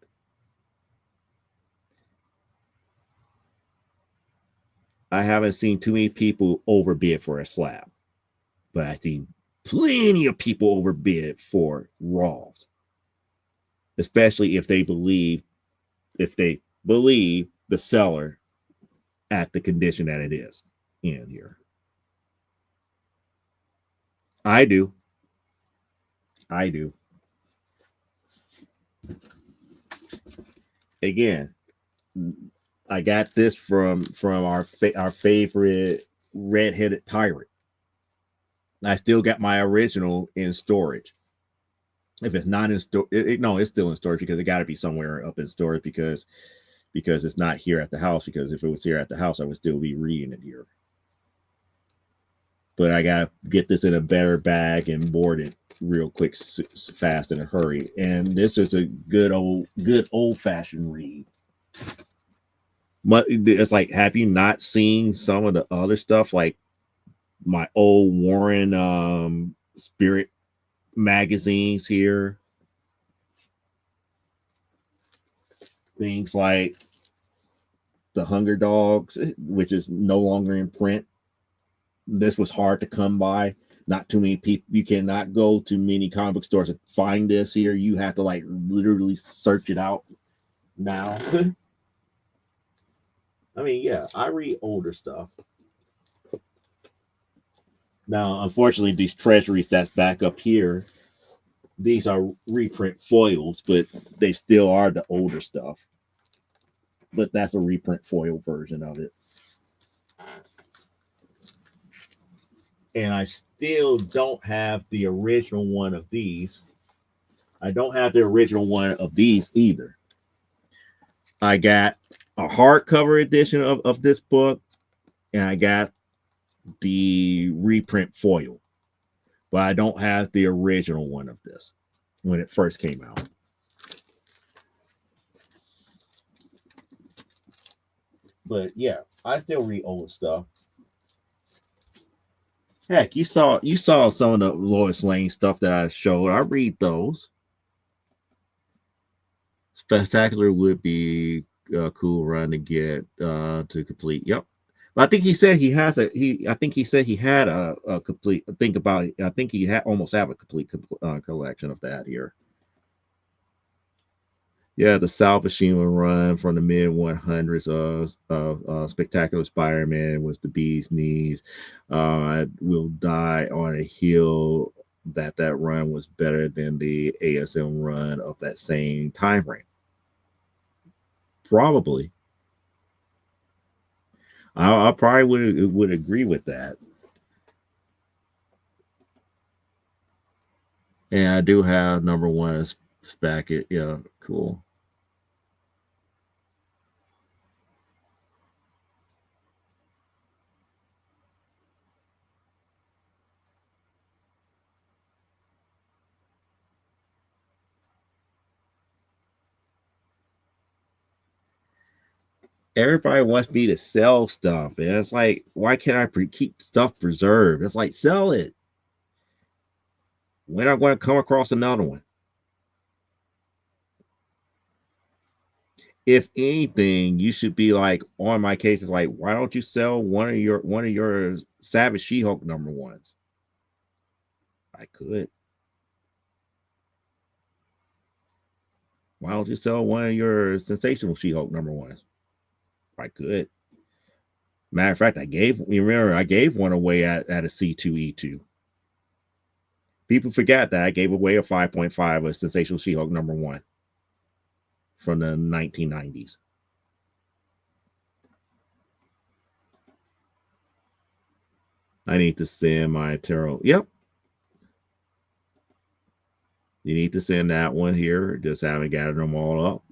[SPEAKER 2] I haven't seen too many people overbid for a slab, but I've seen plenty of people overbid for raws, especially if they believe the seller at the condition that it is in here. I do. I do. Again, I got this from our favorite redheaded pirate. I still got my original in storage. If it's not in storage, no, it's still in storage because it got to be somewhere up in storage because it's not here at the house. Because if it was here at the house, I would still be reading it here. But I gotta get this in a better bag and board it real quick, fast, in a hurry. And this is a good old fashioned read. It's like, have you not seen some of the other stuff, like my old Warren Spirit magazines here? Things like the Hunger Dogs, which is no longer in print. This was hard to come by. Not too many people. You cannot go to many comic book stores and find this here. You have to like literally search it out now. I mean, yeah, I read older stuff. Now, unfortunately, these treasuries that's back up here, these are reprint foils, but they still are the older stuff. But that's a reprint foil version of it. And I still don't have the original one of these. I don't have the original one of these either. I got a hardcover edition of this book, and I got the reprint foil, but I don't have the original one of this when it first came out. But yeah, I still read old stuff. Heck, you saw some of the Lois Lane stuff that I showed. I read those. Spectacular would be a cool run to get to complete. Yep. But I think he said he has a I think he said he had a complete. Think about it. I think he had almost have a complete collection of that here. Yeah, the Sal Buscema run from the mid 100s of Spectacular Spider-Man was the bee's knees. I will die on a hill that run was better than the ASM run of that same time frame. Probably. I probably would agree with that. And I do have number one Spackett. Yeah, cool. Everybody wants me to sell stuff, and it's like, why can't I keep stuff preserved? It's like, sell it. When I'm going to come across another one. If anything, you should be like on my case. It's like, why don't you sell one of your Savage She-Hulk number ones? I could. Why don't you sell one of your Sensational She-Hulk number ones? I could. Matter of fact, I gave one away at a C2E2. People forget that I gave away a 5.5 of Sensational She-Hulk number one from the 1990s. I need to send my tarot. Yep. You need to send that one here. Just haven't gathered them all up.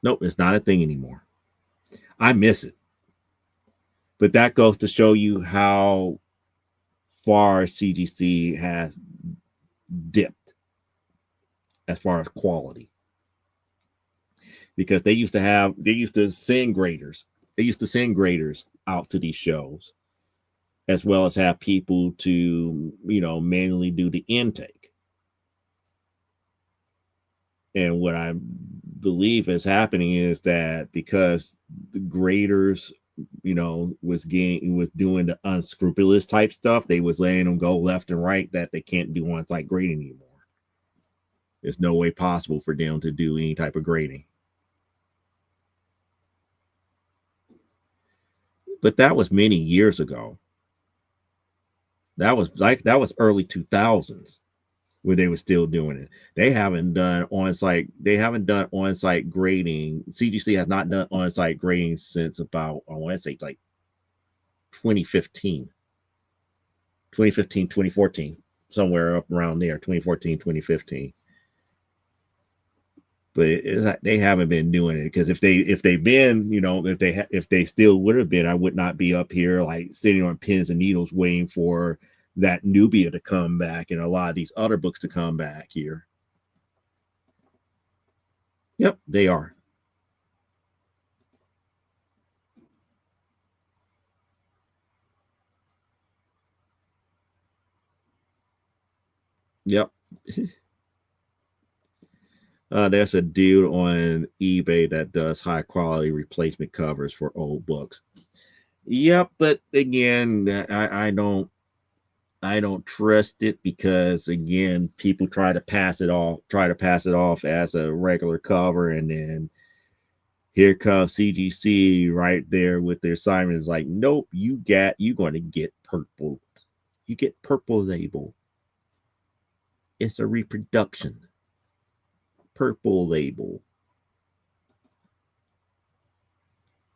[SPEAKER 2] Nope, it's not a thing anymore. I miss it. But that goes to show you how far CGC has dipped as far as quality. Because they used to send graders. They used to send graders out to these shows, as well as have people to, manually do the intake. And what I believe is happening is that because the graders, was doing the unscrupulous type stuff, they was letting them go left and right, that they can't do on-site grading anymore. There's no way possible for them to do any type of grading. But that was many years ago. That was early 2000s where they were still doing it. They haven't done on-site grading. CGC has not done on-site grading since about, I want to say, like 2015, 2014, somewhere up around there, 2014, 2015. But they haven't been doing it, because if they've been, if they still would have been, I would not be up here like sitting on pins and needles waiting for that Nubia to come back and a lot of these other books to come back here. Yep, they are. Yep. There's a dude on eBay that does high quality replacement covers for old books. Yep, but again, I don't trust it because again, people try to pass it off as a regular cover, and then here comes CGC right there with their assignment. It's like, nope, you're going to get purple. You get purple label. It's a reproduction. Purple label.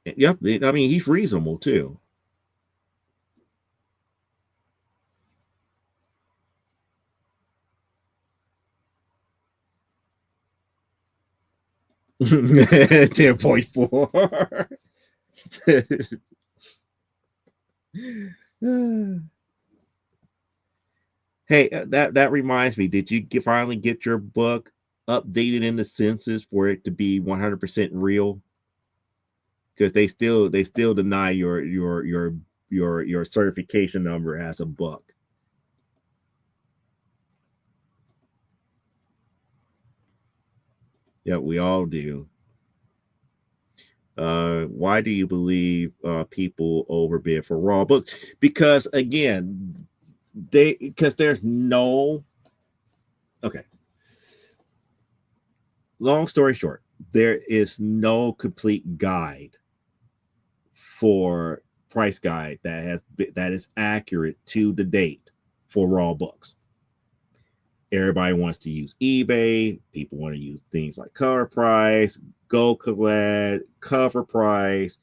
[SPEAKER 2] Yep, I mean he's reasonable too. 10.4. Hey, that reminds me. Did you finally get your book updated in the census for it to be 100% real? Because they still deny your certification number as a book. Yeah, we all do. Why do you believe people overbid for raw books? Because again, because there's no okay. Long story short, there is no complete guide for price guide that is accurate to the date for raw books. Everybody wants to use eBay. People want to use things like cover price, go collect, cover price.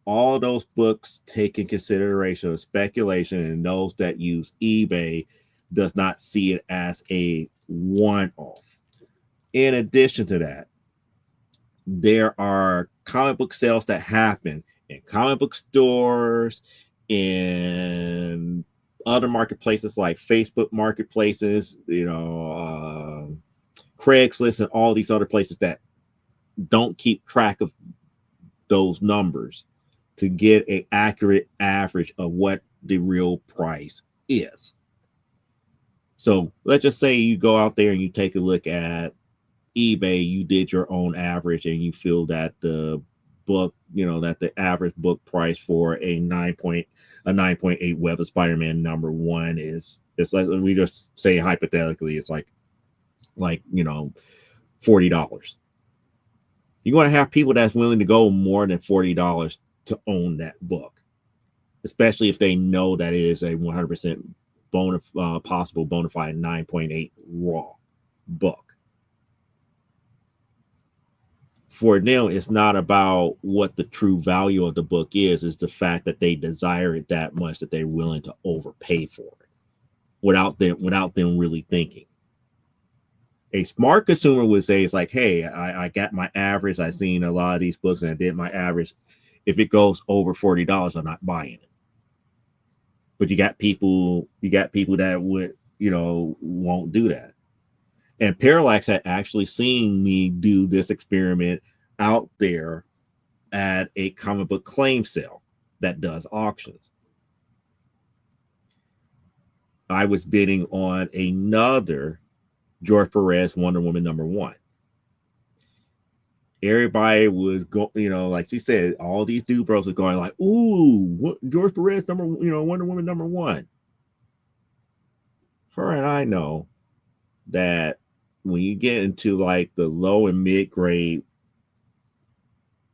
[SPEAKER 2] All those books take in consideration of speculation, and those that use eBay does not see it as a one-off. In addition to that, there are comic book sales that happen in comic book stores, in other marketplaces like Facebook marketplaces, Craigslist, and all these other places that don't keep track of those numbers to get an accurate average of what the real price is. So let's just say you go out there and you take a look at eBay, you did your own average, and you feel that the book, that the average book price for a 9.8 Web of Spider-Man #1 is, it's like, we just say hypothetically, it's like $40. You're going to have people that's willing to go more than $40 to own that book, especially if they know that it is a 100% possible bona fide 9.8 raw book. For them, it's not about what the true value of the book is. It's the fact that they desire it that much that they're willing to overpay for it without them really thinking. A smart consumer would say, it's like, hey, I got my average. I've seen a lot of these books and I did my average. If it goes over $40, I'm not buying it. But you got people that would, won't do that. And Parallax had actually seen me do this experiment out there at a comic book claim sale that does auctions. I was bidding on another George Perez Wonder Woman #1. Everybody was going, like she said, all these dude bros are going like, ooh, George Perez Wonder Woman #1. Her and I know that when you get into like the low and mid grade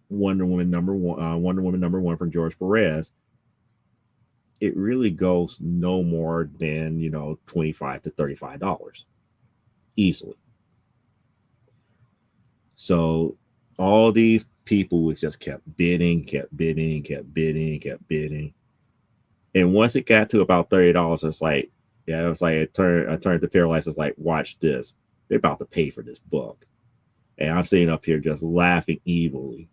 [SPEAKER 2] Wonder Woman #1 from George Perez, it really goes no more than $25 to $35 easily. So all these people just kept bidding, and once it got to about $30, it's like, yeah, it was like I turned to Paralyzed. It's like, watch this. They're about to pay for this book. And I'm sitting up here just laughing evilly.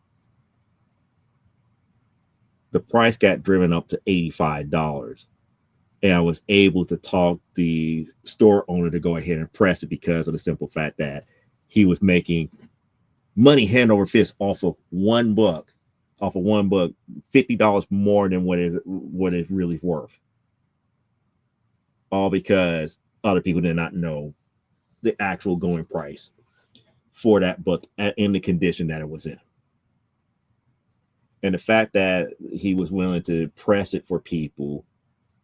[SPEAKER 2] The price got driven up to $85. And I was able to talk the store owner to go ahead and press it because of the simple fact that he was making money hand over fist off of one book, $50 more than what it's really worth, all because other people did not know the actual going price for that book in the condition that it was in. And the fact that he was willing to press it for people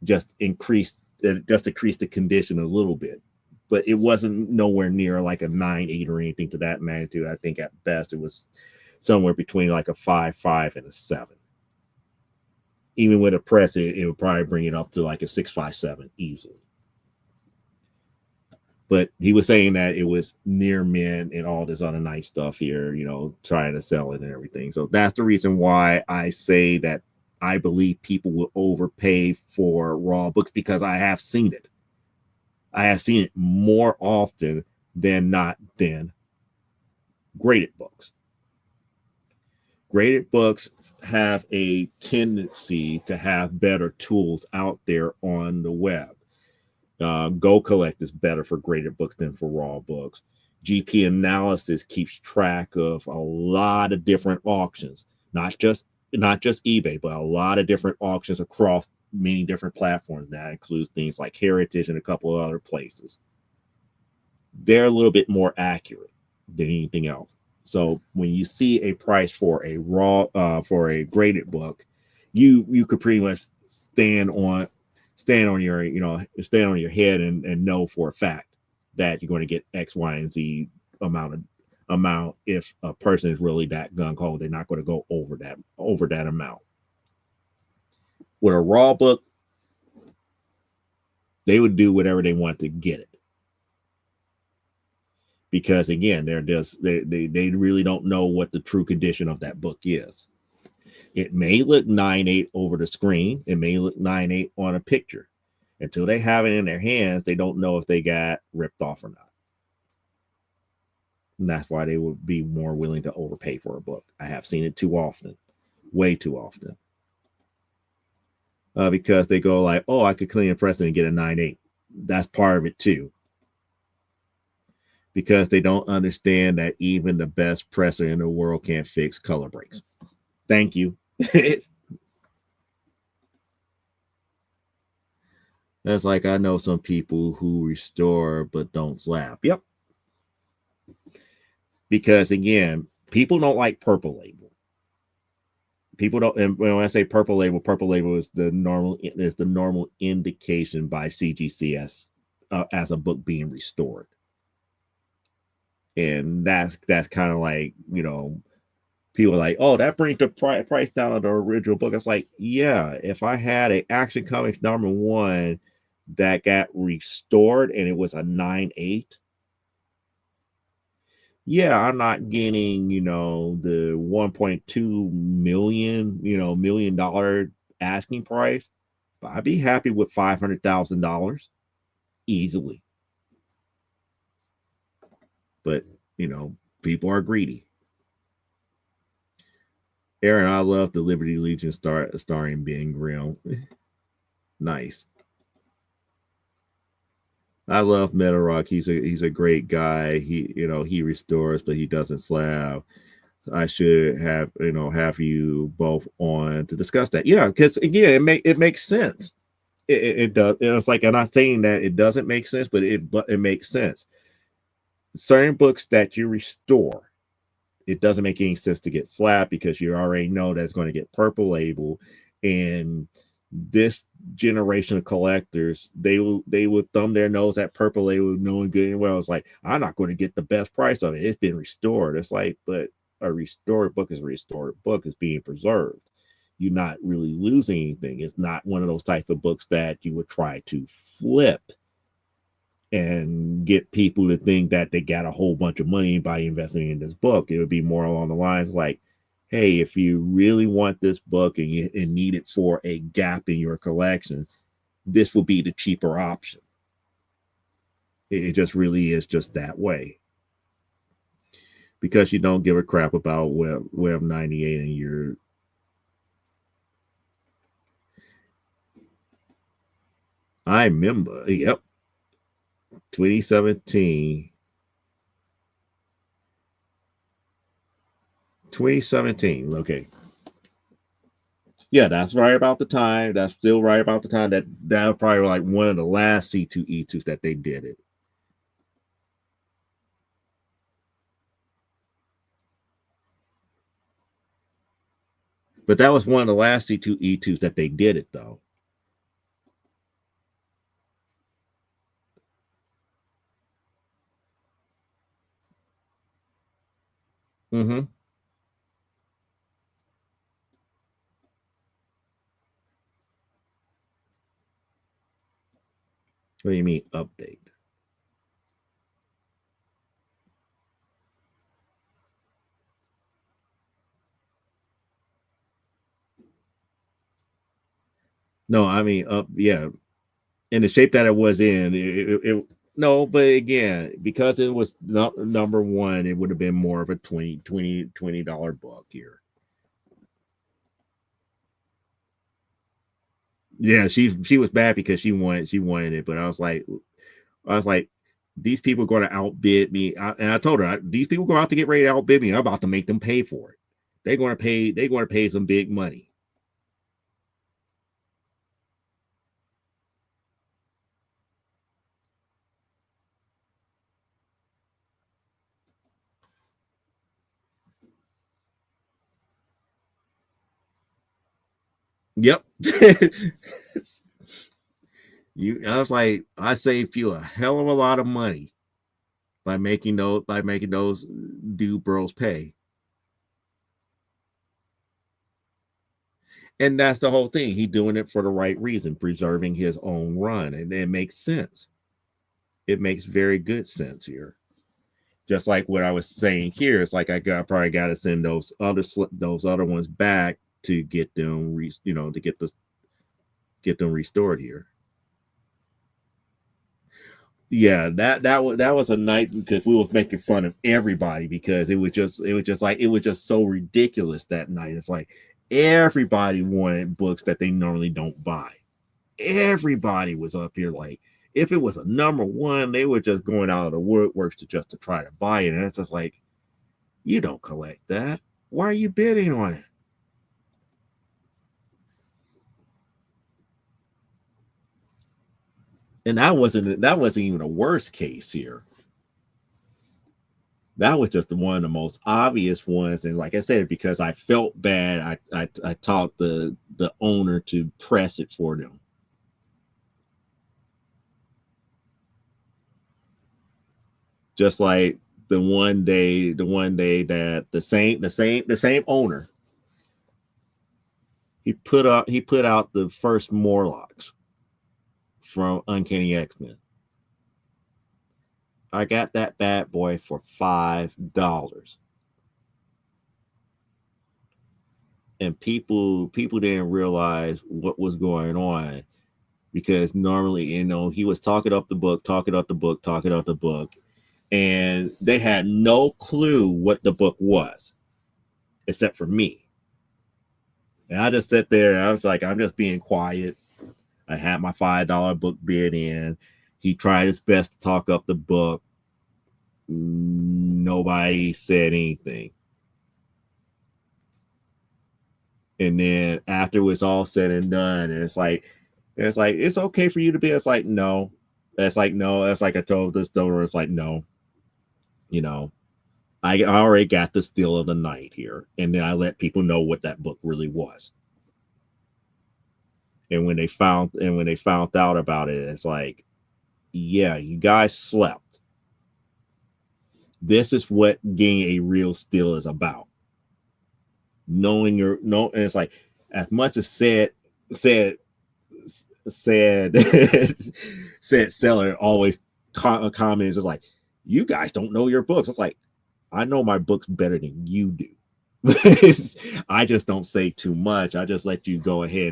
[SPEAKER 2] just increased the condition a little bit, but it wasn't nowhere near like a 9.8 or anything to that magnitude. I think at best it was somewhere between like a 5.5 and a 7. Even with a press, it would probably bring it up to like a 6.57 easily. But he was saying that it was near mint and all this other nice stuff here, trying to sell it and everything. So that's the reason why I say that I believe people will overpay for raw books, because I have seen it. I have seen it more often than not than graded books. Graded books have a tendency to have better tools out there on the web. Go Collect is better for graded books than for raw books. GP Analysis keeps track of a lot of different auctions, not just eBay, but a lot of different auctions across many different platforms. That includes things like Heritage and a couple of other places. They're a little bit more accurate than anything else. So when you see a price for a graded book, you could pretty much stand on your head and know for a fact that you're going to get X, Y, and Z amount. If a person is really that gung ho, they're not going to go over that amount. With a raw book, they would do whatever they want to get it, because again, they really don't know what the true condition of that book is. It may look 9.8 over the screen. It may look 9.8 on a picture. Until they have it in their hands, they don't know if they got ripped off or not. And that's why they would be more willing to overpay for a book. I have seen it too often, way too often. Because they go like, oh, I could clean and press it and get a 9.8. That's part of it too. Because they don't understand that even the best presser in the world can't fix color breaks. Thank you. That's like, I know some people who restore but don't slap. Yep. Because again, people don't like purple label. People don't, and when I say purple label is the normal indication by CGC as a book being restored. And that's kind of like, people are like, oh, that brings the price down of the original book. It's like, yeah, if I had an Action Comics #1 that got restored and it was a 9.8, yeah, I'm not getting, the 1.2 million dollar asking price, but I'd be happy with $500,000 easily. But, people are greedy. Aaron, I love the Liberty Legion starring Ben Grimm. Nice. I love Metal Rock. He's a great guy. He restores, but he doesn't slab. I should have you both on to discuss that. Yeah, because again, it makes sense. It does. It's like, I'm not saying that it doesn't make sense, but it makes sense. Certain books that you restore, it doesn't make any sense to get slapped, because you already know that's going to get purple label. And this generation of collectors, they would thumb their nose at purple label, knowing good and well, it's like, I'm not going to get the best price of it. It's been restored. It's like, but a restored book is a restored book. Is being preserved. You're not really losing anything. It's not one of those type of books that you would try to flip and get people to think that they got a whole bunch of money by investing in this book. It would be more along the lines like, hey, if you really want this book and need it for a gap in your collection, this will be the cheaper option. It just really is just that way. Because you don't give a crap about Web 98 and your I remember, yep, 2017. 2017. Okay. Yeah, that's right about the time. That's still right about the time that was probably like one of the last C2E2s that they did it. But that was one of the last C2E2s that they did it though. Mm-hmm. What do you mean update? No, I mean up. Yeah, in the shape that it was in, no, but again, because it was number one, it would have been more of a $20 book here. Yeah, she was bad because she wanted it, but I was like, these people are going to outbid me, and I told her these people go out to get ready to outbid me. I'm about to make them pay for it. They're going to pay. They're going to pay some big money. Yep. I was like, I saved you a hell of a lot of money by making those dude bros pay. And that's the whole thing. He doing it for the right reason, preserving his own run, and it makes sense. It makes very good sense here. Just like what I was saying here, it's like probably got to send those other ones back to get them, to get them restored here. Yeah, that was a night because we was making fun of everybody because it was just so ridiculous that night. It's like everybody wanted books that they normally don't buy. Everybody was up here like if it was a number one, they were just going out of the woodworks to try to buy it. And it's just like, you don't collect that. Why are you bidding on it? And that wasn't even a worst case here. That was just one of the most obvious ones. And like I said, because I felt bad, I taught the owner to press it for them. Just like the one day that the same owner, he put out the first Morlocks from Uncanny X-Men. I got that bad boy for $5. And people didn't realize what was going on because normally, he was talking up the book, talking up the book, talking up the book, and they had no clue what the book was except for me. And I just sat there and I was like, I'm just being quiet. I had my $5 book bid in. He tried his best to talk up the book. Nobody said anything. And then after it was all said and done, and it's like it's okay for you to be. It's like no, that's like no. That's like I told this donor. It's like no, you know, I already got the steal of the night here, and then I let people know what that book really was. And when they found out about it, it's like, yeah, you guys slept. This is what getting a real steal is about. Knowing your no, and it's like as much as said said said seller always comments is like, you guys don't know your books. It's like, I know my books better than you do. I just don't say too much. I just let you go ahead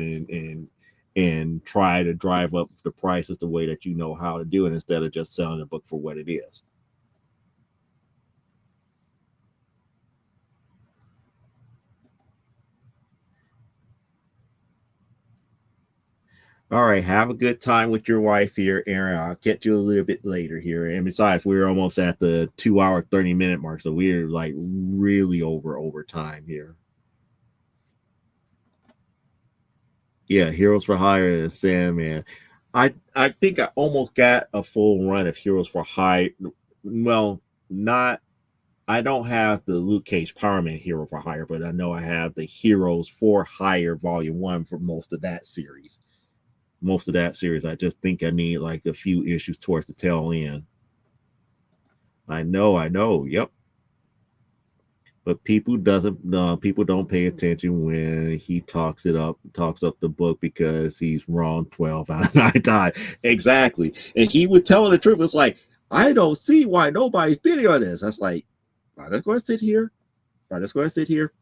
[SPEAKER 2] and try to drive up the prices the way that you know how to do it instead of just selling the book for what it is. All right, have a good time with your wife here, Aaron. I'll catch you a little bit later here. And besides, we're almost at the 2 hour, 30 minute mark. So we're like really over time here. Yeah, Heroes for Hire and Sandman. I think I almost got a full run of Heroes for Hire. Well, not I don't have the Luke Cage Power Man Hero for Hire, but I know I have the Heroes for Hire Volume 1 for most of that series. Most of that series. I just think I need like a few issues towards the tail end. I know. Yep. But people don't pay attention when he talks up the book because he's wrong 12 out of 9 times. Exactly. And he was telling the truth. It's like, I don't see why nobody's bidding on this. That's like, I'm just going to sit here. I'm just going to sit here.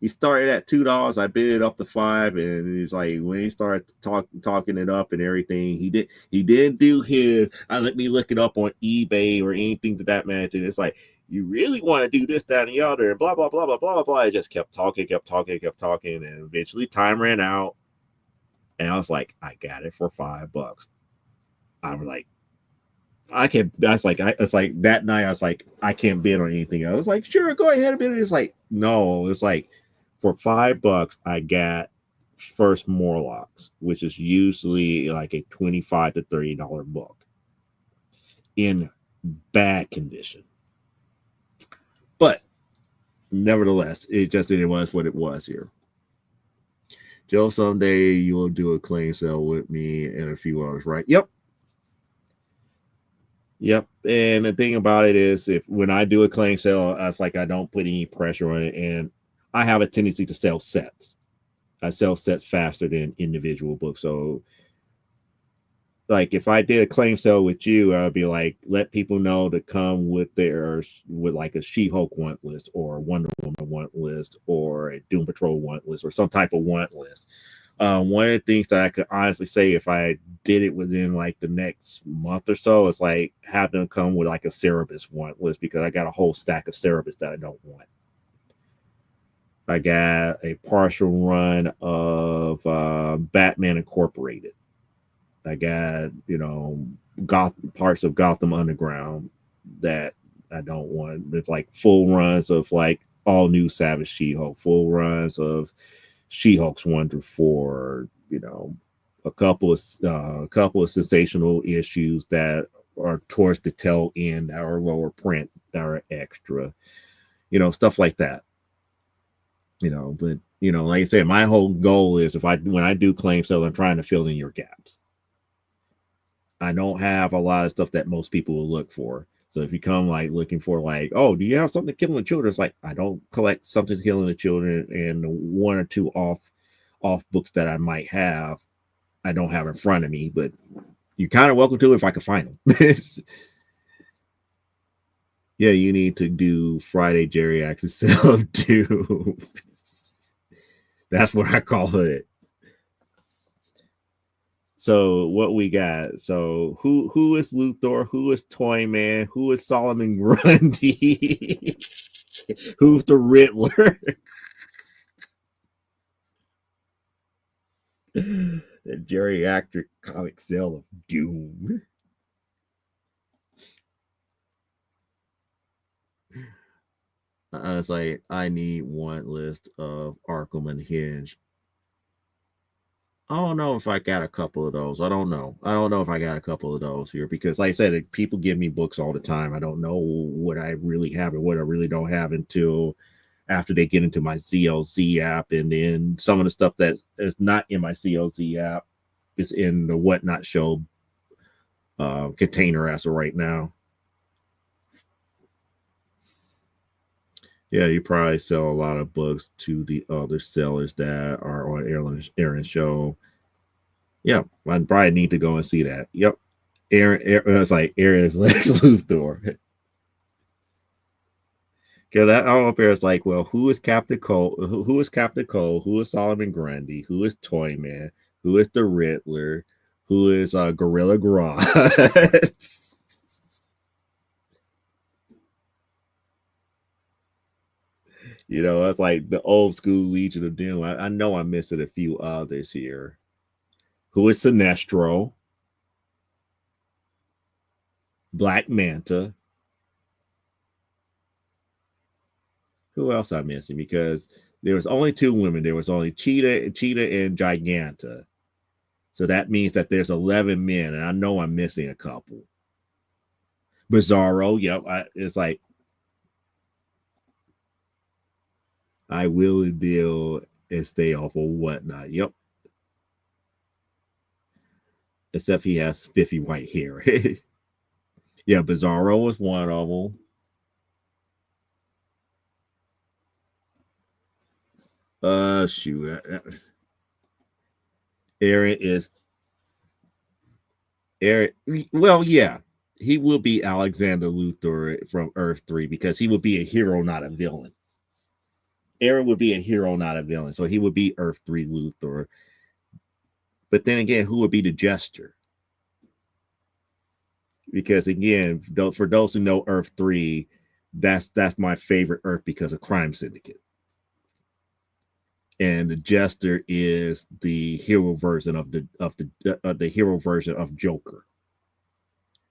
[SPEAKER 2] He started at $2. I bid it up to 5, and he's like, when he started talking it up and everything, he didn't do his. Let me look it up on eBay or anything to that matter. It's like, you really want to do this, that, and the other, and blah blah blah blah blah blah. I just kept talking, and eventually time ran out, and I was like, I got it for $5. I'm like, I can't. That's like, it's like that night. I was like, I can't bid on anything. I was like, sure, go ahead and bid. It's like, no, it's like for $5, I got First Morlocks, which is usually like a $25 to $30 book in bad condition. But nevertheless, it was what it was here. Joe, someday you will do a claim sale with me in a few hours, right? Yep. Yep. And the thing about it is, if when I do a claim sale, it's like I don't put any pressure on it, and I have a tendency to sell sets. I sell sets faster than individual books. So, like, if I did a claim sale with you, I'd be like, let people know to come with like a She-Hulk want list, or a Wonder Woman want list, or a Doom Patrol want list, or some type of want list. One of the things that I could honestly say, if I did it within like the next month or so, is like have them come with like a Cerebus want list, because I got a whole stack of Cerebus that I don't want. I got a partial run of Batman Incorporated. I got, parts of Gotham Underground that I don't want. There's like full runs of like all new Savage She-Hulk, full runs of She-Hulks 1 through 4. A couple of sensational issues that are towards the tail end that are lower print that are extra. Stuff like that. But like I said, my whole goal is, when I do claim sales, I'm trying to fill in your gaps. I don't have a lot of stuff that most people will look for. So if you come like looking for like, oh, do you have something killing the children? It's like, I don't collect something killing the children, and 1 or 2 off books that I might have, I don't have in front of me, but you're kind of welcome to if I can find them. Yeah, you need to do Friday Jerry actually sell too. That's what I call it. So what we got? So who is Luthor? Who is Toyman? Who is Solomon Grundy? Who's the Riddler? The geriatric comic sale of doom. I was like, I need one list of Arkham and Hinge. I don't know if I got a couple of those. I don't know. I don't know if I got a couple of those here, because, like I said, people give me books all the time. I don't know what I really have and what I really don't have until after they get into my CLZ app. And then some of the stuff that is not in my CLZ app is in the Whatnot Show container as of right now. Yeah, you probably sell a lot of books to the other sellers that are on Aaron's show. Yeah, I probably need to go and see that. Yep. Aaron it's like Aaron's Lex Luthor. Because that all up there is like, well, who is Captain Cole? Who is Captain Cole? Who is Solomon Grundy? Who is Toyman? Who is the Riddler? Who is Gorilla Grodd? It's like the old school Legion of Doom. I know I'm missing a few others here. who is Sinestro, Black Manta. Who else I'm missing? Because there was only two women. There was only Cheetah and Giganta. So that means that there's 11 men, and I know I'm missing a couple. Bizarro, yep. It's like I will deal and stay off or whatnot. Yep. Except he has 50 white hair. Yeah, Bizarro was one of them. Shoot. Aaron is Aaron. Well, yeah, he will be Alexander Luthor from Earth 3 because he would be a hero, not a villain. Aaron would be a hero, not a villain. So he would be Earth 3 Luthor. But then again, who would be the Jester? Because again, for those who know Earth 3, that's my favorite Earth because of Crime Syndicate. And the Jester is the hero version of the hero version of Joker.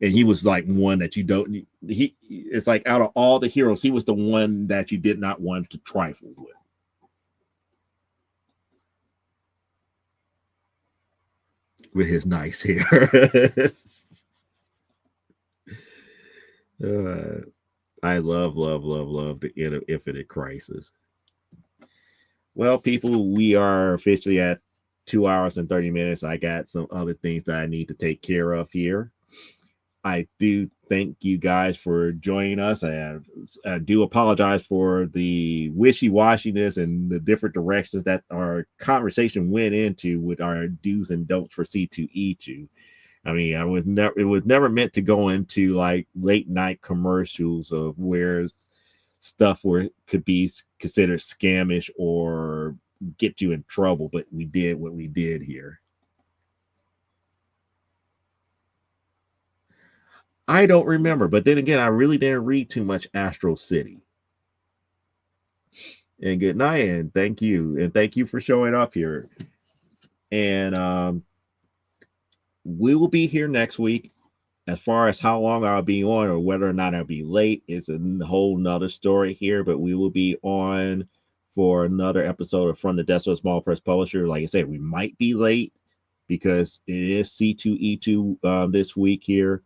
[SPEAKER 2] And he was like one that you don't. It's like out of all the heroes, he was the one that you did not want to trifle with. With his nice hair. I love the Infinite Crisis. Well, people, we are officially at 2 hours and 30 minutes. I got some other things that I need to take care of here. I do thank you guys for joining us. I do apologize for the wishy-washiness and the different directions that our conversation went into with our do's and don'ts for C2E2. I mean, it was never meant to go into like late night commercials of where stuff could be considered scamish or get you in trouble, but we did what we did here. I don't remember, but then again, I really didn't read too much Astro City. And good night, and thank you for showing up here. And we will be here next week. As far as how long I'll be on or whether or not I'll be late is a whole nother story here, but we will be on for another episode of From the Desk of a Small Press Publisher. Like I said, we might be late because it is C2E2 this week here.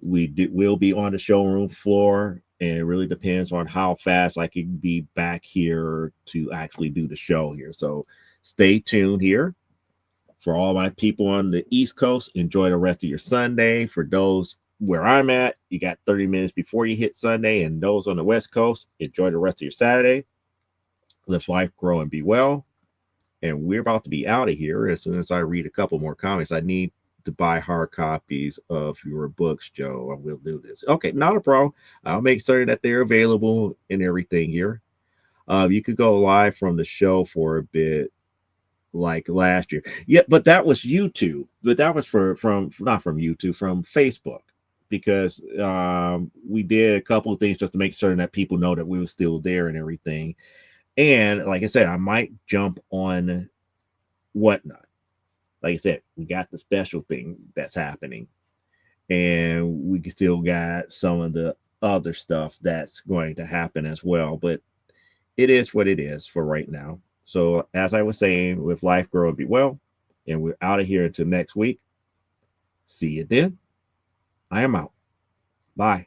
[SPEAKER 2] We'll be on the showroom floor, and it really depends on how fast I can be back here to actually do the show here. So stay tuned here. For all my people on the East Coast, enjoy the rest of your Sunday. For those where I'm at, you got 30 minutes before you hit Sunday. And those on the West Coast, enjoy the rest of your Saturday. Live life, grow, and be well. And we're about to be out of here. As soon as I read a couple more comics, I need to buy hard copies of your books, Joe. I will do this. Okay, not a problem. I'll make certain that they're available and everything here. You could go live from the show for a bit, like last year. Yeah, but that was YouTube. But that was from not from YouTube, from Facebook, because we did a couple of things just to make certain that people know that we were still there and everything. And like I said, I might jump on Whatnot. Like I said, we got the special thing that's happening, and we still got some of the other stuff that's going to happen as well. But it is what it is for right now. So as I was saying, with life, grow, and be well, and we're out of here until next week. See you then. I am out. Bye.